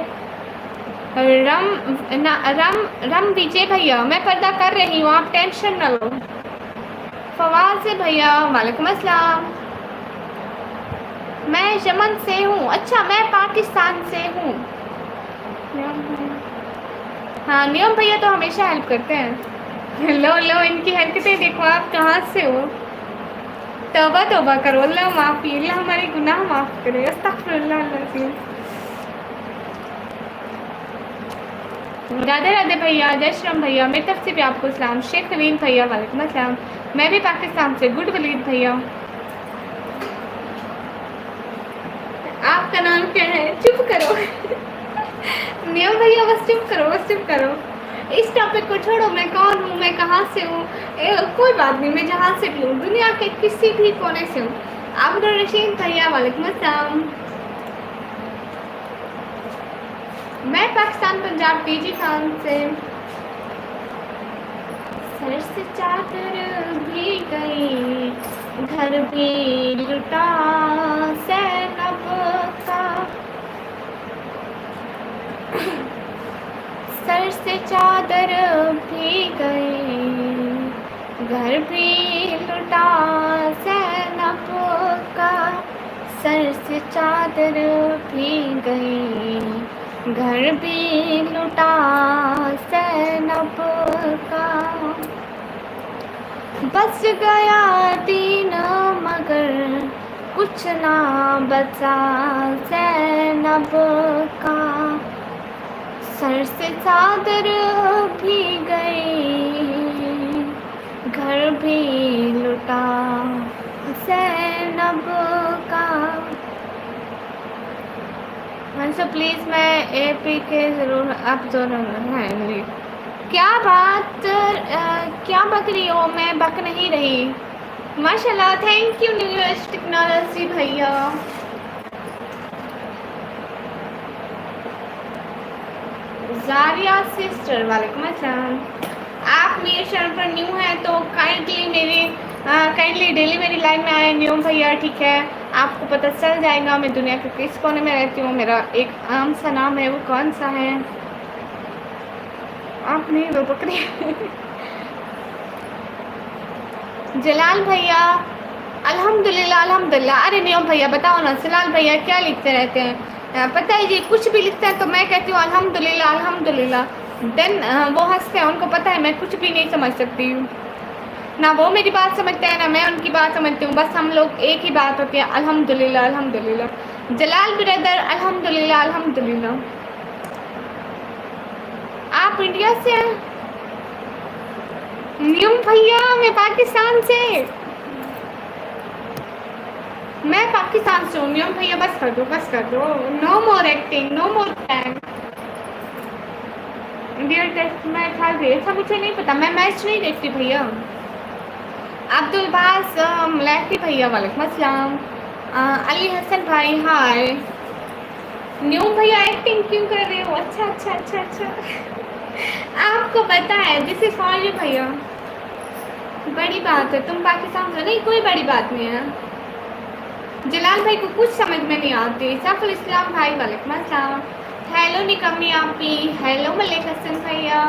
रम विजय भैया मैं पर्दा कर रही हूँ, आप टेंशन न लो। फवाद से भैया वालेकुम अस्सलाम। मैं यमन से हूँ। अच्छा मैं पाकिस्तान से हूँ। हाँ नियम भैया तो हमेशा हेल्प करते हैं। लो लो इनकी हरकतें देखो, आप कहाँ से हो? तौबा तौबा करो, अल्लाह माफ़ी, अल्लाह हमारे गुनाह माफ़ करे। अस्तगफिरुल्लाह अज़ीम। राधे राधे भैया, जय श्रीराम भैया, मेरी तरफ से भी आपको सलाम। शेख खलील भैया वालेकुम अस्सलाम। मैं भी पाकिस्तान से। गुड वलीद भैया। आपका नाम क्या है? चुप करो। नियम भैया बस चुप करो, बस चुप करो। इस टॉपिक को छोड़ो, मैं कौन हूँ, मैं कहाँ से हूँ, कोई बात नहीं, मैं जहाँ से भी हूँ, दुनिया के किसी भी कोने से हूँ। अब्दुल रशीद भैया वालेकुम अस्सलाम। मैं पाकिस्तान पंजाब पीजी खान से। सर से चादर भी गई, घर भी लुटा सैनब का। सर से चादर भी गई, घर भी लुटा सैनब का। सर से चादर भी गई, घर भी लुटा सैनब का। बस गया दीन मगर कुछ चला बचा ज़ैनब का, सर से चादर भी गई, घर भी लुटा ज़ैनब का। अच्छा प्लीज़ मैं एपी के ज़रूर आप ज़रूर हैं। क्या बात क्या बक रही हो? मैं बक नहीं रही। माशाल्लाह, थैंक यू न्यूएस्ट टेक्नोलॉजी भैया। जारिया सिस्टर वालेकुम अस्सलाम। आप मेरे चैनल पर न्यू हैं तो काइंडली डेली मेरी लाइव में आए न्यू भैया, ठीक है? आपको पता चल जाएगा मैं दुनिया के किस कोने में रहती हूँ। मेरा एक आम सा नाम है, वो कौन सा है? आप नहीं वो पकड़े। जलाल भैया अल्हम्दुलिल्लाह अल्हम्दुलिल्लाह। अरे नियम भैया बताओ ना, जलाल भैया क्या लिखते रहते हैं? पता है जी, कुछ भी लिखते हैं तो मैं कहती हूँ अल्हम्दुलिल्लाह अल्हम्दुलिल्लाह, देन वो हंसते हैं। उनको पता है मैं कुछ भी नहीं समझ सकती हूँ, ना वो मेरी बात समझते हैं ना मैं उनकी बात समझती हूँ। बस हम लोग एक ही बात होती है, अल्हम्दुलिल्लाह अल्हम्दुलिल्लाह। जलाल ब्रदर अल्हम्दुलिल्लाह अल्हम्दुलिल्लाह। आप इंडिया से हैं? न्यूम भैया मैं पाकिस्तान से, मैं पाकिस्तान से हूँ। न्यूम भैया बस कर दो, बस कर दो। नो मोर एक्टिंग, नो मोर प्रैंक। इंडिया टेस्ट मैं खा गई था, मुझे नहीं पता, मैं मैच नहीं देखती भैया। अब्दुल बास मलैकी भैया वालेकुम अस्सलाम। अली हसन भाई हाय। न्यू भैया एक्टिंग क्यों कर रहे हो? अच्छा अच्छा अच्छा अच्छा। आपको पता है दिस इज फॉर यू भैया। बड़ी बात है तुम पाकिस्तान से, नहीं कोई बड़ी बात नहीं है। जलाल भाई को कुछ समझ में नहीं आती। सफल इस्लाम भाई वालेकुम अस्सलाम। हेलो निकम्मी आपी, हेलो मलिक हसन भैया।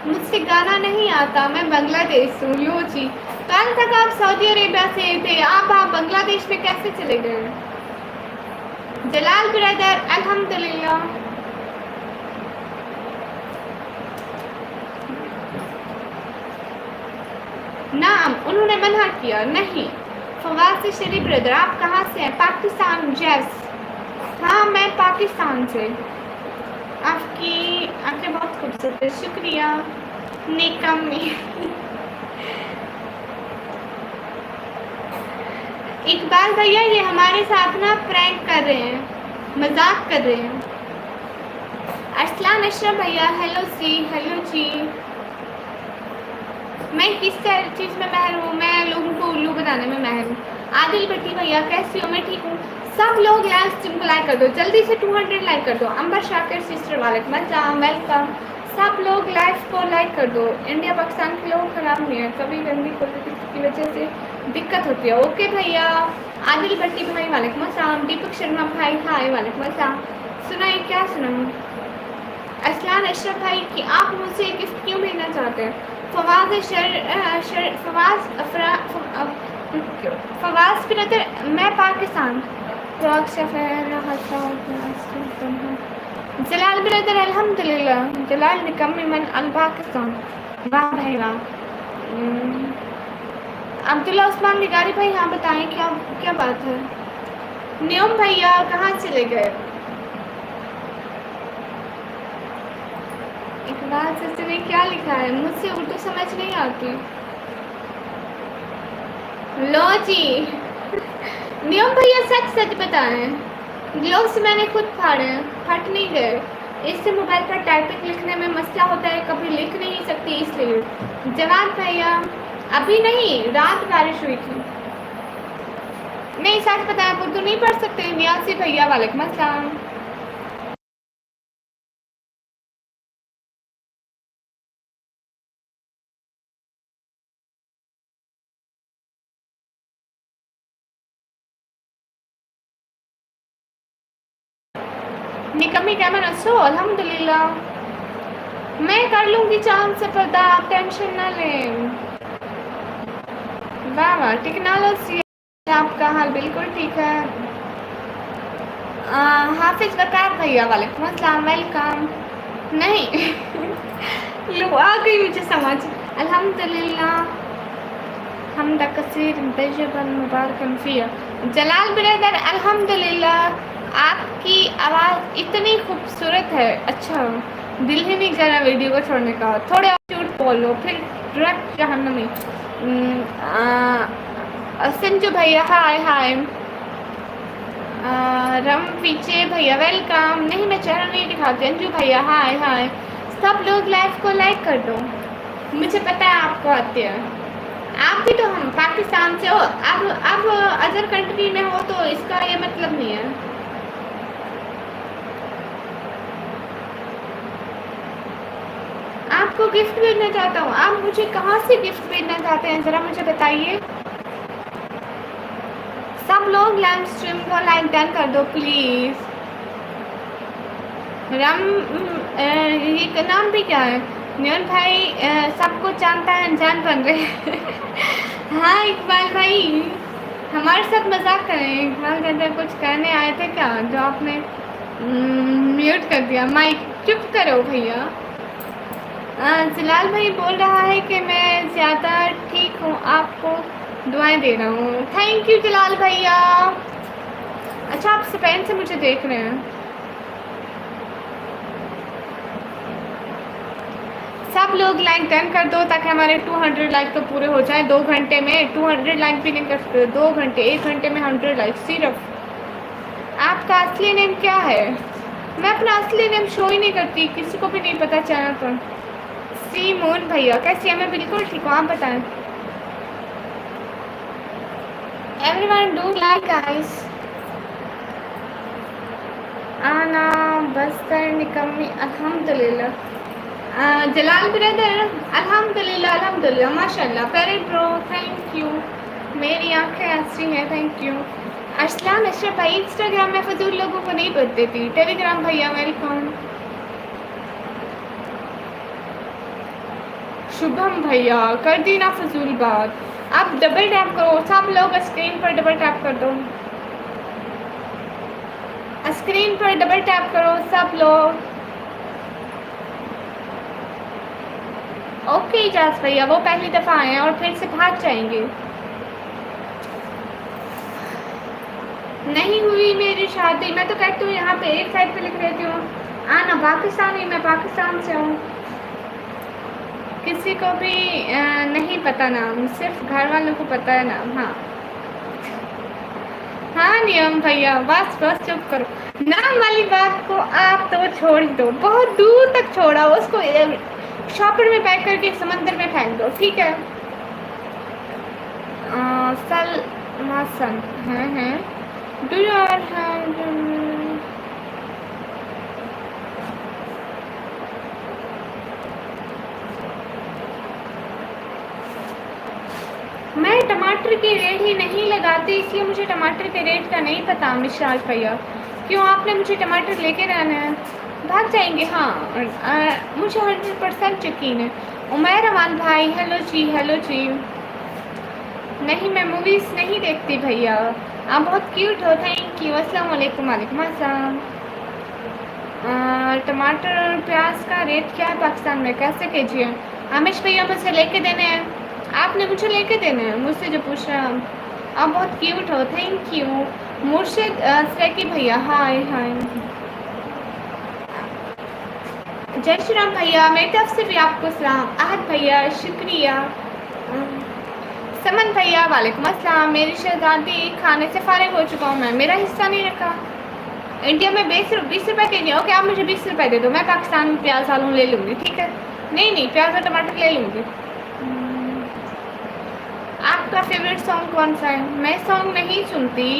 मुझसे गाना नहीं आता, मैं बांग्लादेश हूँ। लो जी, कल तक आप सऊदी अरेबिया से थे, आप बांग्लादेश में कैसे चले गए? जलाल ब्रदर अल्हम्दुलिल्लाह। नाम उन्होंने मना किया नहीं। फवाद से शरीफ ब्रदर आप कहाँ से हैं? पाकिस्तान। जैस हाँ मैं पाकिस्तान से। आपकी आंखें बहुत खूबसूरत है, शुक्रिया निकम्मी। इकबाल भैया ये हमारे साथ ना प्रैंक कर रहे हैं, मजाक कर रहे हैं। अरसलान अशरफ भैया हेलो सी, हेलो जी। मैं किस चीज़ में माहिर हूँ? मैं लोगों को उल्लू बनाने में माहिर हूँ। आदिल भट्टी भैया कैसी हो? मैं ठीक हूँ। सब लोग लाइव स्ट्रीम को लाइक कर दो, जल्दी से 200 लाइक कर दो। अंबर शाकिर सिस्टर वालेकुम अस्सलाम, वेलकम। सब लोग लाइव को लाइक कर दो। इंडिया पाकिस्तान के लोग खराब नहीं है, कभी गंदी पॉलिटिक्स की वजह से दिक्कत होती है। ओके भैया। आदिल भट्टी भाई वालेकुम अस्सलाम। दीपक शर्मा भाई हाय वालेकुम अस्सलाम। सुनाइए क्या सुनाऊँ? असलान अशरफ भाई कि आप मुझसे गिफ्ट क्यों भेजना चाहते हैं? फवाज ब्रदर मैं पाकिस्तान। जलाल ब्रदर अल्हम्दुलिल्लाह। जलाल निकम्मी मन अल पाकिस्तान। वाह भाई वाह। अब्दुल्ला उस्मान निगारी भाई हाँ बताएं क्या क्या बात है? न्यूम भैया कहाँ चले गए? इकबाल सिस्टर ने क्या लिखा है? मुझसे उर्दू समझ नहीं आती। लो जी। नियम भैया सच सच बताएं, ग्लोव्स मैंने खुद फाड़े हैं, फट नहीं गए। इससे मोबाइल पर टाइपिंग लिखने में मसला होता है, कभी लिख नहीं सकती इसलिए। जवाब भैया अभी नहीं, रात बारिश हुई थी। नहीं सच बताएं, उर्दू नहीं पढ़ सकते। नियासी भैया वालेकुम अस्सलाम। निकम्मी कैमरा सो अल्हम्दुलिल्लाह। मैं कर लूँगी चांद से पर्दा, आप टेंशन ना लें। वाह वाह टेक्नोलॉजी। आपका हाल बिल्कुल ठीक है। हाफिज वकार भैया वालेकुम अस्सलाम, वेलकम। नहीं लो आ गई मुझे समझ। अल्हम्दुलिल्लाह। हमदा कसीर तजबन मुबारकन फिया। जलाल ब्रदर अल्हम्दुलिल्लाह, आपकी आवाज़ इतनी खूबसूरत है, अच्छा दिल ही नहीं कर रहा वीडियो को छोड़ने का। थोड़े और झूठ बोलो फिर डायरेक्ट जहन्नमी। संजू भैया हाय हाय। रम पीछे भैया वेलकम। नहीं मैं चेहरा नहीं दिखाती। अंजू भैया हाय हाय। सब लोग लाइव को लाइक कर दो, मुझे पता है आपको आते हैं। आप भी तो हम पाकिस्तान से हो, अब अदर कंट्री में हो तो इसका ये मतलब नहीं है। आपको गिफ्ट भेजना चाहता हूँ, आप मुझे कहाँ से गिफ्ट भेजना चाहते हैं ज़रा मुझे बताइए। सब लोग लाइव स्ट्रीम को लाइक डन कर दो प्लीज़। राम ये का नाम भी क्या है? न्यून भाई सबको जानता है, अनजान बन रहे हैं। हाँ इकबाल भाई हमारे साथ मजाक करें। इकबाल कहते हैं कुछ कहने आए थे क्या जो आपने म्यूट कर दिया। माइक चुप करो भैया। जलाल भाई बोल रहा है कि मैं ज़्यादा ठीक हूँ, आपको दुआएं दे रहा हूँ। थैंक यू जलाल भैया। अच्छा आप स्पेन से मुझे देख रहे हैं। सब लोग लाइक डन कर दो ताकि हमारे 200 लाइक तो पूरे हो जाए 2 घंटे में। 200 लाइक भी नहीं कर सकते 2 घंटे, 1 घंटे में 100 लाइक सिर्फ। आपका असली नेम क्या है? मैं अपना असली नेम शो ही नहीं करती, किसी को भी नहीं पता चैनल पर। सी मोहन भैया कैसी है? मैं बिल्कुल ठीक हूँ, आप बताएं। Everyone do like guys. आना बस्तर निकम्मी अल्हम्दुलिल्लाह। जलाल ब्रदर अल्हम्दुलिल्लाह अल्हम्दुलिल्लाह माशाल्लाह। पेरे ब्रो थैंक यू, मेरी आंखें ऐसी हैं थैंक यू। अरसलान अशरफ भाई इंस्टाग्राम में फजूल लोगों को नहीं बदलती थी। टेलीग्राम भैया वेलकम। शुभम भैया कर दी ना फजूल बात। आप डबल टैप करो, सब लोग स्क्रीन पर डबल टैप कर दो। स्क्रीन पर डबल टैप करो सब लोग। ओके इजाज भैया वो पहली दफ़ा आए हैं और फिर से भाग जाएंगे। नहीं हुई मेरी शादी। मैं तो कहती हूँ यहाँ पे एक साइड पे लिख देती हूँ आना पाकिस्तानी, मैं पाकिस्तान से हूँ। किसी को भी नहीं पता नाम, सिर्फ घर वालों को पता है नाम। हाँ हाँ नियम भैया बस बस चुप करो। नाम वाली बात को आप तो छोड़ दो, बहुत दूर तक छोड़ा उसको, शॉपर में पैक करके समंदर में फेंक दो ठीक है। सल मासन हैं डू योर मैं टमाटर की रेट ही नहीं लगाती इसलिए मुझे टमाटर के रेट का नहीं पता। मिश्राज भैया क्यों आपने मुझे टमाटर लेके रहना है? भाग जाएंगे हाँ मुझे 100% यकीन है। उमैर अमान भाई हेलो जी हेलो जी। नहीं मैं मूवीज़ नहीं देखती भैया, आप बहुत क्यूट हो थैंक यू। अस्सलाम वालेकुम। वालेकुम अस्सलाम। टमाटर और प्याज का रेट क्या है पाकिस्तान में, कैसे केजी है? आमिश भैया मुझसे लेके देने हैं, आपने मुझे लेके देने हैं मुझसे जो पूछ रहे हैं। आप बहुत क्यूट हो थैंक यू। मुर्शिद सैकी भैया हाय हाय। जय श्री राम भैया मेरी तरफ से भी आपको सलाम। आहद भैया शुक्रिया। समन भैया वालेकुम अस्सलाम। मेरी शहजादी खाने से फारिग हो चुका हूँ मैं, मेरा हिस्सा नहीं रखा। इंडिया में 20 रुपये के जी। ओके आप मुझे 20 रुपये दे दो, मैं पाकिस्तान में प्याज आलू ले लूँगी ठीक है। नहीं प्याज और टमाटर ले लूँगी। आपका फेवरेट सॉन्ग कौन सा है? मैं सॉन्ग नहीं सुनती।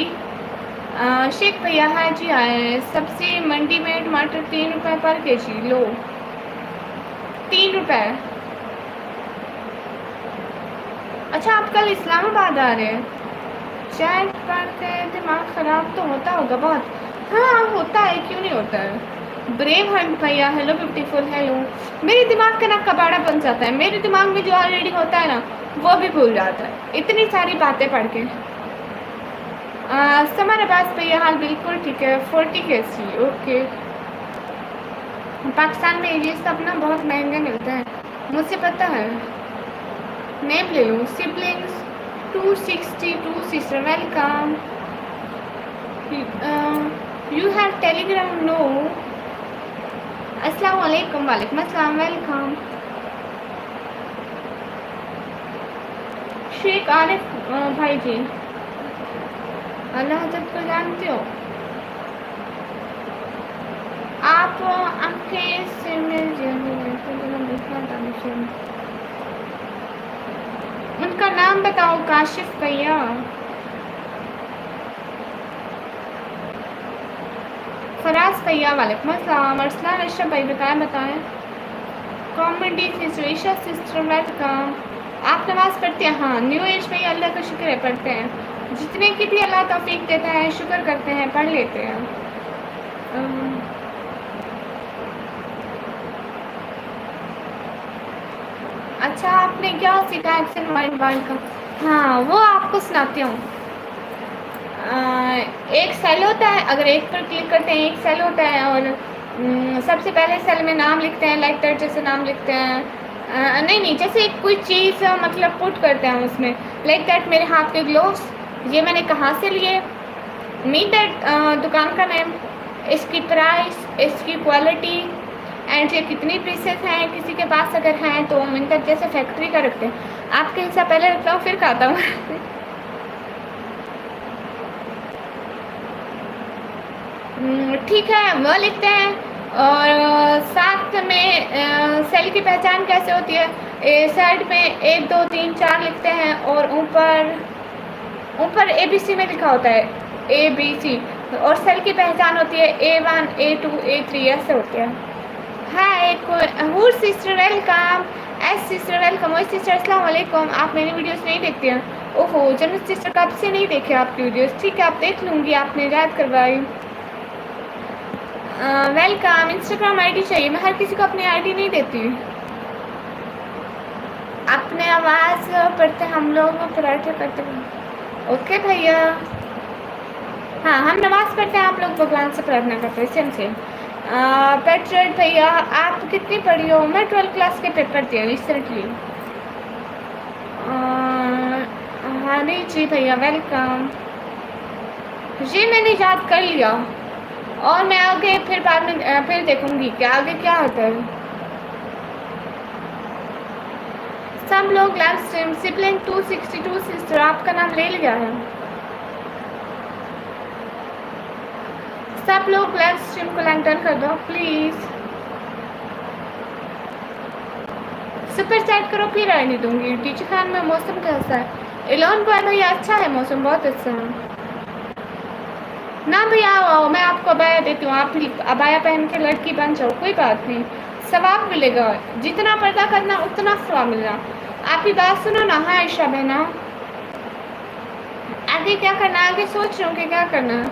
शेख भैया हाँ जी आए। सब्जी मंडी में टमाटर 3 रुपये पर के जी। लो 3 रुपये। अच्छा आप कल इस्लामाबाद आ रहे हैं? शायद पढ़ते दिमाग ख़राब तो होता होगा बहुत। हाँ होता है क्यों नहीं होता है। ब्रेव हंट भैया हेलो ब्यूटीफुल हेलो। मेरे दिमाग का ना कबाड़ा बन जाता है, मेरे दिमाग में जो ऑलरेडी होता है ना वो भी भूल जाता है इतनी सारी बातें पढ़ के। समर अब्बास भैया हाल बिल्कुल ठीक है 40 केजी। ओके पाकिस्तान में ये सब ना बहुत महंगे मिलते हैं मुझे पता है। नेम ले लूँ siblings 262 sister, welcome. You have Telegram? No. अस्सलाम वालेकुम. वालेकुम अस्सलाम. वेलकम. शेख आरिफ भाई जी, अल्लाह हज़रत को जानते हो आप? आंखें से उनका नाम बताओ. काशिफ भैया, फराज भैया, वालेकुम अस्सलाम. अरसलान अशरफ भाई बताएं. Comedy situation sister, welcome. आप नमाज़ पढ़ते हैं? हाँ. न्यू एज में अल्लाह का शुक्र है, पढ़ते हैं. जितने की भी अल्लाह तौफीक देता है शुक्र करते हैं, पढ़ लेते हैं. अच्छा, आपने क्या सीखा एक्शन वाइड वर्ड का? हाँ, वो आपको सुनाती हूँ. एक सेल होता है, अगर एक पर क्लिक करते हैं एक सेल होता है और सबसे पहले सेल में नाम लिखते हैं, लाइक दैट जैसे नाम लिखते हैं. नहीं, जैसे कोई चीज़ मतलब पुट करते हैं उसमें. लाइक दैट मेरे हाथ के ग्लोव्स, ये मैंने कहाँ से लिए? मीन दैट दुकान का नेम, इसकी प्राइस, इसकी क्वालिटी एंड ये कितनी पीसेस हैं. किसी के पास अगर हैं तो मीन दैट जैसे फैक्ट्री का रखते हैं. आपके हिस्सा पहले रखता हूँ फिर खाता हूँ. ठीक है, वो लिखते हैं. और साथ में सेल की पहचान कैसे होती है? साइड में 1 2 3 4 लिखते हैं और ऊपर ABC में लिखा होता है ABC. और सेल की पहचान होती है A1 A2 A3 ऐसे होती है. हाय हूर sister, welcome. S sister, welcome. ओए सिस्टर, अस्सलाम वालेकुम. आप मेरी वीडियोस नहीं देखती हैं? ओहो जन्नत सिस्टर, कब से नहीं देखे आपकी वीडियोस? ठीक है, आप देख लूँगी, आपने याद करवाई. वेलकम. इंस्टाग्राम आईडी चाहिए? मैं हर किसी को अपनी आईडी नहीं देती. अपने आवाज़ पढ़ते हम लोग पराठे करते हैं. ओके भैया. हाँ, हम नमाज़ पढ़ते हैं, आप लोग भगवान से प्रार्थना करते हैं. Same same. पेट्रेट भैया, आप कितनी पढ़ी हो? मैं 12th क्लास के पेपर दिए रिसेंटली. हनी जी भैया, वेलकम. जी मैंने याद कर लिया और मैं आगे फिर बाद में फिर देखूंगी कि आगे क्या होता है. सब लोग लाइव स्ट्रीम. सिबलिंग 262 सिस्टर, आपका नाम ले लिया है. सब लोग लाइव स्ट्रीम को लैंटर्न कर दो प्लीज. सुपर चैट करो फिर आईडी दूंगी. टीचर खान में मौसम कैसा है? इलोन बॉय भैया, अच्छा है मौसम, बहुत अच्छा है ना भैया. आओ मैं आपको अबाया देती हूँ, आप अबाया पहन के लड़की बन जाओ, कोई बात नहीं. सवाब मिलेगा, जितना पर्दा करना उतना सवाब मिलेगा. आपकी बात सुनो ना. हाँ आयशा बहना, आगे क्या करना? आगे सोच रहा हूँ कि क्या करना.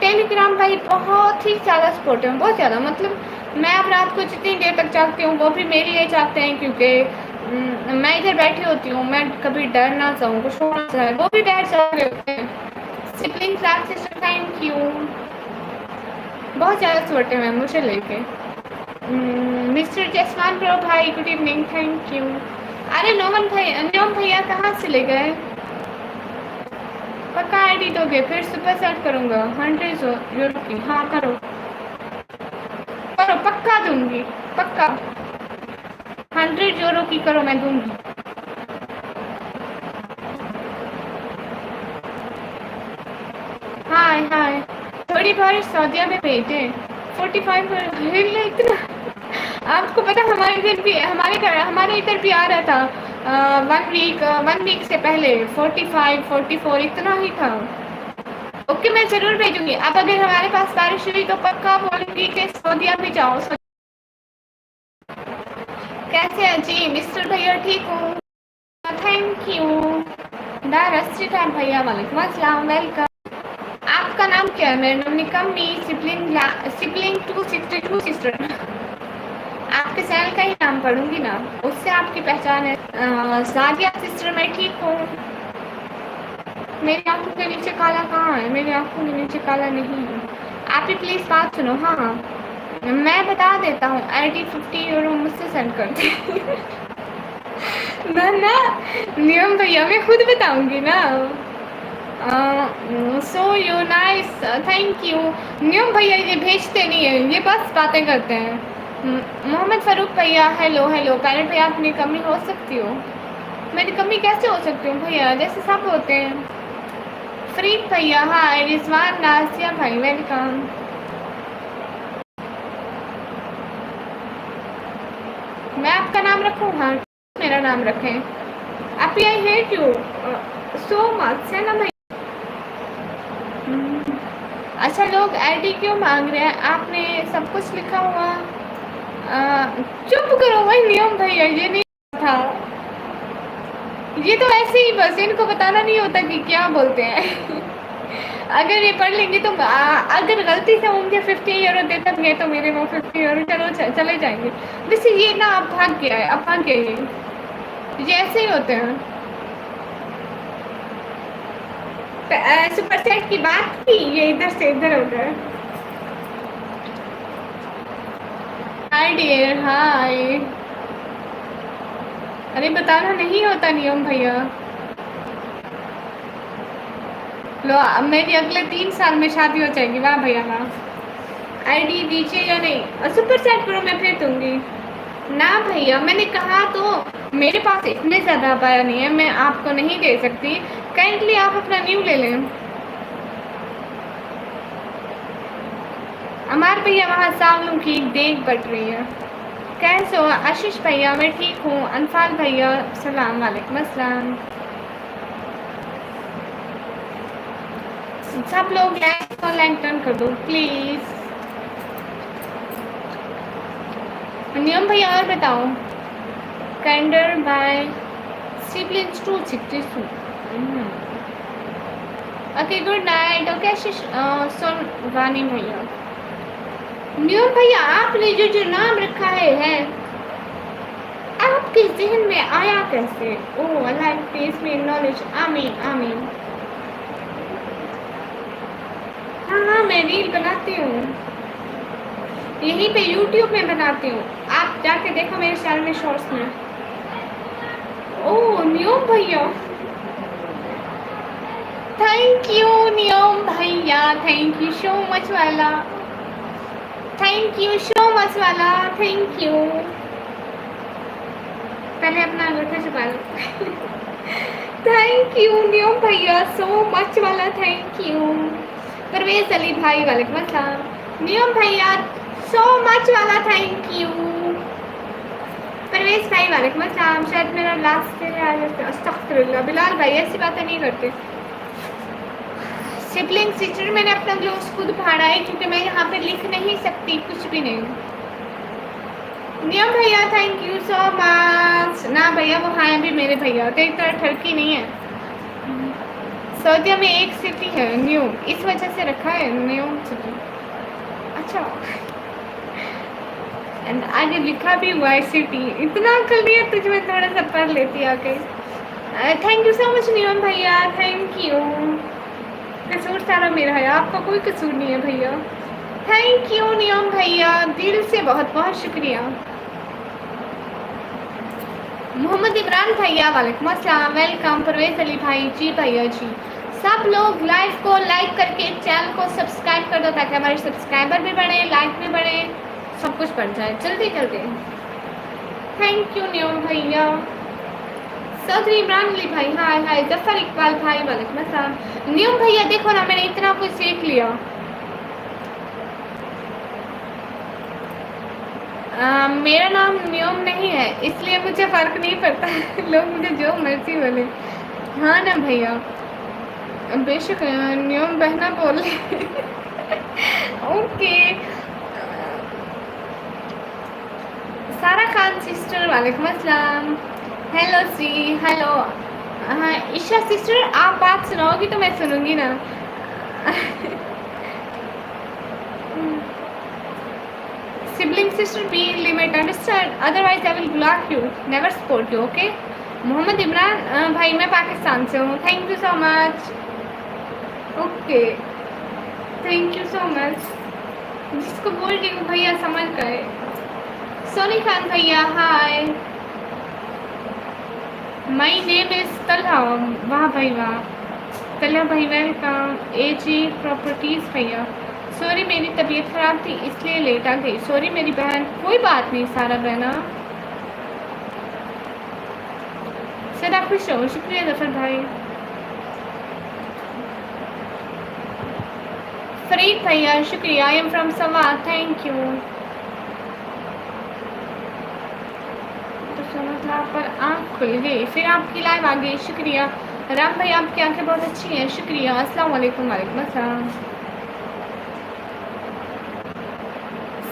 टेलीग्राम भाई बहुत ही ज़्यादा सपोर्ट है, बहुत ज़्यादा. मतलब मैं अब रात को जितनी देर तक जागती हूँ वो भी मेरे लिए चाहते हैं, क्योंकि मैं इधर बैठी होती हूँ, मैं कभी डर ना जाऊँ, कुछ हो ना जाए, वो भी बैठ जा रहे होते हैं. Sibling class sister, thank you. बहुत ज़्यादा सपोर्ट है मैम मुझे लेके. मिस्टर जसवान प्रो भाई, गुड इवनिंग, थैंक यू. अरे नोमन भैया कहाँ से ले गए? पक्का आईडी दोगे? फिर सुपर सेट करूँगा 100 यूरो की. हाँ करो करो, पक्का दूंगी, पक्का 100 यूरो की करो, मैं दूंगी. हाय हाय. थोड़ी बार सऊदिया में भेजे 45 इतना. आपको पता हमारे इधर भी हमारे इधर भी आ रहा था 1 वीक से पहले 45 44 इतना ही था. ओके मैं ज़रूर भेजूंगी. अब अगर हमारे पास बारिश हुई तो पक्का बोलूँगी कि सऊदिया भी जाओ. कैसे हैं जी? मिस्टर भैया ठीक हूँ, थैंक यू. दारस्टिटान भैया, वालेकुम अस्सलाम, वेलकम. आपका नाम क्या है? मेरा नाम निकम्मी. Sibling 262 sister. आपके चैनल का ही नाम पढ़ूंगी ना, उससे आपकी पहचान है. सादिया सिस्टर, मैं ठीक हूँ. मेरी आंखों के नीचे काला कहाँ है? मेरी आंखों के नीचे काला नहीं है. आप ही प्लीज़ बात सुनो. हाँ मैं बता देता हूँ, आईडी 50 यूरो मुझसे सेंड कर दे. ना नियम भैया मैं खुद बताऊंगी ना। So you nice, thank you. नियम भैया ये भेजते नहीं है, ये बस बातें करते हैं। मोहम्मद फारूक भैया हेलो हेलो। पैरेंट भैया अपनी कमी हो सकती हो, मेरी कमी कैसे हो सकती हूँ भैया, जैसे सब होते हैं। फरीद भैया हाय। रिजवान नासिया भाई वेलकम। मैं आपका नाम रखूँ? हाँ मेरा नाम रखें। आप I hate you so much है ना भाई। अच्छा लोग आईडी क्यों मांग रहे हैं? आपने सब कुछ लिखा हुआ। चुप करो भाई नियम भैया, ये नहीं था, ये तो ऐसे ही बस इनको बताना नहीं होता कि क्या बोलते हैं। अगर ये पढ़ लेंगे तो अगर गलती से वो मुझे 50 € देता भी है तो मेरे वो 50 € चलो चले जाएंगे। वैसे ये ना अब भाग गया है, अब भाग गया ये ऐसे ही होते हैं। सुपर सेट की बात की, ये इधर से इधर हो गया। हाय डियर हाय। अरे बताना नहीं होता नियम भैया। लो अब मेरी अगले 3 साल में शादी हो जाएगी। वाह भैया वाह। आईडी दीजिए या नहीं? सुपर सेट करो मैं फिर दूंगी ना भैया। मैंने कहा तो मेरे पास इतने ज़्यादा पाया नहीं है, मैं आपको नहीं दे सकती। काइंडली आप अपना न्यू ले लें। अमार भैया वहाँ सावलों की देख बढ़ रही है। कैसे हो आशीष भैया? मैं ठीक हूँ। अनफाल भैया सलाम वालेकुम अस्सलाम। सब लोग लाइक और लाइक टर्न कर दो प्लीज़। नियम भैया और बताओ। कैंडर by siblings 262। Okay good night. Okay सुन वानी भैया। नियम भैया आपने जो नाम रखा है आपके जहन में आया कैसे? ओह अल्लाह प्लीज में नॉलेज। आमीन आमीन। हाँ मैं रील बनाती हूँ, यहीं पे यूट्यूब में बनाती हूँ, आप जाके देखो मेरे चैनल में शॉर्ट्स में। ओह नियम भैया थैंक यू। नियम भैया थैंक यू सो मच वाला, थैंक यू सो मच वाला, थैंक यू। पहले अपना अंगूठा छुपा लो। थैंक यू नियम भैया सो मच वाला, थैंक यू। परवेज अली भाई वालेकुम अस्सलाम। नियम भैया सो मच वाला, थैंक यू। परवेज भाई वालेकुम अस्सलाम। शायद मेरा लास्ट से अस्तगफिरुल्लाह। बिलाल भाई ऐसी बातें नहीं करते। सिबलिंग सिस्टर मैंने अपना ग्लोव्स खुद फाड़ा है क्योंकि मैं यहाँ पे लिख नहीं सकती कुछ भी नहीं। नियम भैया थैंक यू सो मच। ना भैया वो हाँ अभी मेरे भैया होते, एक तरह ठरकी नहीं है। सऊदीया में एक सिटी है न्यू, इस वजह से रखा है न्यू सिटी। अच्छा आगे लिखा भी हुआ है सिटी। इतना अकल नहीं है तुझ में, थोड़ा सा पढ़ लेती आके। थैंक यू सो मच नियम भैया, थैंक यू। कसूर सारा मेरा है, आपका कोई कसूर नहीं है भैया। थैंक यू नियम भैया, दिल से बहुत बहुत शुक्रिया। मोहम्मद इमरान भैया वालेकुम अस्सलाम, वेलकम। परवेज अली भाई जी भैया जी। सब लोग लाइव को लाइक करके चैनल को सब्सक्राइब कर दो ताकि हमारे सब्सक्राइबर भी बढ़े, लाइक भी बढ़े, सब कुछ बढ़ जाए जल्दी जल्दी। थैंक यू नियम भैया। चौधरी इमरान अली भाई हाय हाय। जफर इकबाल भाई वालेकुम अस्सलाम। नियम भैया देखो ना मैंने इतना कुछ सीख लिया। मेरा नाम नियम नहीं है इसलिए मुझे फ़र्क नहीं पड़ता। लोग मुझे जो मर्जी बोले। हाँ ना भैया बेशक नियम बहना बोले। ओके सारा खान सिस्टर वालेकुम अस्सलाम। हेलो सी हेलो। हाँ ईशा सिस्टर आप बात सुनाओगी तो मैं सुनूंगी ना। Sibling sister be limit understand otherwise I will block you never support you okay। Mohammad Imran भाई मैं पाकिस्तान से हूँ। Thank you so much. Okay thank you so much. जिसको बोल रही हूँ भैया समझ गए। सोनी खान भैया hi. My name is Talha. वाह भाई वाह, तलहा भाई वेलकम। AG प्रॉपर्टीज़ भैया, सॉरी मेरी तबीयत ख़राब थी इसलिए लेट आ गई, सॉरी मेरी बहन। कोई बात नहीं सारा बहना, सदा खुश हो। शुक्रिया जफर भाई। फरीद भैया शुक्रिया, आई एम फ्रॉम सवा, थैंक यू। तो सुना था पर आँख खुल गई, फिर आपकी लाइव आ गई, शुक्रिया। राम भाई आपकी आंखें बहुत अच्छी हैं, शुक्रिया। अस्सलाम वालेकुम। वालेकुम अस्सलाम।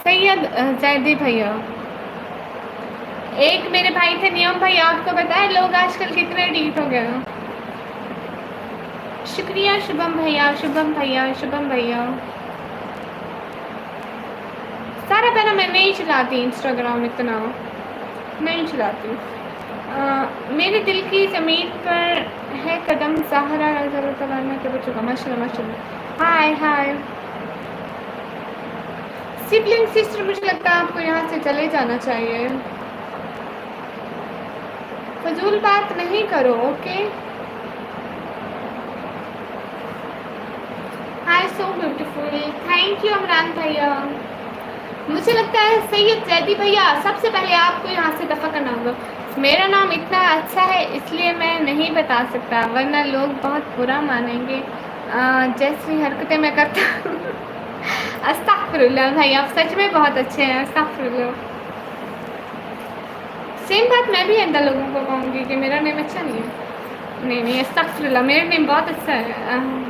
सैयद जैदी भैया, एक मेरे भाई थे नियम भाई, आपको पता है लोग आजकल कितने डीप हो गए हैं। शुक्रिया शुभम भैया, शुभम भैया, शुभम भैया। सारा पहना मैं नहीं चलाती इंस्टाग्राम, इतना नहीं चलाती। मेरे दिल की ज़मीन पर है कदम ज़हरा में के बच्चों का, माशाल्लाह माशाल्लाह। हाय हाय सिबलिंग सिस्टर, मुझे लगता है आपको यहाँ से चले जाना चाहिए, फजूल बात नहीं करो, okay. Hi so beautiful, thank you Imran भैया। मुझे लगता है सैयद जैदी भैया सबसे पहले आपको यहाँ से दफ़ा करना होगा। मेरा नाम इतना अच्छा है इसलिए मैं नहीं बता सकता, वरना लोग बहुत बुरा मानेंगे जैसी हरकतें मैं करता हूँ। अस्तगफिरुल्लाह भाई, आप सच में बहुत अच्छे हैं, अस्तगफिरुल्लाह। सेम बात मैं भी अंदर लोगों को कहूँगी कि मेरा नेम अच्छा नहीं है। नहीं नहीं, अस्तगफिरुल्लाह, मेरा नेम बहुत अच्छा है।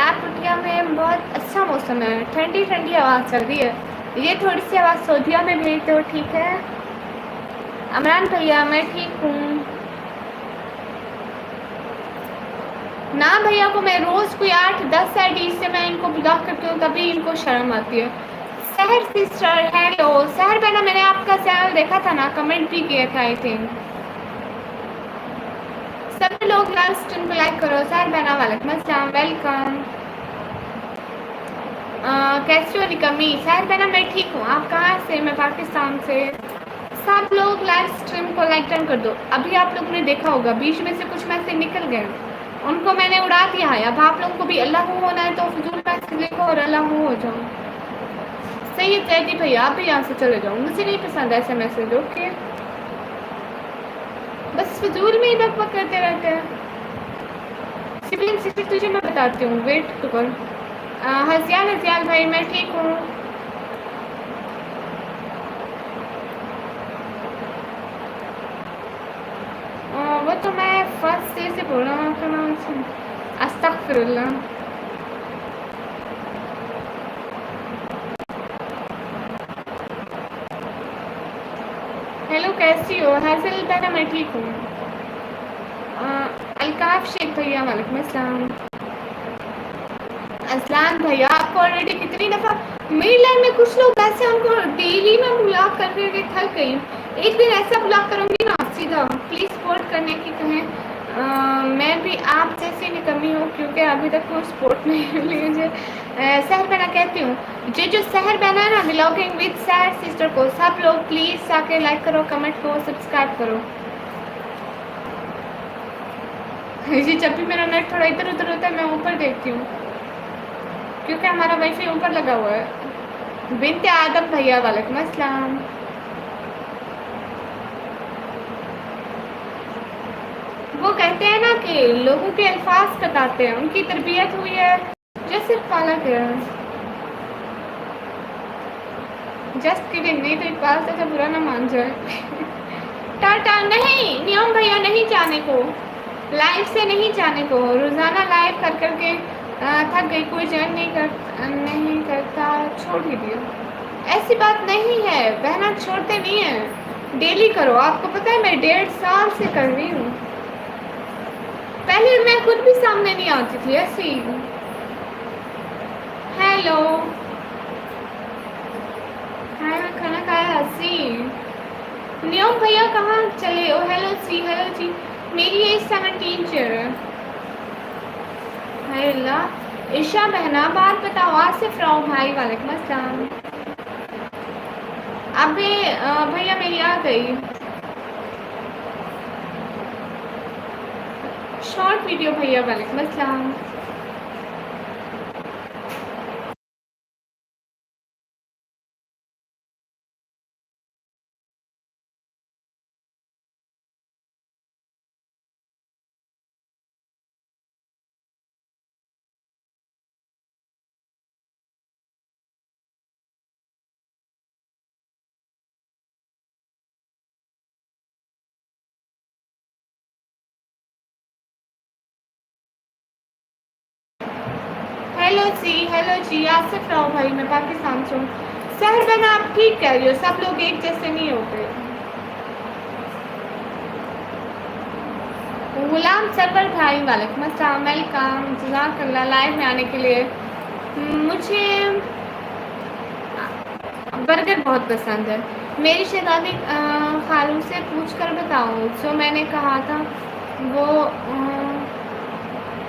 ऐप में बहुत अच्छा मौसम है, ठंडी ठंडी आवाज़ चल रही है। ये थोड़ी सी आवाज़ सऊदीया में भेज दो, ठीक है। इमरान भैया मैं ठीक हूँ ना। भैया को मैं रोज़ कोई 8-10 आईडी से मैं इनको ब्लॉक करती हूँ, तभी इनको शर्म आती है। सहर सिस्टर हेलो, सहर बहना मैंने आपका चैनल देखा था ना, कमेंट भी किया था आई थिंक। सभी लोग लाइव स्ट्रीम को लाइक करो। सहर बहना वालेकुम अस्सलाम, वेलकम। कैसी हो निकमी? सहर बहना मैं ठीक हूँ, आप कहाँ से? मैं पाकिस्तान से। सब लोग लाइव स्ट्रीम को लाइक डन कर दो। अभी आप लोगों ने देखा होगा बीच में से कुछ मैसेज निकल गए, उनको मैंने उड़ा दिया है। अब आप लोगों को भी अल्लाह होना है तो फजूल मैसेज लिखो और अल्लाह हो जाओ। सही है जैदी भैया, आप भी यहाँ से चले जाओ, मुझे नहीं पसंद ऐसे मैसेज, ओके। बस फजूल में ही बकबक करते रहते हैं। सिबलिंग सिस्टर तुझे मैं बताती हूँ, वेट तो कर। हसियाल भाई मैं ठीक हूँ। वो तो मैं फर्स्ट डे से बोल रहा हूँ आपका नाम से। अस्तगफिरुल्लाह। हेलो कैसी हो? हासिल बेटा मैं ठीक हूँ। अलकाफ शेख भैया वालेकुम अस्सलाम। असलान भैया आपको ऑलरेडी कितनी दफ़ा मेरी लाइन में कुछ लोग ऐसे उनको डेली में ब्लॉक कर करके थक गई। एक दिन ऐसा ब्लॉक करूँगी ना सीधा, प्लीज़ सपोर्ट करने की कहें। मैं भी आप जैसी निकम्मी हूँ क्योंकि अभी तक कोई सपोर्ट नहीं मिली मुझे। सहर बहना कहती हूँ, जो सहर बहना है ना व्लॉगिंग विद सहर सिस्टर को, सब लोग प्लीज़ जाके लाइक करो, कमेंट करो, सब्सक्राइब करो। जी जब भी मेरा नेट थोड़ा इधर उधर होता है मैं ऊपर देखती हूँ क्योंकि हमारा वाईफाई ऊपर लगा हुआ है। बिनते आदम भैया वालेकुम अस्सलाम। वो कहते हैं ना कि लोगों के अल्फाज बताते हैं, उनकी तरबियत हुई है जो सिर्फ पाला गया है। जस्ट किडिंग, नहीं तो इकबाल से बुरा ना मान जाए। टाटा नहीं नियम भैया, नहीं जाने को, लाइव से नहीं जाने को। रोज़ाना लाइव कर करके थक गई, कोई ज्वाइन नहीं करता, छोड़ ही दिया। ऐसी बात नहीं है बहना, छोड़ते नहीं हैं, डेली करो। आपको पता है मैं 1.5 साल से कर रही हूँ। पहले मैं खुद भी सामने नहीं आती थी ऐसी। हेलो हाय, खाना खाया? हंसी नियम भैया कहाँ चले हो? हेलो जी, मेरी एज 17 है। हाय अल्लाह। ईशा बहना बात बताओ। आसिफ राव भाई वालेकुम अस्सलाम। अबे भैया मेरी आ गई शॉर्ट वीडियो भैया। वालेकुम अस्सलाम। हेलो जी आसिफ राव भाई, मैं पाकिस्तान से हूँ। सहर बहन आप ठीक कह रही हो, सब लोग एक जैसे नहीं होते। गुलाम सरवर भाई वालेकुम अस्सलाम, वेलकम, जज़ाकल्लाह लाइव में आने के लिए। मुझे बर्गर बहुत पसंद है। मेरी शहजादी खालू से पूछ कर बताऊँ, जो मैंने कहा था वो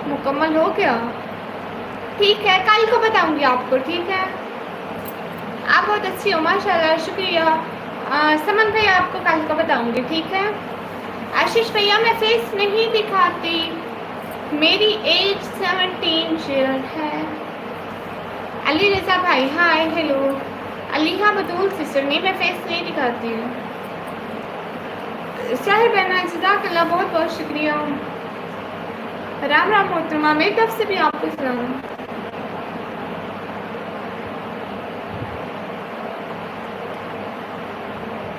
मुकम्मल हो गया। ठीक है, कल को बताऊंगी आपको, ठीक है। आप बहुत अच्छी हो माशाल्लाह, शुक्रिया। समन भाई आपको कल को बताऊंगी, ठीक है। आशीष भैया मैं फेस नहीं दिखाती, मेरी एज 17 है। अली रजा भाई हाय हेलो। अलीहा बतूल सिस्टर नहीं, मैं फेस नहीं दिखाती हूँ। शाहिर बहना जज़ाकल्लाह बहुत बहुत शुक्रिया। राम राम मोहतरमा, मेरी तरफ से भी आपको सलाम।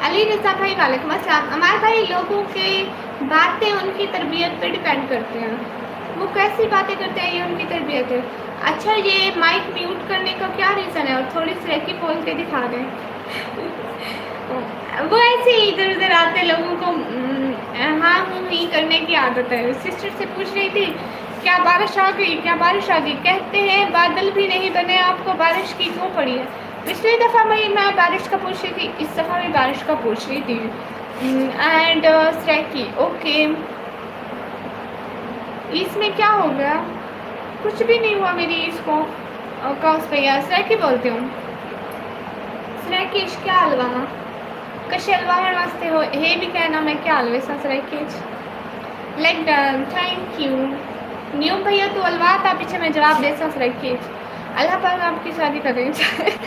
अली रजा भाई वालेकुम अस्सलाम। हमारे भाई लोगों की बातें उनकी तरबियत पे डिपेंड करते हैं, वो कैसी बातें करते हैं ये उनकी तरबियत है। अच्छा ये माइक म्यूट करने का क्या रीज़न है, और थोड़ी सी रेकी बोल के दिखा दें। वो ऐसे ही इधर उधर आते लोगों को हाँ ही करने की आदत है। सिस्टर से पूछ रही थी क्या बारिश आ गई, क्या बारिश आ गई। कहते हैं बादल भी नहीं बने, आपको बारिश की क्यों पड़ी है। पिछली दफ़ा मैं बारिश का पूछ रही थी, इस दफ़ा भी बारिश का पूछ रही थी। एंड स्ट्रैकी ओके, इसमें क्या हो गया, कुछ भी नहीं हुआ मेरी इसको कॉस भैया स्ट्रैकी बोलती हूँ। स्ट्रैकीश क्या हलवा कशे हलवा वास्ते हो हे भी कहना मैं क्या हलवे सा स्ट्रैकीश like done thank you. New भैया तो हलवा था पीछे मैं जवाब दे सा स्ट्रैकीश। अल्लाह पाक आपकी शादी करनी चाहिए।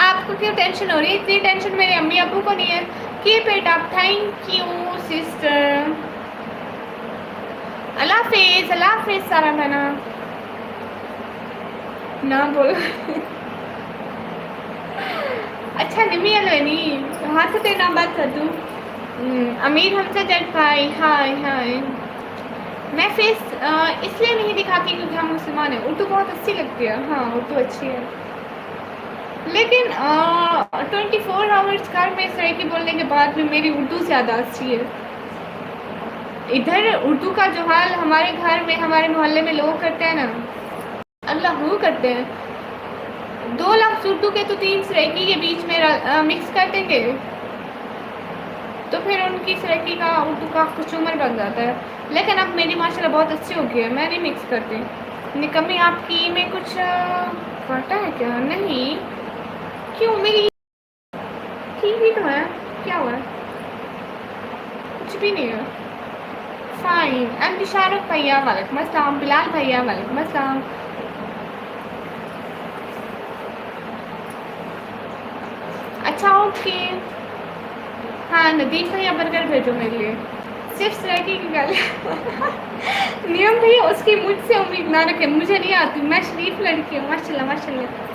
आपको क्यों टेंशन हो रही है, इतनी टेंशन मेरे अम्मी अबू को नहीं है। Keep it up, thank you sister. Allah हाफिज़, अल्लाह हाफिज़ सारा बहना ना बोल। अच्छा निमी अलवनी हाथ से ना बात कर दूँ। अमीर हमसे जट भाई हाय हाय। मैं फेस इसलिए नहीं दिखाती क्योंकि हम मुसलमान हैं। उर्दू बहुत अच्छी लगती है, हाँ उर्दू अच्छी है, लेकिन 24 आवर्स घर में इस तरह की बोलने के बाद भी मेरी उर्दू ज़्यादा अच्छी है। इधर उर्दू का जो हाल हमारे घर में हमारे मोहल्ले में लोग करते हैं ना, अल्लाह वो करते हैं। 2 लफ्ज़ उर्दू के तो 3 सरेकी के बीच में मिक्स कर देंगे तो फिर उनकी सरेकी का उर्दू का कुछ उम्र बन जाता है। लेकिन अब मेरी माशाल्लाह बहुत अच्छी हो गई है, मैं नहीं मिक्स करती। निकम्मी आपकी में कुछ काटा है क्या, नहीं क्यों, मेरी ठीक भी तो है, क्या हुआ है, कुछ भी नहीं है, फाइन। एम शाहरुख भैया वालेकुम अस्सलाम, बिलाल भैया वालेकुम अस्सलाम। अच्छा ओके, हाँ नदीम भैया बर्गर भेजो मेरे लिए, सिर्फ सराकी की गल। नियम भैया उसकी मुझसे उम्मीद ना रखें, मुझे नहीं आती, मैं शरीफ लड़की हूँ माशाल्लाह माशाल्लाह।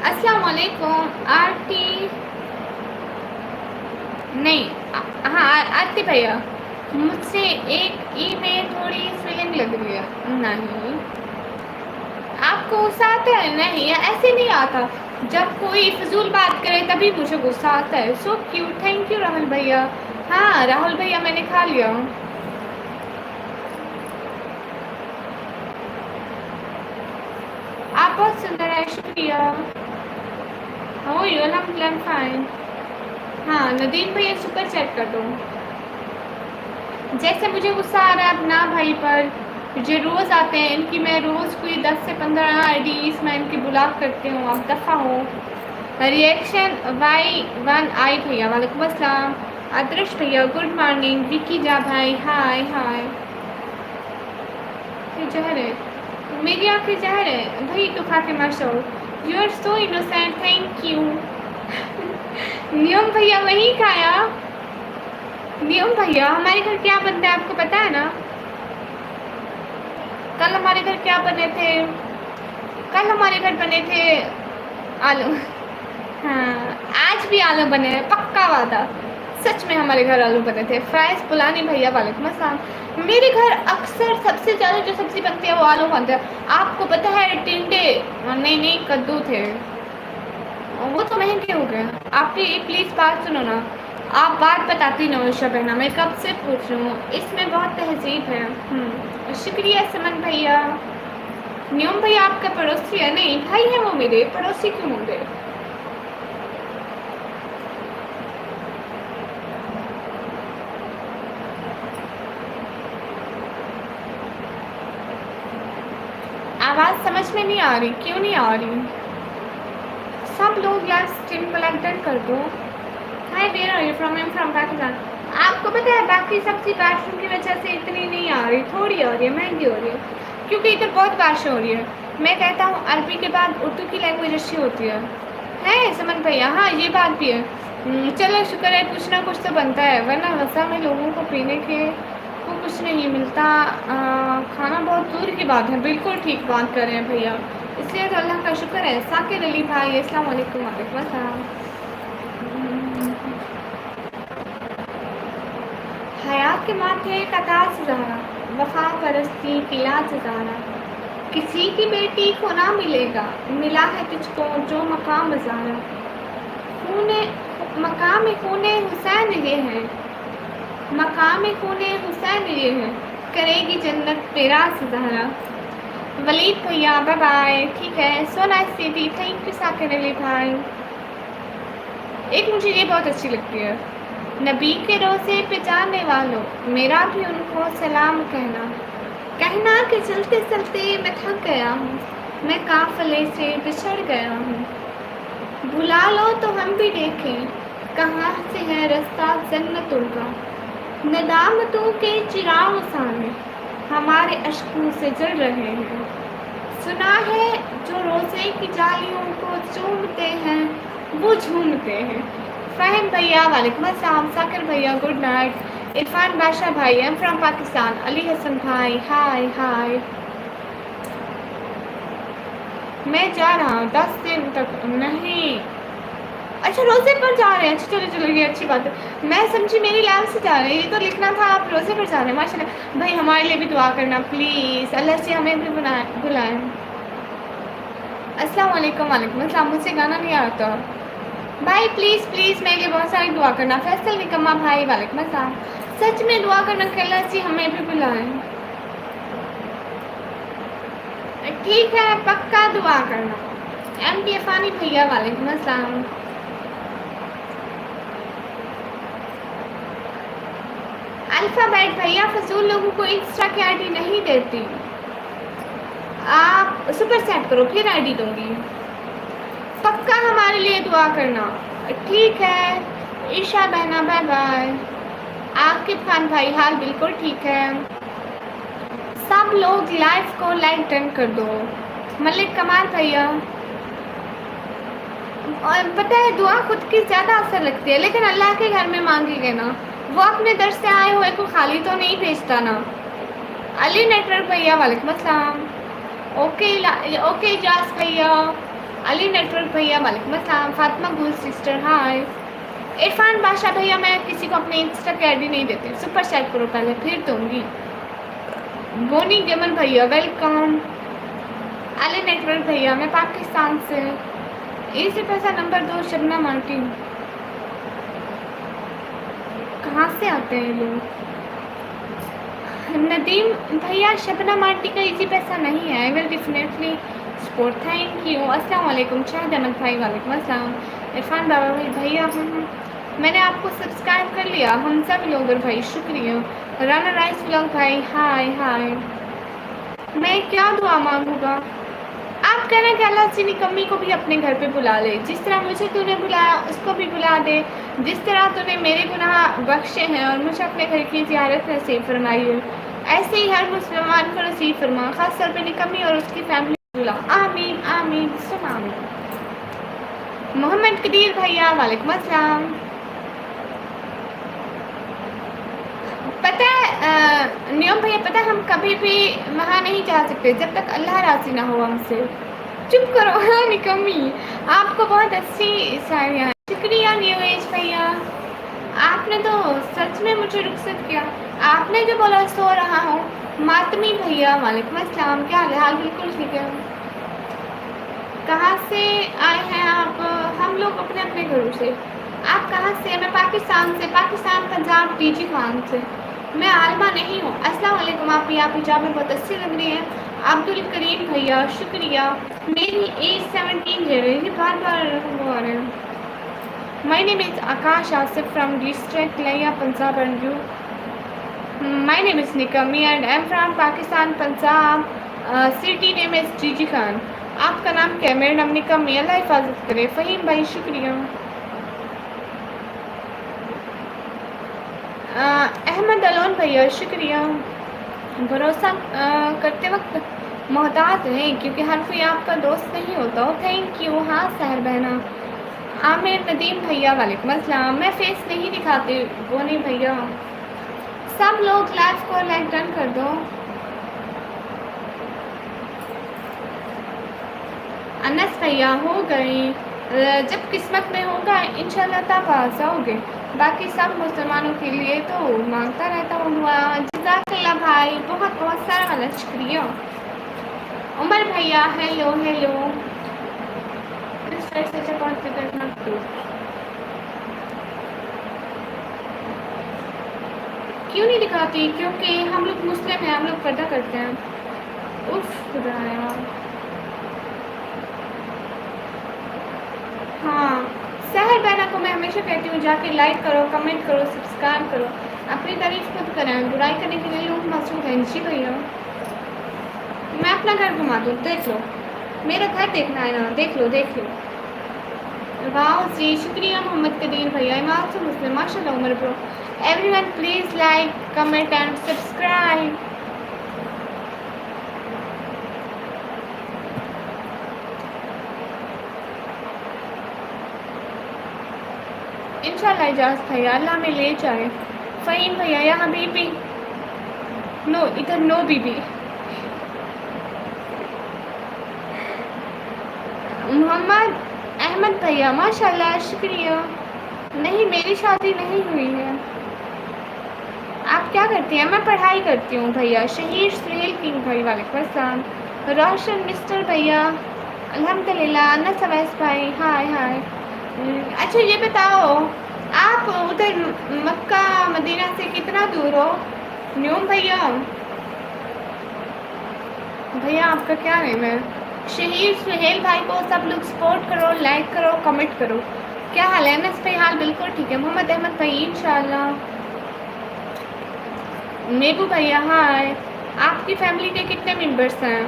अस्सलाम वालेकुम आरती, नहीं हाँ आरती भैया मुझसे एक ई में थोड़ी फीलिंग लग रही है। नहीं आपको गुस्सा आता है, नहीं ऐसे नहीं आता, जब कोई फजूल बात करे तभी मुझे गुस्सा आता है। सो क्यूट, थैंक यू राहुल भैया। हाँ राहुल भैया मैंने खा लिया। आप बहुत सुंदर है, शुक्रिया। हो यू अल्हम्दुलिल्लाह फाइन। हाँ नदीम भैया सुपर चैट कर दो। जैसे मुझे गुस्सा आ रहा है अपना भाई पर, जो रोज़ आते हैं इनकी मैं रोज़ कोई 10 से 15 आईडीज मैं इनकी ब्लॉक करती हूँ, आप दफ़ा हो। रिएक्शन Y1I भैया वालेकुम अस्सलाम। आदर्श भैया गुड मॉर्निंग। विकी जा भाई हाय हाय। जहर है मेरी आँखें, जहर है भाई, तो खा के मर जाओ। You are so innocent, thank you. नियम भैया वहीं खाया। नियम भैया हमारे घर क्या बनता है आपको पता है ना? कल हमारे घर क्या बने थे? कल हमारे घर बने थे आलू। हाँ आज भी आलू बने हैं, पक्का वादा। सच में हमारे घर आलू बने थे। फ्राइज पुलानी भैया वालेकुम अस्सलाम। मेरे घर अक्सर सबसे ज़्यादा जो सब्ज़ी बनती है वो आलू बनता है। आपको पता है टिंडे नहीं नहीं कद्दू थे, वो तो महंगे हो गए। आपकी प्लीज़ बात सुनो ना, आप बात बताती ना उषा बहना, मैं कब से पूछ रही हूँ, इसमें बहुत तहजीब है। शुक्रिया समन भैया। न्यूम भैया आपका पड़ोसी है? नहीं भाई है वो मेरे, पड़ोसी क्यों होंगे? आवाज़ समझ में नहीं आ रही, क्यों नहीं आ रही? सब लोग यार स्ट्रीम को लाइक डन कर दो। Hi where are you from? I am from Pakistan. आपको पता है बाकी सब्जी बारिशों की वजह से इतनी नहीं आ रही, थोड़ी आ रही है, महंगी हो रही है, क्योंकि इधर बहुत बारिश हो रही है। मैं कहता हूँ अरबी के बाद उर्दू की लैंग्वेज अच्छी होती है समन भैया? हाँ ये बात भी है। चलो शुक्र है कुछ ना कुछ तो बनता है, वरना वसा में लोगों को पीने के को कुछ नहीं मिलता। खाना बहुत दूर की बात है। बिल्कुल ठीक बात कर रहे हैं भैया, इसलिए तो अल्लाह का शुक्र है। साकिर अली भाई अस्सलाम वालेकुम। वालेकुम अस्सलाम। हयात के माथे का ताज ज़ारा, वफा परस्ती की लाज ज़ारा, किसी की बेटी को ना मिलेगा, मिला है तुझको जो मकाम ज़ारा। खूने मकाम खूने हुसैन ये है, मकाम खूने हुसैन ये है, करेगी जन्नत तेरा ज़हरा। वलीद भैया बाय बाय। ठीक है so nice city, thank you Sakir Ali भाई। एक मुझे ये बहुत अच्छी लगती है, नबी के रोज़े पे जाने वालों, मेरा भी उनको सलाम कहना, कहना कि चलते चलते मैं थक गया हूँ, मैं काफ़िले से बिछड़ गया हूँ। बुला लो तो हम भी देखें कहाँ से है रास्ता जन्नतों का, नदामतों के चिराग सामने हमारे अश्कों से जल रहे हैं। सुना है जो रोज़े की जालियों को चूमते हैं वो झूमते हैं। फ़हीम भैया वालेकुम अस्सलाम। साकिर भैया गुड नाइट। इरफान बादशाह भाई I am from Pakistan. Ali Hasan भाई हाय हाय। मैं जा रहा हूँ 10 दिन तक। नहीं अच्छा रोज़े पर जा रहे हैं, अच्छा चलो चलो ये अच्छी बात है। मैं समझी मेरी लाइफ से जा रहे हैं, ये तो लिखना था आप रोज़े पर जा रहे हैं। माशाल्लाह भाई हमारे लिए भी दुआ करना प्लीज़, अल्लाह से हमें भी बुलाएं। अस्सलाम वालेकुम। वालेकुम अस्सलाम। मुझसे गाना नहीं आता भाई, प्लीज़ प्लीज़ मेरे लिए बहुत सारी दुआ करना। फैसल निकम्मा भाई वालेकुम अस्सलाम। सच में दुआ करना कि अल्लाह से हमें भी बुलाएं। ठीक है पक्का दुआ करना। एम टी अफानी भैया वालेकुम अस्सलाम। अल्फ़ाबेट भैया फजूल लोगों को इंस्टा की आईडी नहीं देती, आप सुपर सेट करो फिर आईडी दूंगी। पक्का हमारे लिए दुआ करना। ठीक है ईशा बहना बाय बाय। आकिब खान भाई हाल बिल्कुल ठीक है। सब लोग लाइव को लाइक डन कर दो। मलिक कमाल भैया, और पता है दुआ खुद की ज़्यादा असर लगती है, लेकिन अल्लाह के घर में मांगेंगे ना, वो अपने दर से आए हुए को खाली तो नहीं भेजता ना। अली नेटवर्क भैया वालेकुम अस्सलाम। ओके जास भैया। अली नेटवर्क भैया वालेकुम अस्सलाम। फातिमा गुल सिस्टर हाय। इरफान बादशाह भैया मैं किसी को अपने इंस्टा की आईडी नहीं देती, सुपर चैट करो पहले फिर दूंगी। बोनी गेमन भैया वेलकम। अली नेटवर्क भैया मैं पाकिस्तान से। इसी पैसा नंबर 2 शबनम आंटी। कहाँ से आते हैं लोग? नदीम भैया शबनम आंटी का इजी पैसा नहीं है। I will definitely support, thank you. अस्सलाम वालेकुम शाहिद अहमद भाई वालेकुम अस्सलाम। इरफान बाबा भाई भैया मैंने आपको सब्सक्राइब कर लिया, हम सब लोग भाई शुक्रिया। राना राइस व्लॉग भाई हाय हाय। मैं क्या दुआ मांगूंगा? आप कहना कि अल्लाह से निकम्मी को भी अपने घर पे बुला ले, जिस तरह मुझे तूने बुलाया उसको भी बुला दे, जिस तरह तूने मेरे गुनाह बख्शे हैं और मुझे अपने घर की ज़ियारत नसीब फरमाई है, ऐसे ही हर मुसलमान को नसीब फरमा, खास तौर पर निकम्मी और उसकी फैमिली को बुला। आमीन आमीन सुम आमीन। मोहम्मद कदीर भैया वालेकुम अस्सलाम। पता है नियम भैया, पता है हम कभी भी वहाँ नहीं जा सकते जब तक अल्लाह राज़ी ना हो हमसे। चुप करो। हाँ निकम्मी, आपको बहुत अच्छी शायरियाँ। शुक्रिया न्यू एज भैया, आपने तो सच में मुझे रुखसत किया। आपने जो बोला सो रहा हूँ। मातमी भैया वालेकुम अस्सलाम, क्या हाल? बिल्कुल ठीक है। कहाँ से आए हैं आप? हम लोग अपने अपने घरों से। आप कहाँ से? मैं पाकिस्तान से, पाकिस्तान पंजाब डीजी खान से। मैं आलमा नहीं हूँ। अस्सलाम वालेकुम। आप हिजाब में बहुत अच्छी लग रही हैं। अब्दुल करीम भैया शुक्रिया। मेरी एज 17 है। ये बार बार वो आ रहे हैं। My name is Akash Asif from district Layyah Punjab and you? My name is Nikmi and I am from Pakistan Punjab. City name is DG Khan. आपका नाम क्या है? मेरा नाम निकमी। अल्लाह हिफाजत करे। फ़हीम भाई शुक्रिया। अहमद अलोन भैया शुक्रिया। भरोसा करते वक्त मोहतात रहें क्योंकि हर कोई आपका दोस्त नहीं होता। Thank you. हाँ सहर बहना। आमिर नदीम भैया वालेकुम अस्सलाम। मैं फेस नहीं दिखाती वो नहीं भैया। सब लोग लाइव को लाइक डन कर दो। अनस भैया हो गई। जब किस्मत में होगा इंशाल्लाह तब आ जाओगे। बाकी सब मुसलमानों के लिए तो मांगता रहता हूँ दुआ। जज़ाकल्लाह भाई, बहुत बहुत सारा वाला शुक्रिया। उमर भैया हेलो हेलो। क्यों नहीं दिखाती? क्योंकि हम लोग मुस्लिम हैं, हम लोग पर्दा करते हैं। उफ खुदाया। हाँ सहर बहना को मैं हमेशा कहती हूँ जाके लाइक करो, कमेंट करो, सब्सक्राइब करो। अपनी तारीफ खुद करें, बुराई करने के लिए लोग मशहूर हैं। जी भैया मैं अपना घर घुमा दूँ, देख लो मेरा घर देखना है ना, देख लो देख लो। वाह जी शुक्रिया मोहम्मद कदीर भैया। इमाम से मुस्लिम माशाल्लाह। Umar bro. Everyone please like comment and subscribe. इंशाल्लाह इजाज़त भैया, अल्लाह में ले जाए। फ़हीम भैया यहाँ बीबी नो, इधर नो बीबी। मोहम्मद अहमद भैया माशाल्लाह शुक्रिया। नहीं मेरी शादी नहीं हुई है। आप क्या करती हैं? मैं पढ़ाई करती हूँ भैया। शहीद सुहेल किंग भाई वालेकुम अस्सलाम। रोशन मिस्टर भैया अल्हम्दुलिल्लाह। अनस अवैस भाई हाय हाय। अच्छा ये बताओ आप उधर मक्का मदीना से कितना दूर हो? न्यूम भैया भैया आपका क्या नेम है? शहीद सुहेल भाई को सब लोग सपोर्ट करो, लाइक करो, कमेंट करो। क्या हाल है? अनस भाई हाल बिल्कुल ठीक है। मोहम्मद अहमद भाई इंशाल्लाह। मेबू भैया हाय। आपकी फैमिली के कितने मेंबर्स हैं?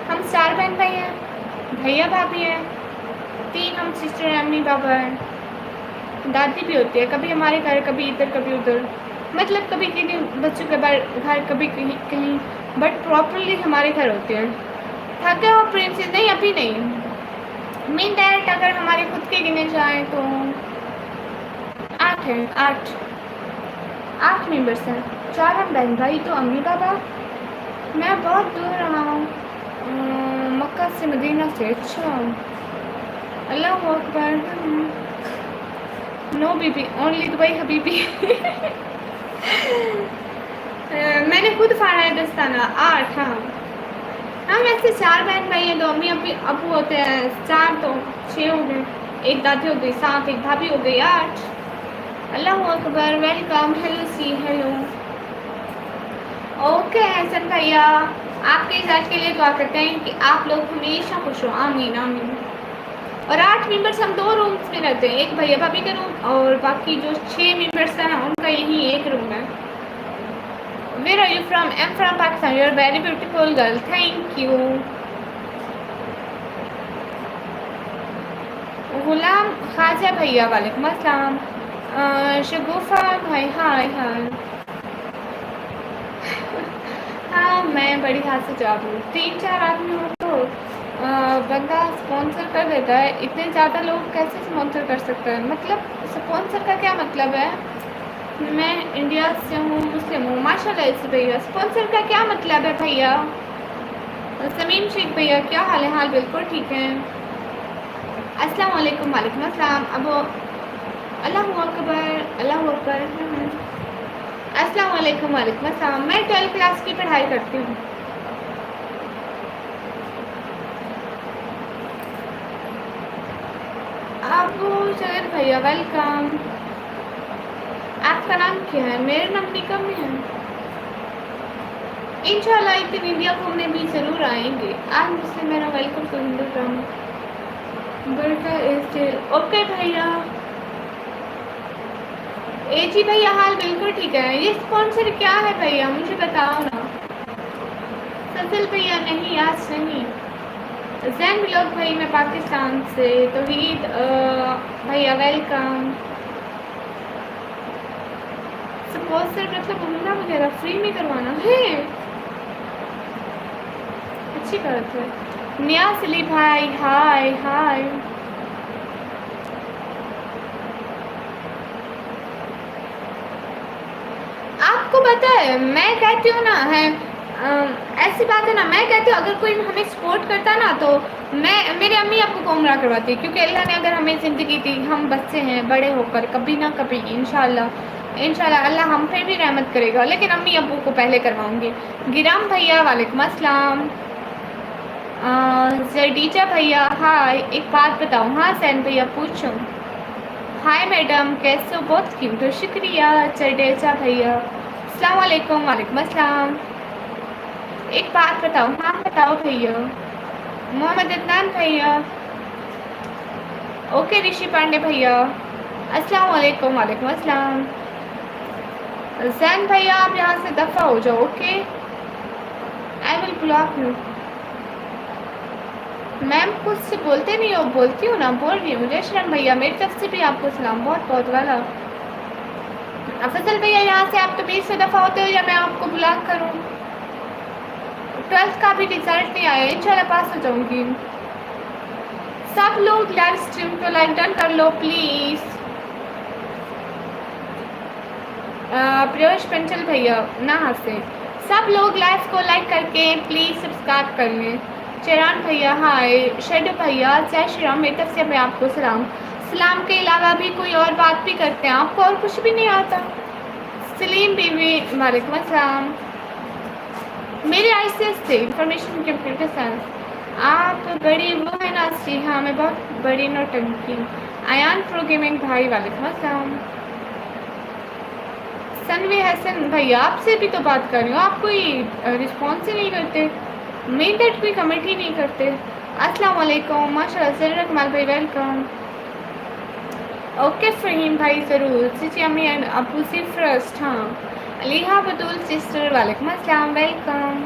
हम 4 बहन भाई हैं, भैया भाभी हैं, 3 हम सिस्टर अम्मी बाबा हैं। दादी भी होती है, कभी हमारे घर, कभी इधर कभी उधर, मतलब कभी किसी बच्चों के घर, कभी कहीं कहीं, बट प्रॉपरली हमारे घर होते हैं। थके हो प्रिंसेस? नहीं अभी नहीं। मेन डायरेक्ट अगर हमारे खुद के गिने जाएँ तो 8 हैं। 8 मेंबर्स हैं। 4 हम बहन भाई, तो अम्मी बाबा। मैं बहुत दूर रहा हूँ मक्का से मदीना से। अच्छा अल्लाह अकबर। नो बीबी ओनली दुबई हबीबी। मैंने खुद फाड़ा है दस्ताना। 8 हाँ हम ऐसे 4 बहन भाई हैं, 2 अम्मी अबू होते हैं। 4 तो 6 हो गए, 1 दादी हो गई, 7 एक भाभी हो गई, 8। अल्लाह अकबर। वेलकम। हेलो सी हेलो। ओके हसन भैया आपके इजाज़त के लिए दुआ करते हैं कि आप लोग हमेशा खुश हो। आमीन आमीन। और 8 मेंबर्स हम 2 रूम्स में रहते हैं, एक भैया भाभी का रूम और बाकी जो 6 मेंबर्स हैं ना उनका यही एक रूम है। Where are you from? I'm from Pakistan. You're a very beautiful girl. Thank you. गुलाम ख्वाजा भैया वालेकुम अस्सलाम। शगुफा भाई हाय हाय। हाँ मैं बड़ी हाथ से जवाब दूँ। 3-4 आदमी हो तो बंदा स्पॉन्सर कर देता है। इतने ज़्यादा लोग कैसे स्पॉन्सर कर सकता है? मतलब स्पॉन्सर का क्या मतलब है? मैं इंडिया से हूँ, मुस्लिम हूँ। माशाल्लाह से भैया। स्पॉन्सर का क्या मतलब है भैया? समीम शेख भैया क्या हाल है? हाल बिल्कुल ठीक है। अस्सलाम वालेकुम। वालेकुम अस्सलाम। अब अल्लाहु अकबर अल्लाहु अकबर। अस्सलाम वालेकुम। वालेकुम अस्सलाम। मैं 12th क्लास की पढ़ाई करती हूँ। अबू जैद भैया वेलकम। आपका नाम क्या है? मेरा नाम निकम है। इंशाल्लाह एक दिन इंडिया घूमने भी ज़रूर आएंगे। आज मुझसे मेरा वेलकम टू हिंदुस्तान। बड़का स्टिल ओके भैया। ए जी भैया हाल बिल्कुल ठीक है। ये स्पॉन्सर क्या है भैया मुझे बताओ ना। ससल भैया नहीं आज नहीं। जैन ब्लॉग भाई मैं पाकिस्तान से। तौहीद भैया वेलकम। स्पॉन्सर मतलब घूमना वगैरह फ्री में करवाना है। अच्छी बात है। नियाज अली भाई हाय हाय। आपको पता है मैं कहती हूँ ना है ऐसी बात है ना। मैं कहती हूँ अगर कोई हमें सपोर्ट करता ना तो मैं मेरे अम्मी आपको को उम्रा करवाती। क्योंकि अल्लाह ने अगर हमें ज़िंदगी दी, हम बच्चे हैं, बड़े होकर कभी ना कभी इंशाल्लाह अल्लाह हम पे भी रहमत करेगा। लेकिन अम्मी अबू को पहले करवाऊंगी। गिराम भैया वालेकुम अस्सलाम। जडीजा भैया हाय। एक बात बताऊँ? हाँ सैन भैया पूछूँ? हाय मैडम कैसे हो? बहुत क्यूट हो। शुक्रिया जडेजा भैया। अस्सलाम वालेकुम। वालेकुम अस्सलाम। एक बात बताओ? हाँ बताओ भैया। मोहम्मद अदनान भैया ओके। ऋषि पांडे भैया अस्सलाम वालेकुम। वालेकुम अस्सलाम। जैन भैया आप यहाँ से दफ़ा हो जाओ okay. I will block you. Ma'am कुछ से बोलते नहीं हो? बोलती हूँ ना, बोल रही हूँ। जयश्रम भैया मेरी तरफ से भी आपको सलाम बहुत बहुत वाला। फजल भैया यहाँ से आप तो 20 से दफ़ा होते हो या मैं आपको ब्लॉक करूँ? 12th का भी रिजल्ट नहीं आया। इंशाल्लाह पास हो जाऊँगी। सब लोग लाइव स्ट्रीम को लाइक डन कर लो प्लीज़। प्रयोश पंचल भैया ना हंसे। सब लोग लाइव को लाइक करके प्लीज़ सब्सक्राइब कर लें। चेरान भैया हाय। शेडो भैया जय श्री राम। मेरी तरफ से मैं आपको सलाम। सलाम के अलावा भी कोई और बात भी करते हैं? आपको और कुछ भी नहीं आता? सलीम बीवी वालेकुम अस्सलाम। मेरे ICS से इंफॉर्मेशन कंप्यूटर साइंस। आप बड़ी वो है ना? जी हाँ मैं बहुत बड़ी नौटंकी। आयान प्रो गेमिंग भाई वालेकुम अस्सलाम। सनवी हसन भैया आपसे भी तो बात कर रही हूँ। आप कोई रिस्पॉन्स ही नहीं करते। मेन डेट कोई कमेंट ही नहीं करते। अस्सलाम वालेकुम। माशाल्लाह सर कमाल भाई वेलकम। ओके फ़हीम भाई ज़रूर। जी अम्मी अबू से फर्स्ट। हाँ अलीहा बतूल सिस्टर वालेकुम अस्सलाम वेलकम।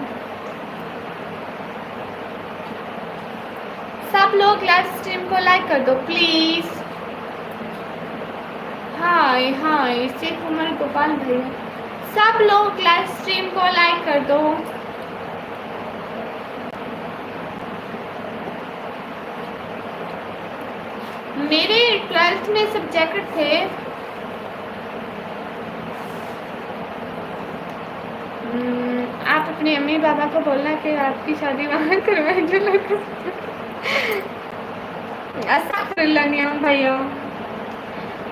सब लोग लाइव स्ट्रीम को लाइक कर दो प्लीज़। हाय हाय शेख उमर गोपाल भैया। सब लोग लाइव स्ट्रीम को लाइक कर दो। मेरे 12th में सब्जेक्ट थे आप अपने अम्मी बाबा को बोलना कि आपकी शादी वहाँ करवाएं जो लोग। अस्तगफिरुल्लाह नियाम भैया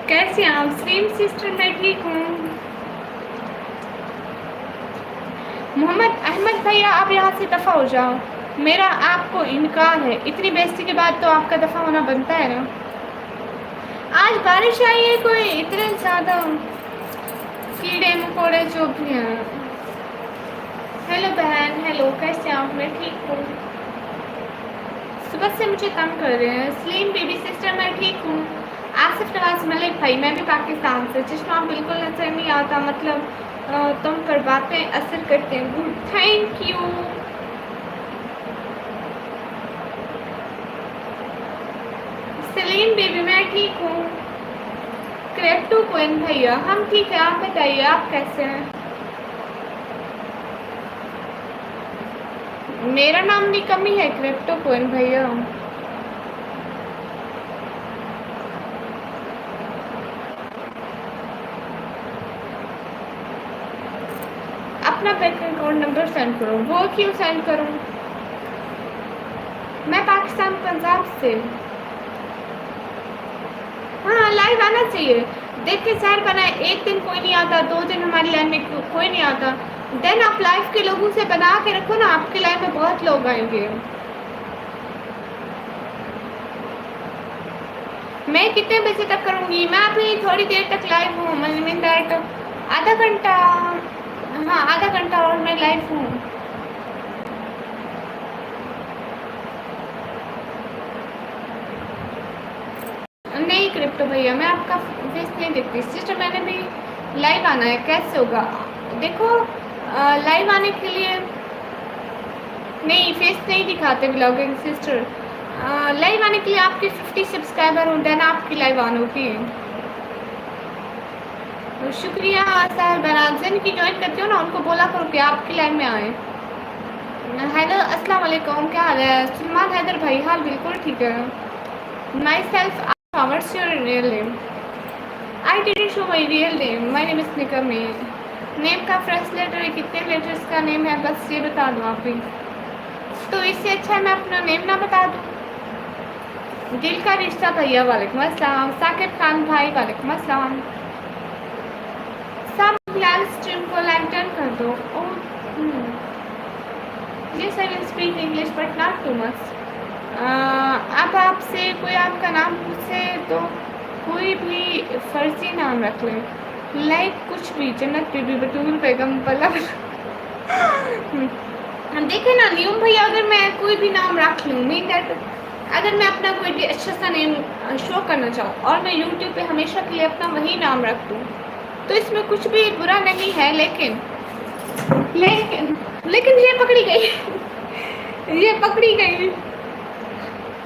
कैसे हैं आप? स्ट्रीम सिस्टर मैं ठीक हूँ। मोहम्मद अहमद भैया आप यहाँ से दफ़ा हो जाओ। मेरा आपको इनकार है। इतनी बेइज्जती के बाद तो आपका दफ़ा होना बनता है ना। आज बारिश आई है कोई इतने ज़्यादा कीड़े मकोड़े जो भी हैं। हेलो बहन हेलो कैसे आप? मैं ठीक हूँ। सुबह से मुझे तंग कर रहे हैं। सलीम बेबी सिस्टर मैं ठीक हूँ। आसिफ नवाज मलिक भाई मैं भी पाकिस्तान से। चश्मा बिल्कुल नजर नहीं आता मतलब तुम पर बातें असर करते हैं। Good, thank you. Salim baby मैं ठीक हूँ। क्रिप्टो कोइन भैया हम ठीक है, आप बताइए आप कैसे हैं? मेरा नाम भी कमी है क्रिप्टो कोइन भैया। अपना बैंक अकाउंट नंबर सेंड करो। वो क्यों सेंड करूँ? मैं पाकिस्तान पंजाब से। हाँ लाइव आना चाहिए। देख के सैर बनाए, एक दिन कोई नहीं आता, 2 दिन हमारी लाइन में कोई नहीं आता, देन आप लाइव के लोगों से बना के रखो ना, आपकी लाइव में बहुत लोग आएंगे। मैं कितने बजे तक करूँगी? मैं अभी थोड़ी देर तक लाइव हूँ, मीन दैट आधा घंटा। हाँ आधा घंटा और मैं लाइव हूँ। नहीं क्रिप्टो भैया मैं आपका फेस नहीं देखती सिस्टर, मैंने भी लाइव आना है, कैसे होगा? देखो लाइव आने के लिए नहीं, फेस नहीं दिखाते ब्लॉगिंग सिस्टर। लाइव आने के लिए आपके 50 सब्सक्राइबर होते हैं ना, आपकी लाइव आने होगी। तो शुक्रिया सर, बनारस की ज्वाइन करती हो ना, उनको बोला करो कि आपकी लाइव में आए। हेलो अस्सलाम वालेकुम, क्या हाल है? सलमान हैदर भाई, हाल बिल्कुल ठीक है। My self what's your real name? I didn't show my real name. My name is Nikmi. Name का फर्स्ट लेटर है, कितने लेटर्स का नेम है, बस ये बता दो आप ही। तो इससे अच्छा है मैं अपना नेम ना बता दूँ। दिल का रिश्ता भैया वालेकुम अस्सलाम। साकिब खान भाई वालेकुम अस्सलाम। सब लाइव स्ट्रीम को लाइक डन कर दो। Yes I will speak English but not too much. अब आपसे कोई आपका नाम पूछे तो कोई भी फर्जी नाम रख ले, लाइक कुछ भी, जन्नत बीबी, बतूल बेगम, पला। देखे ना न्यूम भैया, अगर मैं कोई भी नाम रख लूँ, मीन दैट अगर मैं अपना कोई भी अच्छा सा नेम शो करना चाहूँ और मैं यूट्यूब पे हमेशा के लिए अपना वही नाम रख दूँ, तो इसमें कुछ भी बुरा नहीं है। लेकिन लेकिन लेकिन ये पकड़ी गई। ये पकड़ी गई,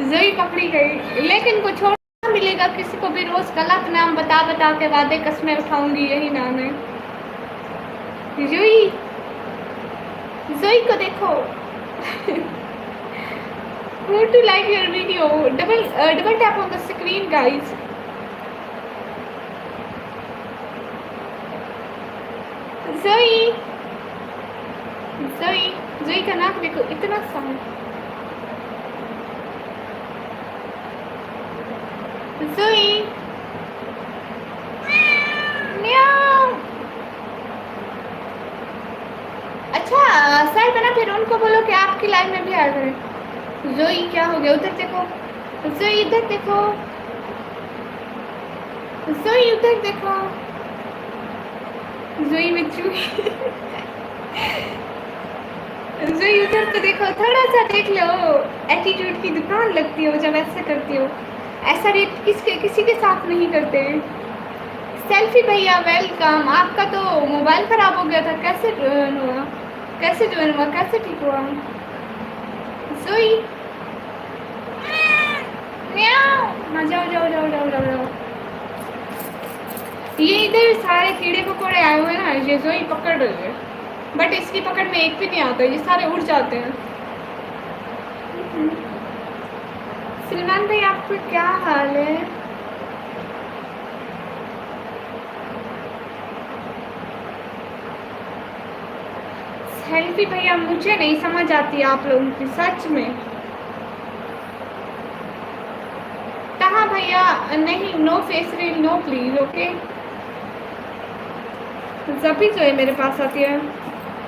जोई पकड़ी गई। लेकिन कुछ और मिलेगा किसी को भी, रोज गलत नाम बता बता के वादे कस्में उठाऊंगी, यही नाम है जोई। जोई को देखो। Who to like your video? Double tap on the screen guys. जोई जोई जोई का नाम देखो, इतना सा जोई। अच्छा सर बना, फिर उनको बोलो कि आपकी लाइन में भी आ गए। जोई क्या हो गया? उधर देखो जोई, इधर देखो जोई, उधर देखो जोई बच्चू। जोई उधर तो देखो, थोड़ा सा देख लो। एटीट्यूड की दुकान लगती हो जब ऐसे करती हो। ऐसा रेट किसी के साथ नहीं करते। सेल्फी भैया वेलकम। आपका तो मोबाइल ख़राब हो गया था, कैसे ज्वाइन हुआ? कैसे ठीक हुआ? जोई हाँ जाओ जाओ जाओ जाओ जाओ जाओ। ये इधर सारे कीड़े मकोड़े आए हुए हैं ना, ये जोई पकड़ रही है, बट इसकी पकड़ में एक भी नहीं आता, ये सारे उड़ जाते हैं। सलमान भाई आपका क्या हाल है? सेल्फी भैया मुझे नहीं समझ आती आप लोगों की, सच में। कहाँ भैया? नहीं, no face reel, no please, okay. जबी जो है मेरे पास आती है।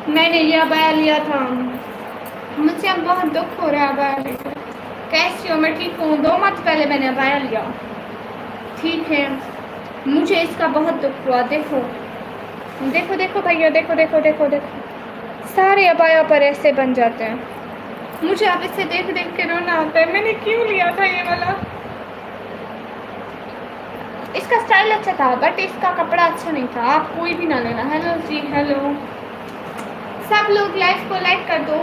मैंने ये अबाया लिया था, मुझे अब बहुत दुख हो रहा है अबाया लेकर। कैसी हो? मैं ठीक हूँ। 2 मंथ पहले मैंने अबाया लिया, ठीक है। मुझे इसका बहुत दुख हुआ। देखो देखो देखो भैया, देखो देखो देखो देखो, सारे अबाया पर ऐसे बन जाते हैं। मुझे अब इसे देख देख के रोना आता है। मैंने क्यों लिया था ये वाला? इसका स्टाइल अच्छा था बट इसका कपड़ा अच्छा नहीं था। आप कोई भी ना लेना। हेलो जी, हेलो। सब लोग लाइव को लाइक कर दो।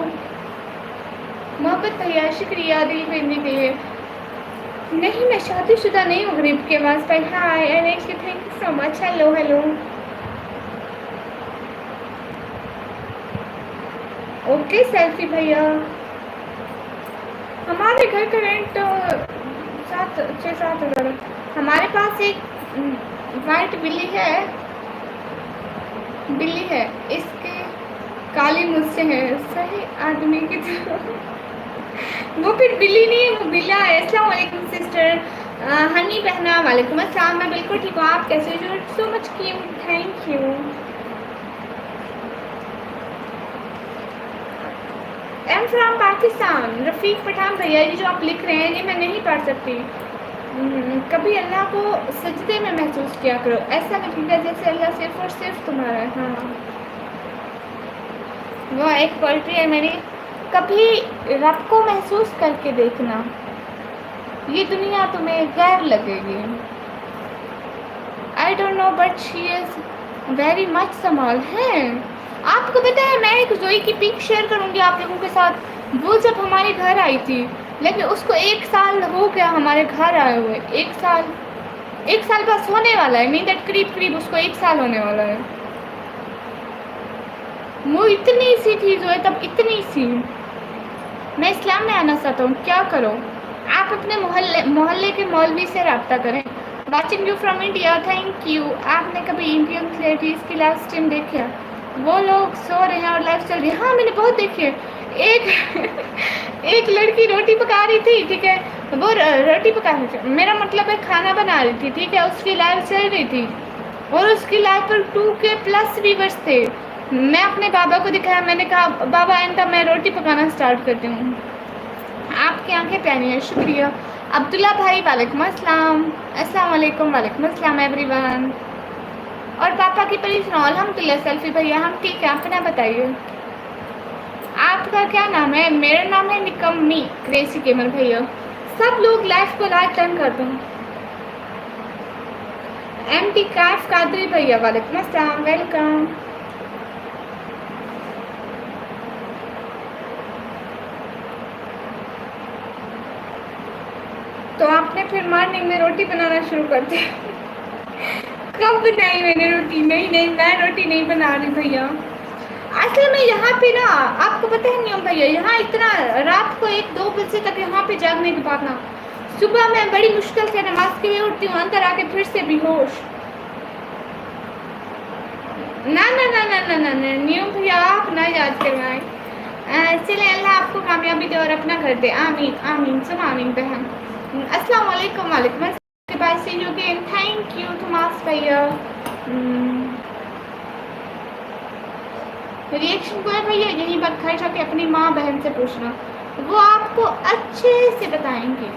मोहब्बत भैया शुक्रिया दिल भेजने के लिए। नहीं, मैं शादीशुदा नहीं हूँ गरीब के पास भाई। Hi Alex, thank you so much. Hello hello. Okay selfie भैया। हमारे घर का रेंट 6-7 हज़ार। हमारे पास एक वाइट बिल्ली है। इसके काली मुझसे है सही आदमी की तरह। वो फिर बिल्ली नहीं है, वो बिल्ला है। अस्सलाम वालेकुम सिस्टर हनी बहना। वालेकुम अस्सलाम। मैं बिल्कुल ठीक हूँ, आप कैसे हो? You so much cute, thank you. Am from Pakistan. Rafiq Pathan भैया, ये जो आप लिख रहे हैं ये मैं नहीं पढ़ सकती। कभी अल्लाह को सजदे में महसूस किया करो, ऐसा लगेगा जैसे अल्लाह सिर्फ और सिर्फ तुम्हारा है। हाँ, वो एक पोल्ट्री है मेरी। कभी रब को महसूस करके देखना, ये दुनिया तुम्हें गैर लगेगी। I don't know but she is very much small है। आपको पता है मैं एक जोई की पिक शेयर करूँगी आप लोगों के साथ। वो जब हमारे घर आई थी, लेकिन उसको 1 साल हो गया हमारे घर आए हुए। 1 साल बस होने वाला है, मीन दैट करीब उसको 1 साल होने वाला है। वो इतनी सी थी जो है तब, इतनी सी। मैं इस्लाम में आना चाहता हूँ, क्या करो? आप अपने मोहल्ले के मौलवी से रब्ता करें। Watching you from India, thank you. आपने कभी इंडियन लेडीज़ की लाइव स्ट्रीम देखी है? वो लोग सो रहे हैं और लाइव चल रही है। हाँ, मैंने बहुत देखी है। एक लड़की रोटी पका रही थी, ठीक है, वो रोटी पका रही थी, मेरा मतलब है खाना बना रही थी, ठीक है, उसकी लाइव चल रही थी और उसकी लाइव पर 2K+ व्यूवर्स थे। मैं अपने बाबा को दिखाया, मैंने कहा बाबा आइंदा मैं रोटी पकाना स्टार्ट करती हूँ। आपकी आंखें प्यारी हैं, शुक्रिया। अब्दुल्ला भाई वालेकुम अस्सलाम। अस्सलाम वालेकुम। वालेकुम अस्सलाम एवरीवन। और पापा की परी सुनाओ। अल्हम्दुलिल्लाह सेल्फी भैया, हम ठीक है, अपना बताइए। आपका क्या नाम है? मेरा नाम है निकम्मी क्रेसी गेमर भैया। सब लोग लाइव को लाइक टर्न कर दो। MT काफ कादरी भैया वालेकुम अस्सलाम, वेलकम। तो आपने फिर मॉर्निंग में रोटी बनाना शुरू कर दिया? कब बनाई मैंने रोटी? नहीं, मैं रोटी नहीं बना रही भैया। असल में यहाँ पे ना, आपको पता है नियम भैया, यहाँ इतना रात को 1-2 बजे तक यहाँ पे जागने के बाद ना, सुबह मैं बड़ी मुश्किल से नमाज के लिए उठती हूँ, अंदर आके फिर से बेहोश। ना नियम भैया, आप ना याद करवाएं। चले, अल्लाह आपको कामयाबी दे और अपना कर दे। आमीन आमीन सब आमीन बहन। अस्सलाम वालेकुम। वालेकुम अस्सलाम। See you again, thank you Thomas भैया। रिएक्शन को है भैया, यहीं पर घर जाके अपनी माँ बहन से पूछना, वो आपको अच्छे से बताएंगे।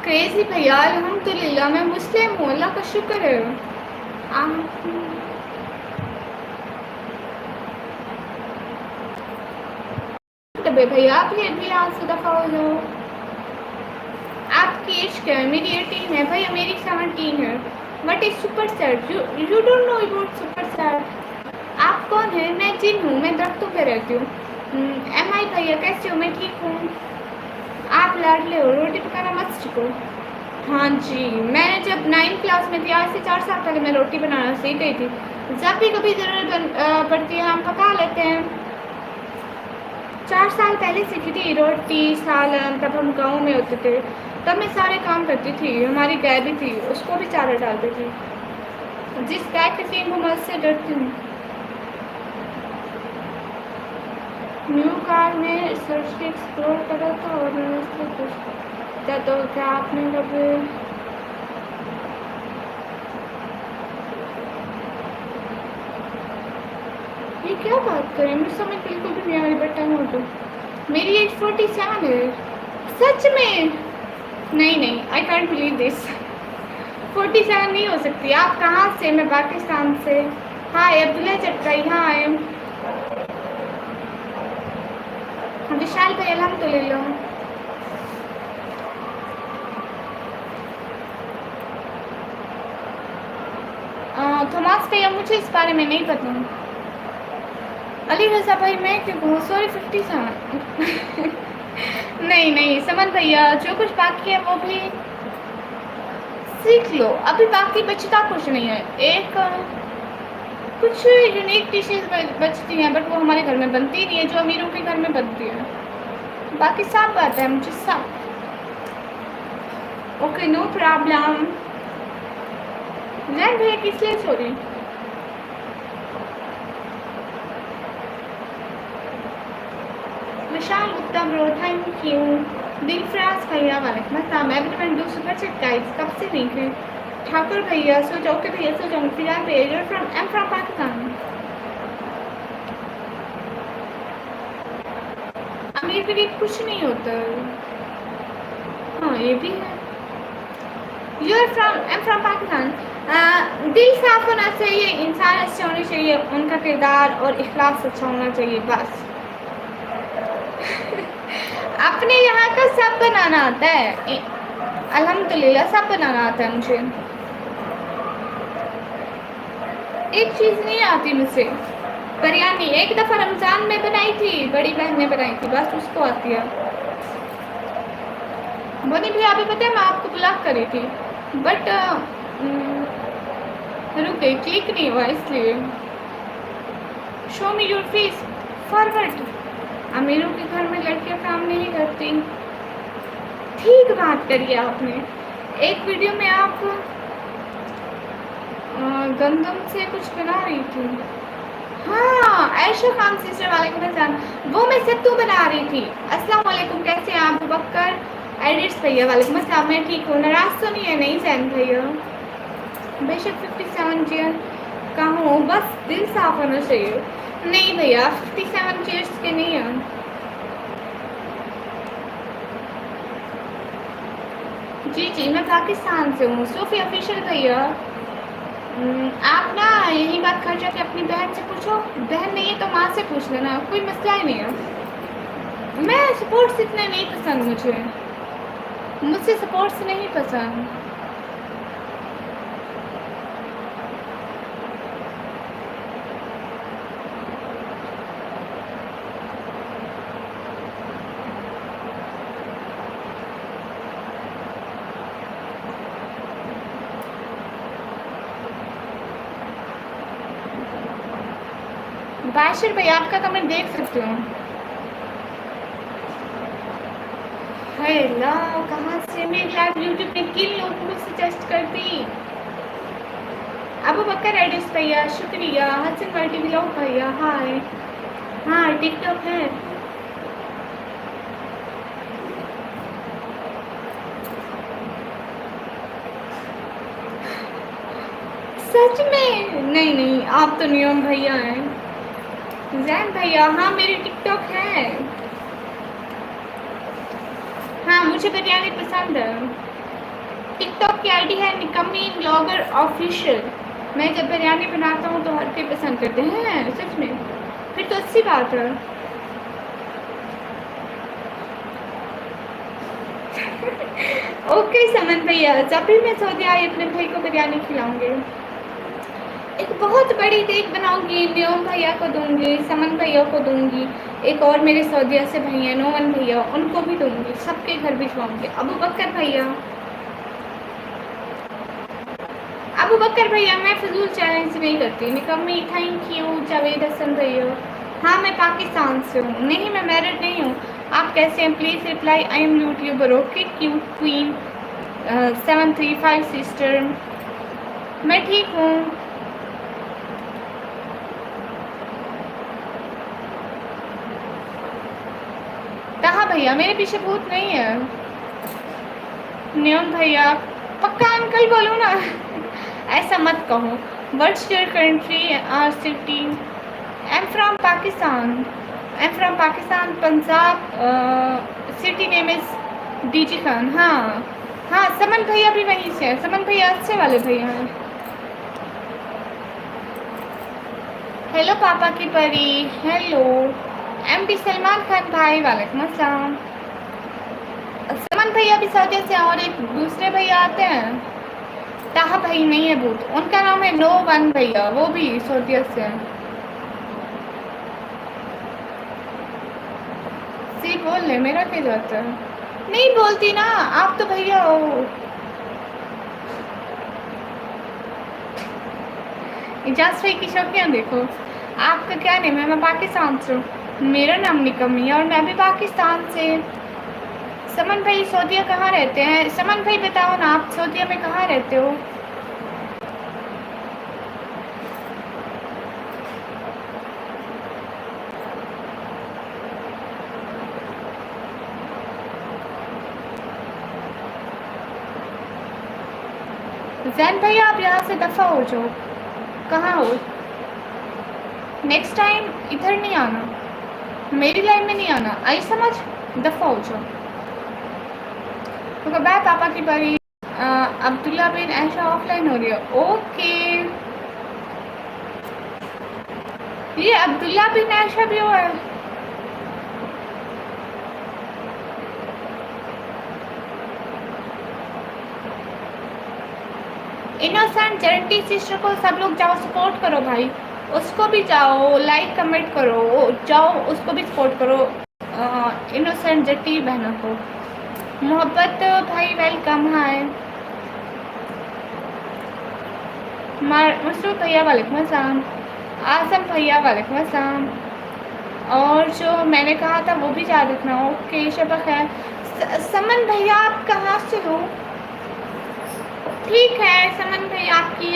क्रेजी भैया, अल्हम्दुलिल्लाह मैं मुस्लिम हूँ, अल्लाह का शुक्र है। भैया आप भी यहाँ से दफा हो जाओ। आपकी एज क्या है? मेरी 18 है भैया, मेरी 17 है। But is super sad, you don't know about super sad. आप कौन है? मैं जिन हूँ, मैं दरख्तों पे रहती हूँ। MI भैया कैसे हो? मैं ठीक हूँ। आप लाडले हो, रोटी पकाना मत सीखो। हाँ जी, मैंने जब 9th क्लास में थी, आज से 4 साल पहले मैं रोटी बनाना सीख गई थी। जब भी कभी ज़रूरत पड़ती है हम पका लेते हैं। 4 साल पहले सीखी थी रोटी सालन, तब हम गाँव में होते थे, तब मैं सारे काम करती थी। हमारी गाय भी थी, उसको भी चारा डालती थी। जिस गाय के सींग हूँ मैं उससे डरती हूँ। न्यू कार में सर्च एक्सप्लोर करा था और मैंने उससे पूछा तो क्या आपने कभी ये क्या बात करें? मुझे समझ बिल्कुल भी नहीं आ रही, बट हो तो मेरी एज 47 है। सच में? नहीं, आई कांट बिलीव दिस। 47 नहीं हो सकती। आप कहाँ से? मैं पाकिस्तान से। हाय अब्दुल्ला चटकाई। हाँ आई एम विशाल भाई, अल्हम्दुलिल्लाह। थॉमस भैया मुझे इस बारे में नहीं पता। अली रजा भाई मैं क्यों कहूँ, सॉरी 57 नहीं नहीं समन भैया, जो कुछ बाकी है वो भी सीख लो, अभी बाकी बचता कुछ नहीं है। एक कुछ यूनिक डिशेज बचती हैं बट वो हमारे घर में बनती नहीं है, जो अमीरों के घर में बनती है। बाकी सब आता है मुझे सब। Okay no problem. जैन भैया किस लिए sorry? Vishal Gupta bro thank you. Dilfaraz भैया वालेकुम अस्सलाम। Everyone do super chat guys, कब से नहीं थे? ठाकुर भैया सो जाओ के भैया सो जाओ। फिलहाल भैया from I am from Pakistan. अमीर के लिए कुछ नहीं होता। हाँ ये भी है। You are from I am from Pakistan. दिल साफ होना चाहिए, इंसान अच्छे होने चाहिए, उनका किरदार और इखलास अच्छा होना चाहिए बस। अपने यहाँ का सब बनाना आता है अल्हम्दुलिल्लाह, सब बनाना आता है मुझे। एक चीज़ नहीं आती मुझसे, बिरयानी एक दफ़ा रमज़ान में बनाई थी, बड़ी बहन ने बनाई थी, बस उसको आती है। बोनी भैया अभी पता है मैं आपको ब्लॉक करी थी बट रुक गई, क्लिक नहीं हुआ इसलिए। Show me your face forward. अमीरों के घर में लड़कियां काम नहीं करती। ठीक बात करिए आपने। एक वीडियो में आप गंदम से कुछ बना रही थी। हाँ ऐशा खान सिस्टर वालेकुम अस्सलाम, वो मैं सत्तू बना रही थी। अस्सलाम वालेकुम, कैसे हैं आप? बकर एडिट्स भैया वालेकुम अस्सलाम, मैं ठीक हूँ। नाराज तो नहीं है? नहीं जैन भैया बेशक 57 चेयर का हूँ, बस दिल साफ होना चाहिए। नहीं भैया 57 चेयर्स के नहीं है। जी जी मैं पाकिस्तान से हूँ। सूफी ऑफिशियल भैया आप ना यही बात कर जाके अपनी बहन से पूछो, बहन नहीं है तो माँ से पूछ लेना, कोई मसला ही नहीं है। मैं स्पोर्ट्स इतने नहीं पसंद, मुझे स्पोर्ट्स नहीं पसंद। बाशिर भाई आपका कमेंट देख सकते हो। हेलो कहाँ से? मेरी लाइव यूट्यूब पे किन लोगों को सजेस्ट कर दी? अबू बकर एडिस भैया शुक्रिया। हसन मल्टी ब्लॉग भैया हाय। हाँ टिकटॉक है। सच में? नहीं नहीं आप तो नियम भैया हैं। जैन भैया हाँ मेरी टिकटॉक है। हाँ मुझे बिरयानी पसंद है। टिकटॉक की आईडी है निकम्मी ब्लॉगर ऑफिशियल। मैं जब बिरयानी बनाता हूँ तो हर कोई पसंद करते हैं। सच में? फिर तो अच्छी बात है। ओके समन भैया, जब भी मैं सऊदी आई अपने भाई को बिरयानी खिलाऊंगी। एक बहुत बड़ी देग बनाऊंगी, न्योम भैया को दूंगी, समन भैया को दूंगी, एक और मेरे सऊदीया से भैया नोमन भैया उनको भी दूंगी, सबके घर भिजवाऊंगी। अबू बकर भैया मैं फजूल चैलेंज नहीं करती। निकम्मी थैंक यू। जावेद हसन भैया हाँ मैं पाकिस्तान से हूँ। नहीं मैं मैरिड नहीं हूँ। आप कैसे हैं? Please reply. I am YouTuber. Okay cute queen 735 sister. मैं ठीक हूँ। कहाँ भैया? मेरे पीछे भूत नहीं है। नियम भैया पक्का अंकल बोलो ना। ऐसा मत कहो। व्हाट्स योर कंट्री और city? I am from Pakistan. Punjab. City name is DG Khan. हाँ हाँ समन भैया भी वहीं से है। समन भैया अच्छे वाले भैया हैं। हेलो पापा की परी। हेलो एमडी सलमान खान भाई वालेकुम अस्सलाम। समन भैया भी सऊदी से और एक दूसरे भैया आते हैं। ताहा भाई नहीं है भूत, उनका नाम है नो वन भैया, वो भी सऊदीया से है। सी बोल ले, मेरा क्या जाता है? नहीं बोलती ना, आप तो भैया हो। इजाज भाई की शौकियाँ देखो। आपका क्या नेम है? मैं पाकिस्तान से हूँ। मेरा नाम निकमी है और मैं भी पाकिस्तान से। समन भाई सऊदीया कहाँ रहते हैं? समन भाई बताओ ना, आप सऊदीया में कहाँ रहते हो? जैन भैया आप यहाँ से दफ़ा हो जाओ। कहाँ हो? नेक्स्ट टाइम इधर नहीं आना, मेरी लाइन में नहीं आना, आई समझ? दफ़ा हो जाओ। तो बाय पापा की बारी। अब्दुल्ला बिन ऐशा ऑफलाइन हो रही है। ओके, ये अब्दुल्ला बिन ऐशा भी हुआ है। इनोसेंट जेंटी सिस्टर को सब लोग जाओ सपोर्ट करो भाई, उसको भी जाओ लाइक कमेंट करो, जाओ उसको भी सपोर्ट करो। इनोसेंट जेंटी बहनों को मोहब्बत भाई वेलकम। हाय मसरूद भैया वालेकुम अस्सलाम, आजम भैया वालेकुम अस्सलाम, और जो मैंने कहा था वो भी याद रखना। ओके शबा खैर। समन भैया आप कहाँ से हो? ठीक है समन भाई, आपकी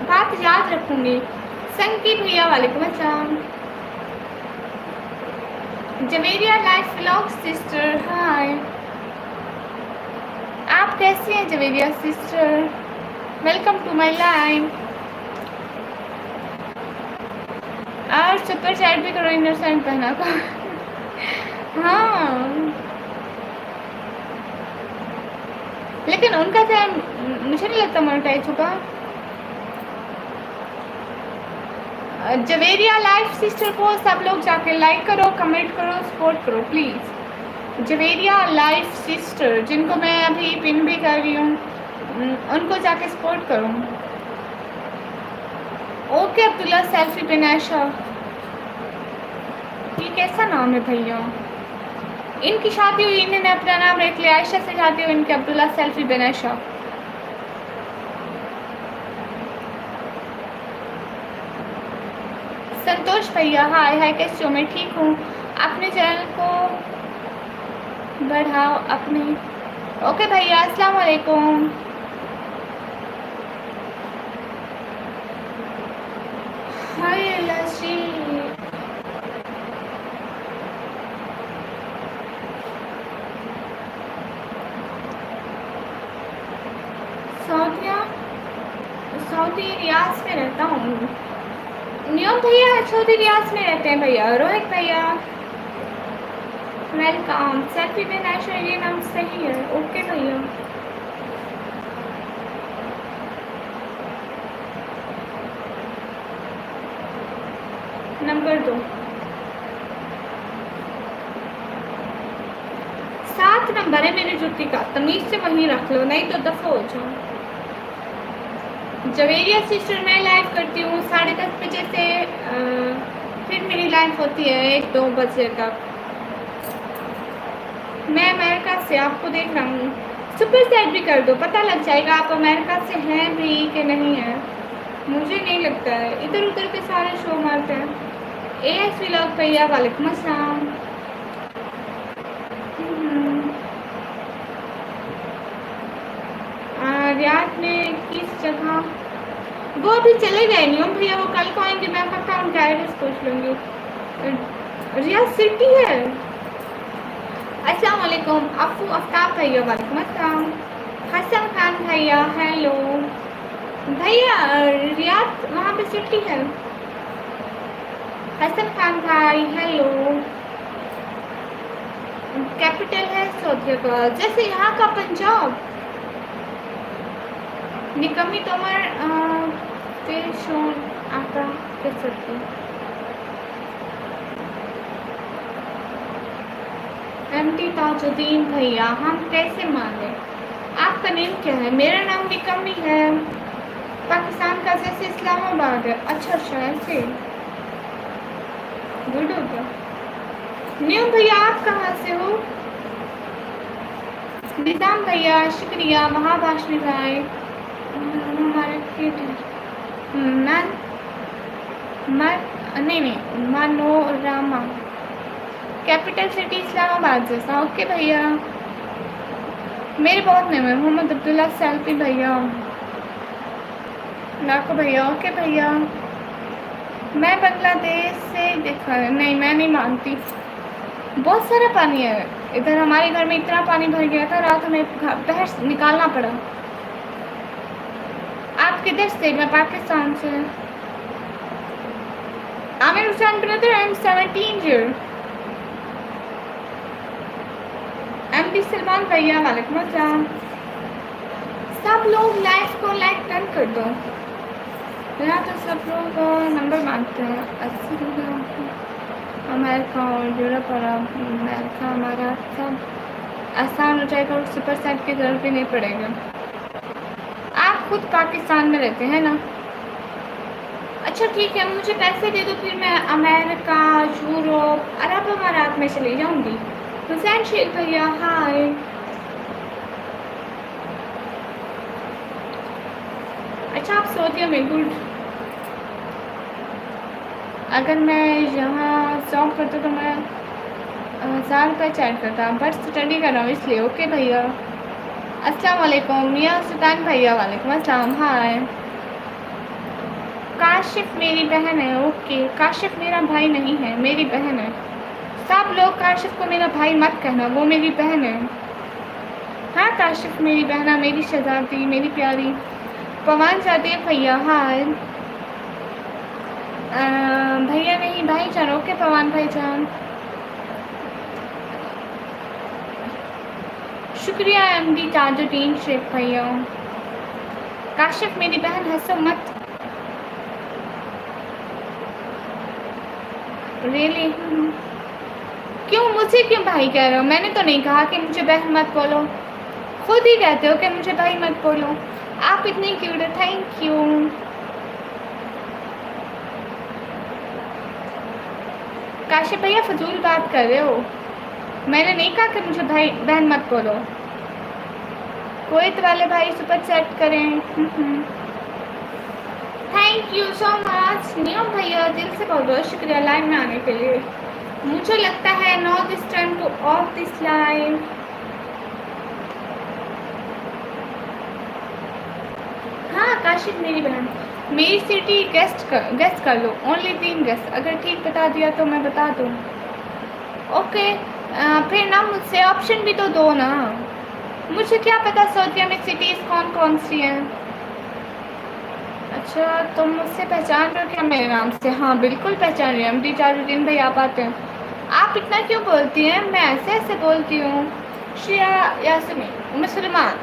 बात याद रखूंगी। संकी भैया वालेकुम अस्सलाम। Javeria life vlog sister hi, आप कैसी हैं Javeria sister? Welcome to my live. और सुपर चैट भी करो इनोसेंट पहना को। हाँ लेकिन उनका क्या, मुझे नहीं लगता मोनेटाइज होगा। जवेरिया लाइफ सिस्टर को सब लोग जाके लाइक करो, कमेंट करो, सपोर्ट करो प्लीज़। जवेरिया लाइफ सिस्टर जिनको मैं अभी पिन भी कर रही हूँ, उनको जाके सपोर्ट करो। ओके अब्दुल्ला सेल्फी बिन ऐशा, ये कैसा नाम है भैया? इनकी शादी हुई, इन्होंने अपना नाम रख लिया, आयशा से शादी हुई इनके, अब्दुल्ला सेल्फी बिन ऐशा। संतोष भैया हाय हाय, कैसे हो? मैं ठीक हूँ। अपने चैनल को बढ़ाओ अपने। ओके भैया अस्सलाम वालेकुम। हाय लसी सऊदी रियाज में रहता हूँ। नियम भैया सऊदी रियाज में रहते हैं भैया। रोहित भैया वेलकम। सेल्फी बिन ऐशा ये नाम सही है। ओके भैया नंबर 2 7 नंबर है मेरी जुत्ती का, तमीज से वहीं रख लो नहीं तो दफा हो जाओ। जवेरिया सिस्टर मैं लाइव करती हूँ 10:30 बजे से, फिर मेरी लाइव होती है 1-2 बजे तक। मैं अमेरिका से आपको देख रहा हूँ। सुपर चैट भी कर दो, पता लग जाएगा आप अमेरिका से हैं भी कि नहीं है। मुझे नहीं लगता है, इधर उधर के सारे शो मारते हैं। एएस व्लॉग भैया वालेकुम अस्सलाम। रियाद में किस जगह? वो अभी चले गए नियम भैया, वो कल को आएंगे, मैं पक्का उनका एड्रेस पूछ लूँगी। रियाद सिटी है। अस्सलाम वालेकुम। अफू आफ्ताब भैया वालेकुम अस्सलाम। हसन खान भैया हेलो भैया, रियाद वहाँ पे सिटी है। हसन खान भाई हेलो। कैपिटल है सऊदी का, जैसे यहाँ का पंजाब। निकमी तोमर शोन आता कह सकते। एमटी ताजुद्दीन भैया हम कैसे माने? आपका नेम क्या है? मेरा नाम निकम्मी है। पाकिस्तान का जैसे इस्लामाबाद है। अच्छा अच्छा ऐसे गुड हो गया। न्यू भैया आप कहाँ से हो? निजाम भैया शुक्रिया। महाभाषणी भाई हमारे नहीं मनोरमा कैपिटल सिटी इस्लामाबाद जैसा। ओके भैया मेरे बहुत नेम है। मोहम्मद अब्दुल्ला सेल्फी भैया लाखो भैया। ओके भैया मैं बांग्लादेश से देखा है। नहीं मैं नहीं मानती। बहुत सारा पानी है इधर। हमारे घर में इतना पानी भर गया था रात में बाहर निकालना पड़ा। आप किधर से? मैं पाकिस्तान से। Aamir Hussain brother I am 17 year. MD Salman भैया वालेकुम अस्सलाम। सब लोग लाइव को लाइक डन कर दो। यहाँ तो सब लोग नंबर मांगते हैं 80 अमेरिका और यूरोप और अमेरिका। हमारा सब आसान हो जाएगा और सुपर सेट की जरूरत भी नहीं पड़ेगा। आप खुद पाकिस्तान में रहते हैं ना? अच्छा ठीक है मुझे पैसे दे दो फिर मैं अमेरिका यूरोप अरब अमारात में चली जाऊंगी। हुसैन शेख भैया हाय। अच्छा आप सऊदीया में गुड। अगर मैं यहाँ जॉब करता तो मैं 1000 रुपये चार्ज करता बट स्टडी कर रहा हूँ इसलिए। ओके भैया अस्सलाम वालेकुम। मियाँ सुल्तान भैया वालेकुम अस्सलाम हाय। काशिफ मेरी बहन है। ओके काशिफ मेरा भाई नहीं है मेरी बहन है। सब लोग काशिफ को मेरा भाई मत कहना वो मेरी बहन है। हाँ काशिफ मेरी बहना मेरी शहजादी मेरी प्यारी। पवन जाते भैया हाय। भैया नहीं भाई जान। ओके पवन भाई जान शुक्रिया। एमडी ताजुद्दीन शेख भैया। काशिफ मेरी बहन हंसो मत। रियली क्यों मुझे क्यों भाई कह रहे हो? मैंने तो नहीं कहा कि मुझे बहन मत बोलो। खुद ही कहते हो कि मुझे भाई मत बोलो। आप इतनी क्यूट है। Thank you. काशिफ भैया फजूल बात कर रहे हो। मैंने नहीं कहा कि मुझे भाई बहन मत बोलो। कुवैत वाले भाई सुपर चैट करें। थैंक यू सो मच नियम भैया दिल से बहुत बहुत शुक्रिया लाइव में आने के लिए। मुझे लगता है no this time to off this live. हाँ काशिफ मेरी बहन। मेरी सिटी गेस्ट कर लो। Only 3 guest. अगर ठीक बता दिया तो मैं बता दूँ। ओके फिर ना मुझसे ऑप्शन भी तो दो ना। मुझे क्या पता सऊदीया में सिटीज़ कौन कौन सी हैं। अच्छा तुम मुझसे पहचान रहे हो क्या मेरे नाम से? हाँ बिल्कुल पहचान रही हूँ। एमडी ताजुद्दीन भाई आप आते हैं। आप इतना क्यों बोलती हैं? मैं ऐसे बोलती हूँ। शिया यासमीन मुसलमान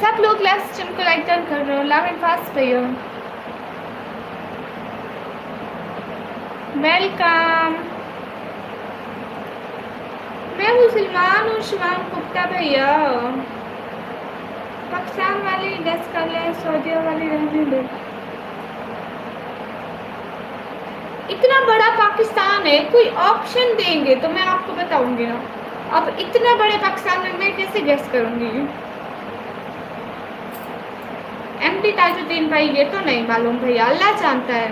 सब लोग लाइव स्ट्रीम को लाइक डन कर रहे हो। लव एंड फास्ट भैया वेलकम। मैं मुसलमान हूँ शिवान गुप्ता भैया। पाकिस्तान वाले गैस कर ले सऊदीया वाले रहने दे। इतना बड़ा पाकिस्तान है कोई ऑप्शन देंगे तो मैं आपको बताऊंगी ना। अब इतना बड़े पाकिस्तान में मैं कैसे गैस करूंगी? एमडी ताजुद्दीन भाई ये तो नहीं मालूम भैया अल्लाह जानता है।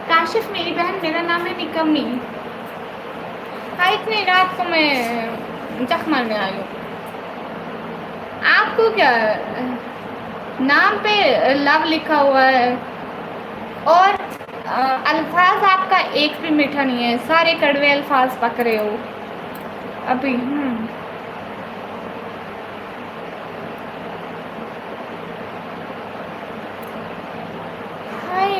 काशिफ मेरी बहन मेरा नाम है निकम्मी। हाँ इतनी रात को मैं जख मारने आई हूँ। आपको क्या नाम पे लव लिखा हुआ है और अल्फाज आपका एक भी मीठा नहीं है। सारे कड़वे अल्फाज पक रहे हो अभी। हाय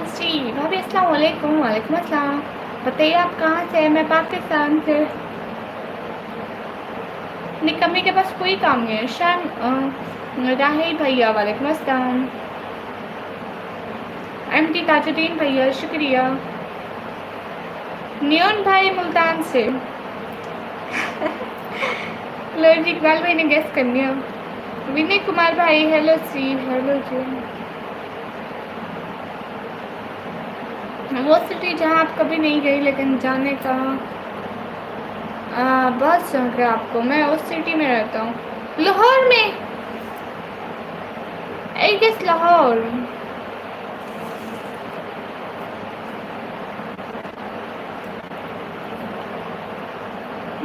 जी भाभी अस्सलाम वालेकुम। वालेकुम अस्सलाम। बताइए आप कहाँ से हैं? मैं पाकिस्तान से। निकम्मी के पास कोई काम नहीं है। शाम राही भैया वालेकुम अस्सलाम। एमटी ताजुद्दीन भैया शुक्रिया। नियन भाई मुल्तान से। लो जी, इकबाल भाई ने गेस करनी है। विनय कुमार भाई, हेलो सी, हेलो जी। वो सिटी जहाँ आप कभी नहीं गई लेकिन जाने का बहुत शौक है आपको। मैं उस सिटी में रहता हूँ, लाहौर में। I guess Lahore.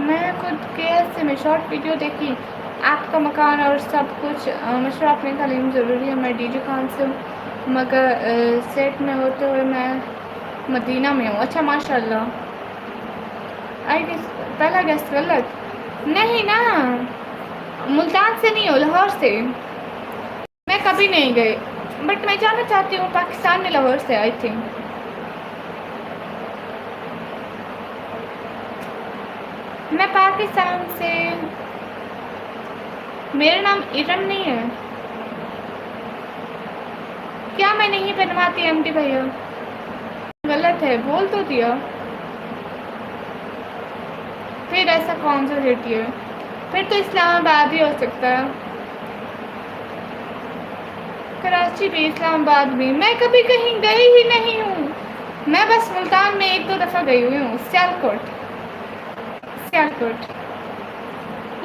मैं खुद के में शॉर्ट वीडियो देखी, आपका मकान और सब कुछ। मशरा अपने तालीम ज़रूरी है। मैं डीजे खान से हूँ, मगर सेट में होते हुए मैं मदीना में हूँ। अच्छा, माशाल्लाह। आई गेस पहला गेस गलत। नहीं ना, मुल्तान से नहीं हो, लाहौर से। मैं कभी नहीं गई, बट मैं जाना चाहती हूँ पाकिस्तान में, लाहौर से। आई थिंक मैं पाकिस्तान से। मेरा नाम इरम नहीं है। क्या मैं नहीं बनवाती एमडी भैया? गलत है, बोल तो दिया। फिर ऐसा कौन सा सिटी है? फिर तो इस्लामाबाद ही हो सकता है। कराची भी, इस्लामाबाद भी। मैं कभी कहीं गई ही नहीं हूँ। मैं बस मुल्तान में एक दो दफ़ा गई हुई हूँ। सियालकोट, सियालकोट।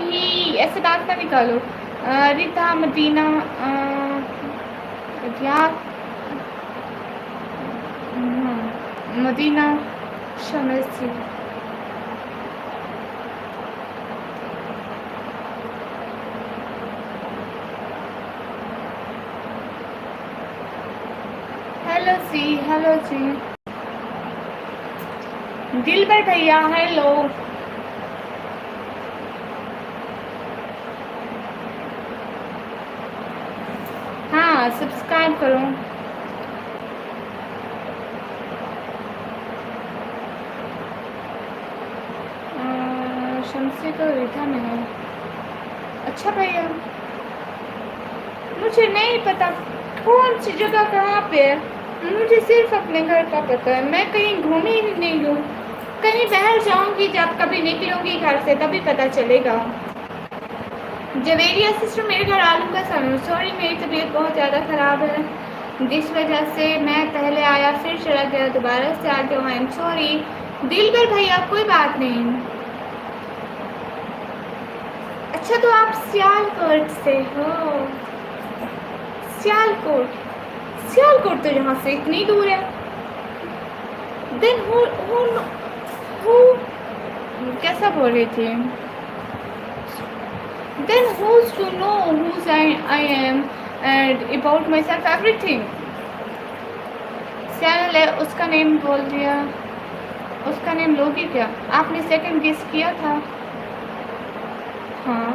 ये ऐसे दांत ना निकालो। रिता, मदीना, रियाद, मदीना, शमसी। हेलो सी, हेलो सी। दिलबर भैया, हेलो। हाँ, सब्सक्राइब करो। शमसी तो रीठा में है। अच्छा भैया, मुझे नहीं पता कौन सी जगह कहाँ पे है। मुझे सिर्फ अपने घर का पता है। मैं कहीं घूमी ही नहीं हूँ। कहीं बाहर जाऊंगी, जब कभी निकलूंगी घर से तभी पता चलेगा। जवेरिया सिस्टर, मेरे घर आलू का सनू। सॉरी, मेरी तबीयत बहुत ज़्यादा ख़राब है, जिस वजह से मैं पहले आया फिर चला गया, दोबारा से आ गया। आई एम सॉरी दिलबर भैया, कोई बात नहीं। अच्छा, तो आप सियालकोट से हो? सियालकोट, सियालकोट तो यहाँ से इतनी दूर है। देन हु कैसा बोल रही थी? Then who's to know whose I am and about myself everything? Channel है, उसका नेम बोल दिया। उसका नेम लोगी क्या? आपने सेकंड गेस किया था। हाँ,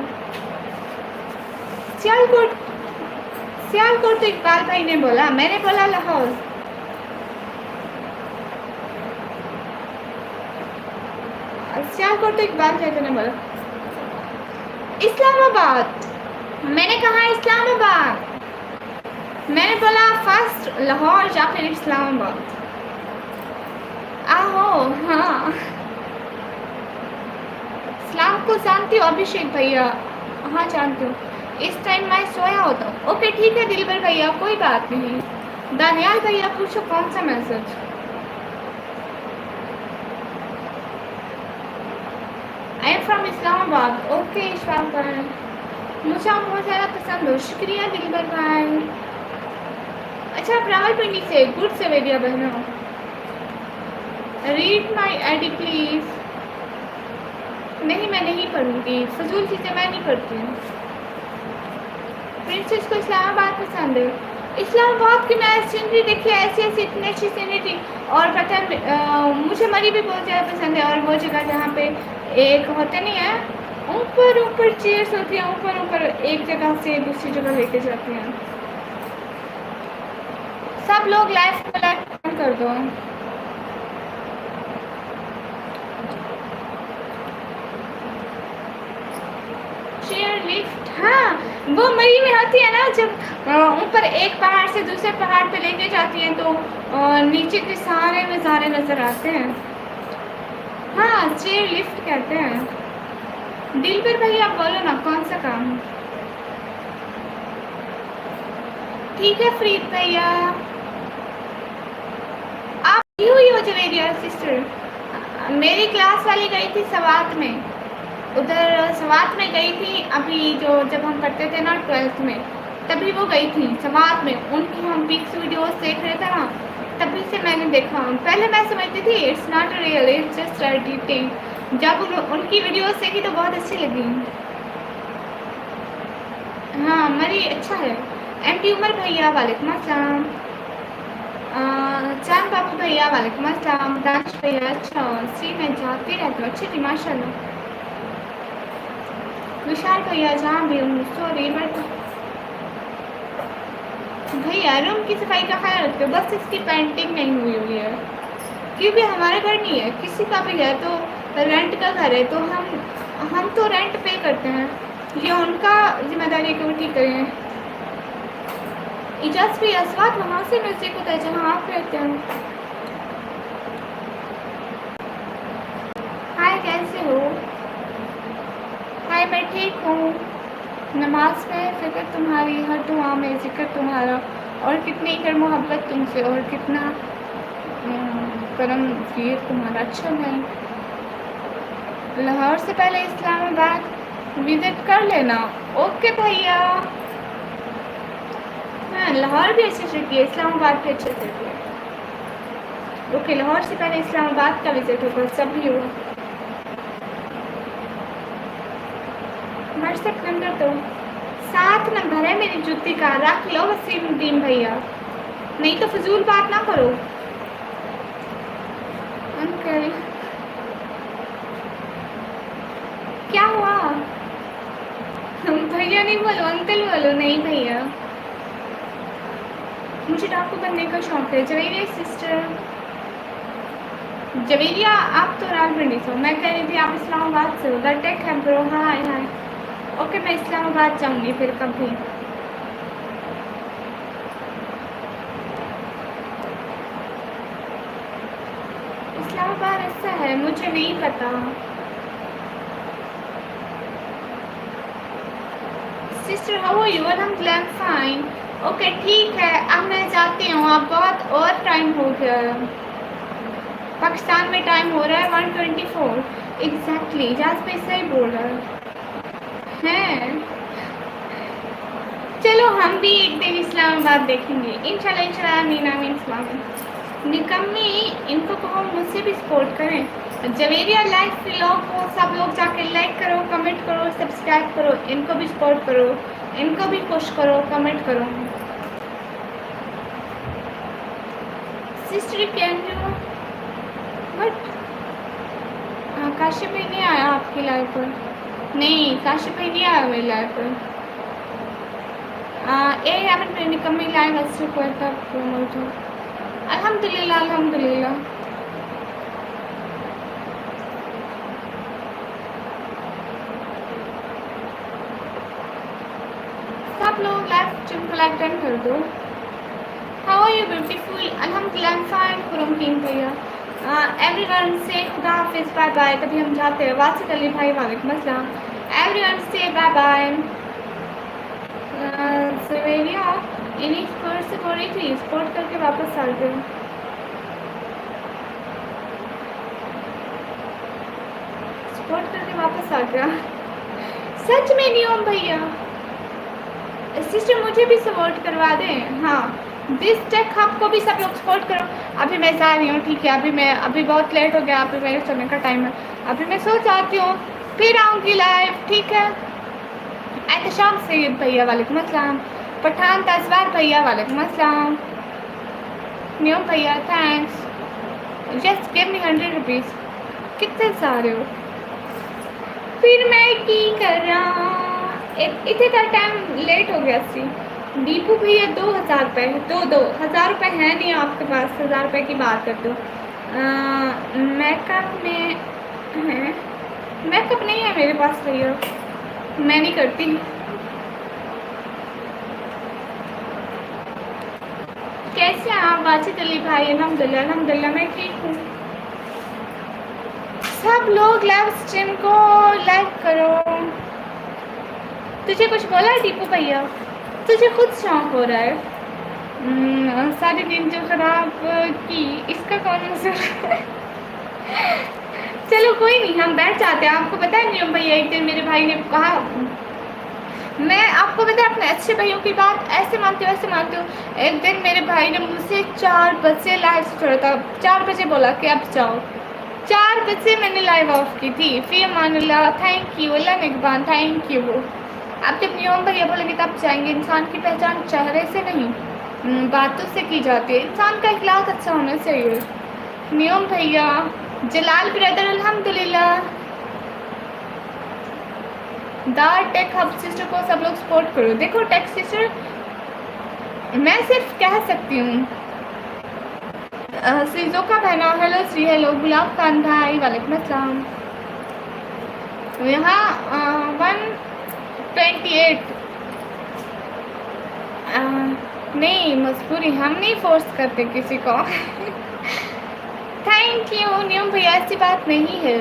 सियालकोट। सियालकोट तो इकबाल भाई ने बोला, मैंने बोला लाहौर। सियालकोट तो इकबाल भाई ने बोला। इस्लामाबाद, मैंने कहा इस्लामाबाद। मैंने बोला फर्स्ट लाहौर या फिर इस्लामाबाद। आहो, हाँ। इस्लाम को जानती हो अभिषेक भैया? हाँ, जानती हूँ। इस टाइम मैं सोया होता हूँ। ओके, ठीक है दिलबर भैया, कोई बात नहीं। दानियाल भैया, पूछो कौन सा message? I am from Islamabad. Okay Ishfaq भाई, मुझे आप बहुत ज़्यादा पसंद हो। शुक्रिया दिलबर भाई। अच्छा, आप रावलपिंडी से? गुड से वेरिया बहनों। Read my ID please. नहीं, मैं नहीं पढ़ूंगी, फजूल चीज़ें मैं नहीं पढ़ती हूँ। प्रिंसेस को इस्लामाबाद पसंद है। इस्लामाबाद की मैं सीनरी देखी, ऐसी ऐसी इतनी अच्छी सीनरी। और पता है, मुझे मरी भी बहुत ज़्यादा पसंद है। और वो जगह जहाँ पे एक होते नहीं है, ऊपर ऊपर चेयर्स होती हैं, ऊपर ऊपर एक जगह से दूसरी जगह लेके जाती हैं। सब लोग लाइव को लाइक कर दो। चेयर लिफ्ट, हाँ, वो मरी में होती है ना, जब ऊपर एक पहाड़ से दूसरे पहाड़ पे लेके जाती हैं तो नीचे के सारे नज़ारे नज़र आते हैं। हाँ, चेयर लिफ्ट कहते हैं। दिल पर भैया बोलो ना कौन सा काम है। ठीक है फरीद भैया, आप ही हुई हो जवेरिया सिस्टर। मेरी क्लास वाली गई थी सवात में, उधर सवात में गई थी अभी, जो जब हम पढ़ते थे ना 12th में, तभी वो गई थी सवात में। उनकी हम पिक्स वीडियोस देख रहे थे ना, तभी से मैंने देखा। पहले मैं समझती थी it's not real, it's just editing. जब उनकी वीडियोस देखी तो बहुत अच्छी लगी। हाँ मरी अच्छा है। एमटी उमर भैया वालेकुम अस्सलाम। चांद बाबू भैया वालेकुम अस्सलाम। दानिश भैया अच्छा सी मैं जाती रहती हूँ, अच्छी थी माशाल्लाह। विशाल भैया जहाँ भी हूँ सॉरी बट भैया रूम की सफाई का ख्याल रखते हो, बस इसकी पेंटिंग नहीं हुई है, क्योंकि हमारा घर नहीं है, किसी का भी है तो रेंट का घर है, तो हम तो रेंट पे करते हैं, ये उनका जिम्मेदारी है कि वो ठीक करें। इजाज़ भी असवाद वहाँ से नज़दीक होता है जहाँ आप रहते हैं। हाय कैसे हो? हाय मैं ठीक हूँ। नमाज में फिक्र तुम्हारी, हर दुआ में जिक्र तुम्हारा, और कितनी कर मोहब्बत तुमसे, और कितना करम वीर तुम्हारा। अच्छा नहीं, लाहौर से पहले इस्लामाबाद विजिट कर लेना। ओके भैया। हाँ लाहौर भी अच्छे से किए, इस्लामाबाद भी अच्छे से किए। ओके लाहौर से पहले इस्लामाबाद का विजिट होगा, सब भी होगा। व्हाट्सएप नंबर तो 7 नंबर है मेरी जूती का, रख लो वसीमुद्दीन भैया, नहीं तो फजूल बात ना करो। अंकल क्या हुआ? भैया नहीं बोलो, अंकल बोलो। नहीं भैया मुझे डाकू बनने का शौक है। जवेरिया सिस्टर, जवेरिया आप तो राजमंडी से हो, मैं कह रही थी आप इस्लामाबाद से हो। द टेक है ब्रो। हाय हाय। ओके मैं इस्लामाबाद जाऊँगी फिर कभी। इस्लामाबाद ऐसा है मुझे नहीं पता। Sister how are you? अल्हम्दुलिल्लाह आई एम फाइन। ओके ठीक है अब मैं जाती हूँ, अब बहुत और टाइम हो गया है। पाकिस्तान में टाइम हो रहा है 1:24 एग्जैक्टली। जाज पे सही बोल रहा है। चलो हम भी एक दिन इस्लामाबाद देखेंगे इंशाल्लाह इंशाल्लाह। आमीन आमीन। निकम्मी इनको कहो मुझसे भी सपोर्ट करें। जवेरिया लाइफ व्लॉग को सब लोग जाके लाइक करो, कमेंट करो, सब्सक्राइब करो, इनको भी सपोर्ट करो, इनको भी पुश करो, कमेंट करो। Sister can you but Kashif भाई नहीं आया आपकी लाइव पर? नहीं काशिफ भाई नहीं आया मेरी लाइव पर। ए निकम्मी लाइव अच्छे पर था प्रमोट हो। अल्हम्दुलिल्लाह अल्हम्दुलिल्लाह। सब लोग लाइव जिनको लाइक डन कर दो। How are you beautiful? अल्हम्दुलिल्लाह I am fine. Khurram team भैया एवरीवन से खुदा हाफिज बाय बाय। तभी हम जाते हैं। वासिक अली भाई वालेकुम अस्सलाम। एवरीवन से बाय बाय। सवेरिया इन्हीं स्पोर्ट से हो रही थी, स्पोर्ट करके वापस आ गए। स्पोर्ट करके वापस आ गया। सच में नियम भैया। सिस्टर मुझे भी सपोर्ट करवा दें। हाँ दिस टेक हब को भी सब लोग सपोर्ट करो। अभी मैं जा रही हूँ ठीक है, अभी बहुत लेट हो गया, अभी मेरे सोने का टाइम है, अभी मैं सो जाती हूँ, फिर आऊँगी लाइव ठीक है। एहतशाम सैयद भैया वालेकुम अस्सलाम। पठान तजवार भैया वालेकुम अस्सलाम। न्यू भैया thanks. Just give me 100 rupees. कितने सारे हो? फिर मैं की कर रहा इतने का टाइम लेट हो गया सी। दीपू भैया 2000 रुपये, 1000 रुपये है नहीं आपके पास, 1000 रुपये की बात करते हो। मेकअप में है? मेकअप नहीं है मेरे पास भैया, मैं नहीं करती। कैसे हैं आप वाजिद अली भाई? अल्हम्दुलिल्लाह अल्हम्दुलिल्लाह मैं ठीक हूँ। सब लोग लाइव स्ट्रीम को लाइक करो। तुझे कुछ बोला टीपू भैया? तुझे खुद शौक हो रहा है? सारी दिन जो खराब की इसका कौन मसला है? चलो कोई नहीं, हम बैठ जाते हैं। आपको पता है नियम भैया, एक दिन मेरे भाई ने कहा, मैं आपको पता है अपने अच्छे भाइयों की बात ऐसे मानती हूँ ऐसे मानती हूँ। एक दिन मेरे भाई ने मुझसे 4 बजे लाइव से छोड़ा था, 4 बजे बोला कि अब जाओ। 4 बजे मैंने लाइव ऑफ की थी। फिर मान ला, थैंक यू अल्लाह निगहबान, थैंक यू। अब जब नियम भैया बोलेंगे तब जाएंगे। इंसान की पहचान चेहरे से नहीं बातों से की जाती है। इंसान का इखलाक अच्छा होना चाहिए। नियम भैया, जलाल ब्रदर अल्हम्दुलिल्लाह। दार टेक हब सिस्टर को सब लोग सपोर्ट करो। देखो टेक सिस्टर, मैं सिर्फ कह सकती हूँ। सीजो का बहना, हेलो श्री, हेलो गुलाब खान भाई, वालेकुम अस्सलाम। यहाँ 128 नहीं, मजबूरी, हम नहीं फोर्स करते किसी को। थैंक यू नियम भैया, ऐसी बात नहीं है।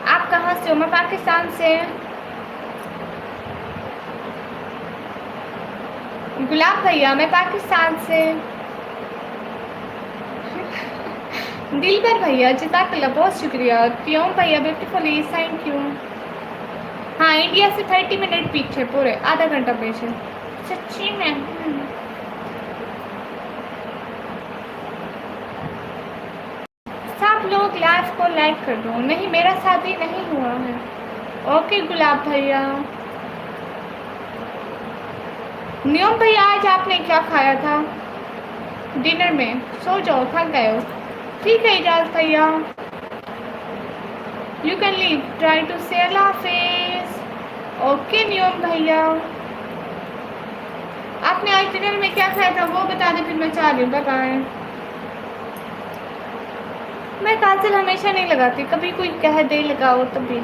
आप कहाँ से हो? मैं पाकिस्तान से। गुलाब भैया, मैं पाकिस्तान से। दिलबर भैया जज़ाकल्लाह, बहुत शुक्रिया। क्यों भैया, ब्यूटीफुली, थैंक यू। हाँ, इंडिया से 30 मिनट पीछे, पूरे आधा घंटा पीछे। सच्ची में सब लोग लाइव को लाइक कर दो। नहीं, मेरा शादी नहीं हुआ है। ओके गुलाब भैया। नियम भैया, आज आपने क्या खाया था डिनर में? सो जाओ, थक गए हो। ठीक है इजाज़ भैया, you can leave, try to say Allah हाफिज़। ओके नियम भैया, आपने आज डिनर में क्या खाया था वो बता दें, फिर मैं चाह रही हूँ। बाय। मैं काजल हमेशा नहीं लगाती, कभी कोई कह दे लगाओ तभी।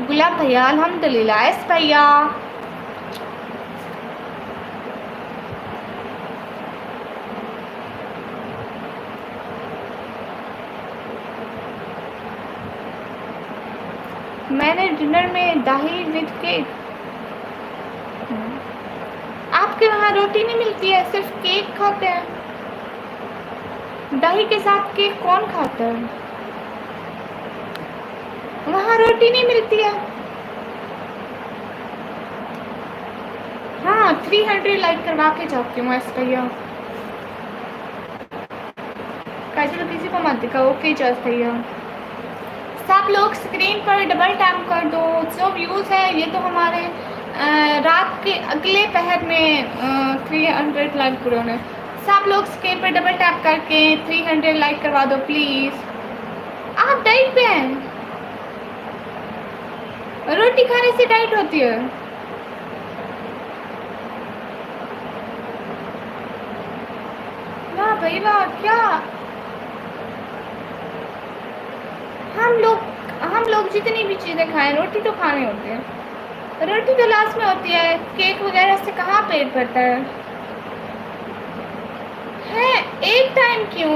गुलाब भैया अल्हम्दुलिल्लाह। एस भैया, मैंने डिनर में दाही विद केक। आपके वहाँ रोटी नहीं मिलती है, सिर्फ केक खाते हैं? दही के साथ केक कौन खाता है? वहाँ रोटी नहीं मिलती है। हाँ, 300 लाइक करवा के जाती हूँ एस भैया। कैसे किसी को मत दिखाओ। ओके जस भैया, सब लोग स्क्रीन पर डबल टैप कर दो। जो व्यूज़ है ये तो हमारे रात के अगले पहर में 300 लाइक पूरे होने। सब लोग स्क्रीन पर डबल टैप करके 300 लाइक करवा दो प्लीज़। आप डाइट पे हैं? रोटी खाने से डाइट होती है? वाह भाई वाह, क्या हम लोग जितनी भी चीज़ें खाएं, रोटी तो खाने होती है। रोटी तो लास्ट में होती है, केक वगैरह से कहाँ पेट भरता है? एक टाइम क्यों?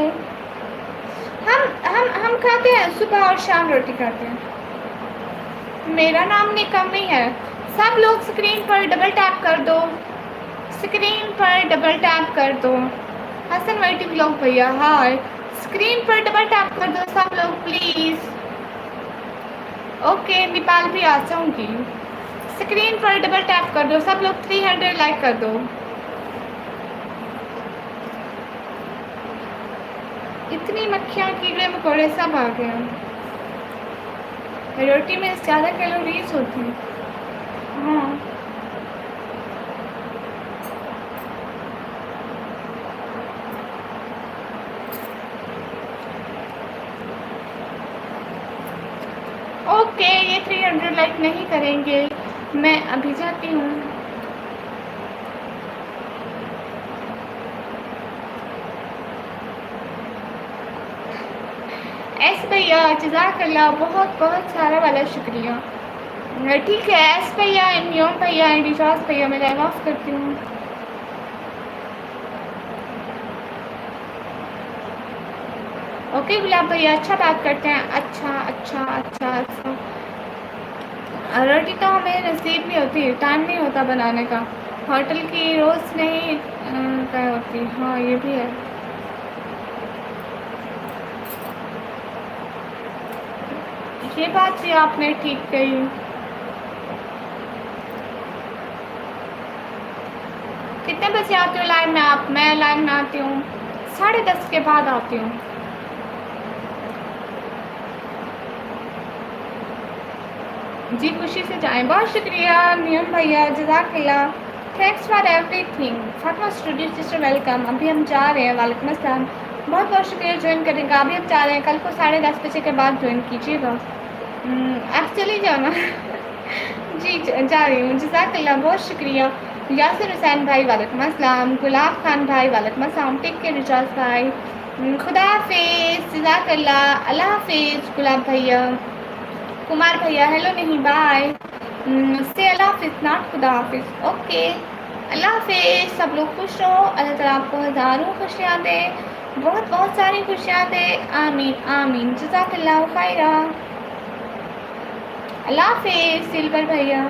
हम खाते हैं, सुबह और शाम रोटी खाते हैं। मेरा नाम निकम नहीं है। सब लोग स्क्रीन पर डबल टैप कर दो, स्क्रीन पर डबल टैप कर दो। हसन वाइटी ब्लॉग भैया हाय, स्क्रीन पर डबल टैप कर दो सब लोग प्लीज़। ओके, नेपाल भी आ जाऊँगी। स्क्रीन पर डबल टैप कर दो सब लोग, 300 लाइक कर दो। इतनी मक्खियाँ, कीड़े मकोड़े सब आ गए हैं। रोटी में ज़्यादा कैलोरीज होती हैं। हाँ, ओके, ये 300 लाइक नहीं करेंगे। मैं अभी जाती हूँ। एस भैया जज़ाकल्लाह, बहुत बहुत सारा वाला शुक्रिया। ठीक है एस भैया, नियम भैया, रिशास भैया, मैं लाइव ऑफ करती हूँ। ओके गुलाब भैया, अच्छा बात करते हैं। अच्छा अच्छा अच्छा अच्छा। रोटी तो हमें नसीब नहीं होती, टाइम नहीं होता बनाने का। होटल की रोज़ नहीं तय होती। हाँ ये भी है। ये बात भी आपने ठीक कही। कितने बजे आते हो लाइव में आप? मैं लाइव में आती हूँ 10:30 के बाद आती हूँ। जी खुशी से जाएं। बहुत शुक्रिया नियम भैया, जज़ाकल्लाह, thanks for everything. Fatima studio sister welcome. अभी हम जा रहे हैं। वालेकुम अस्सलाम। बहुत बहुत शुक्रिया ज्वाइन करने का। अभी हम जा रहे हैं, कल को 10:30 बजे के बाद ज्वाइन कीजिएगा। आप चली जाओ ना। जी जा रही हूँ। जज़ाकल्लाह, बहुत शुक्रिया। यासिर हुसैन भाई वालेकुम अस्सलाम। गुलाब खान भाई वालेकुम अस्सलाम। टेक केयर रिजाज भाई। खुदा हाफिज़। जज़ाकल्लाह, अल्लाह हाफिज़। गुलाब भैया, कुमार भैया हेलो नहीं बाय। से अल्लाह हाफिज़ नॉट खुदा हाफिज़। ओके अल्लाह हाफिज़। सब लोग खुश रहो। अल्लाह ताला आपको हज़ारों खुशियाँ दे, बहुत बहुत सारी खुशियाँ दे। आमीन आमीन। जज़ाकल्लाह खैरा। अल्लाह हाफिज़ सिल्वर भैया।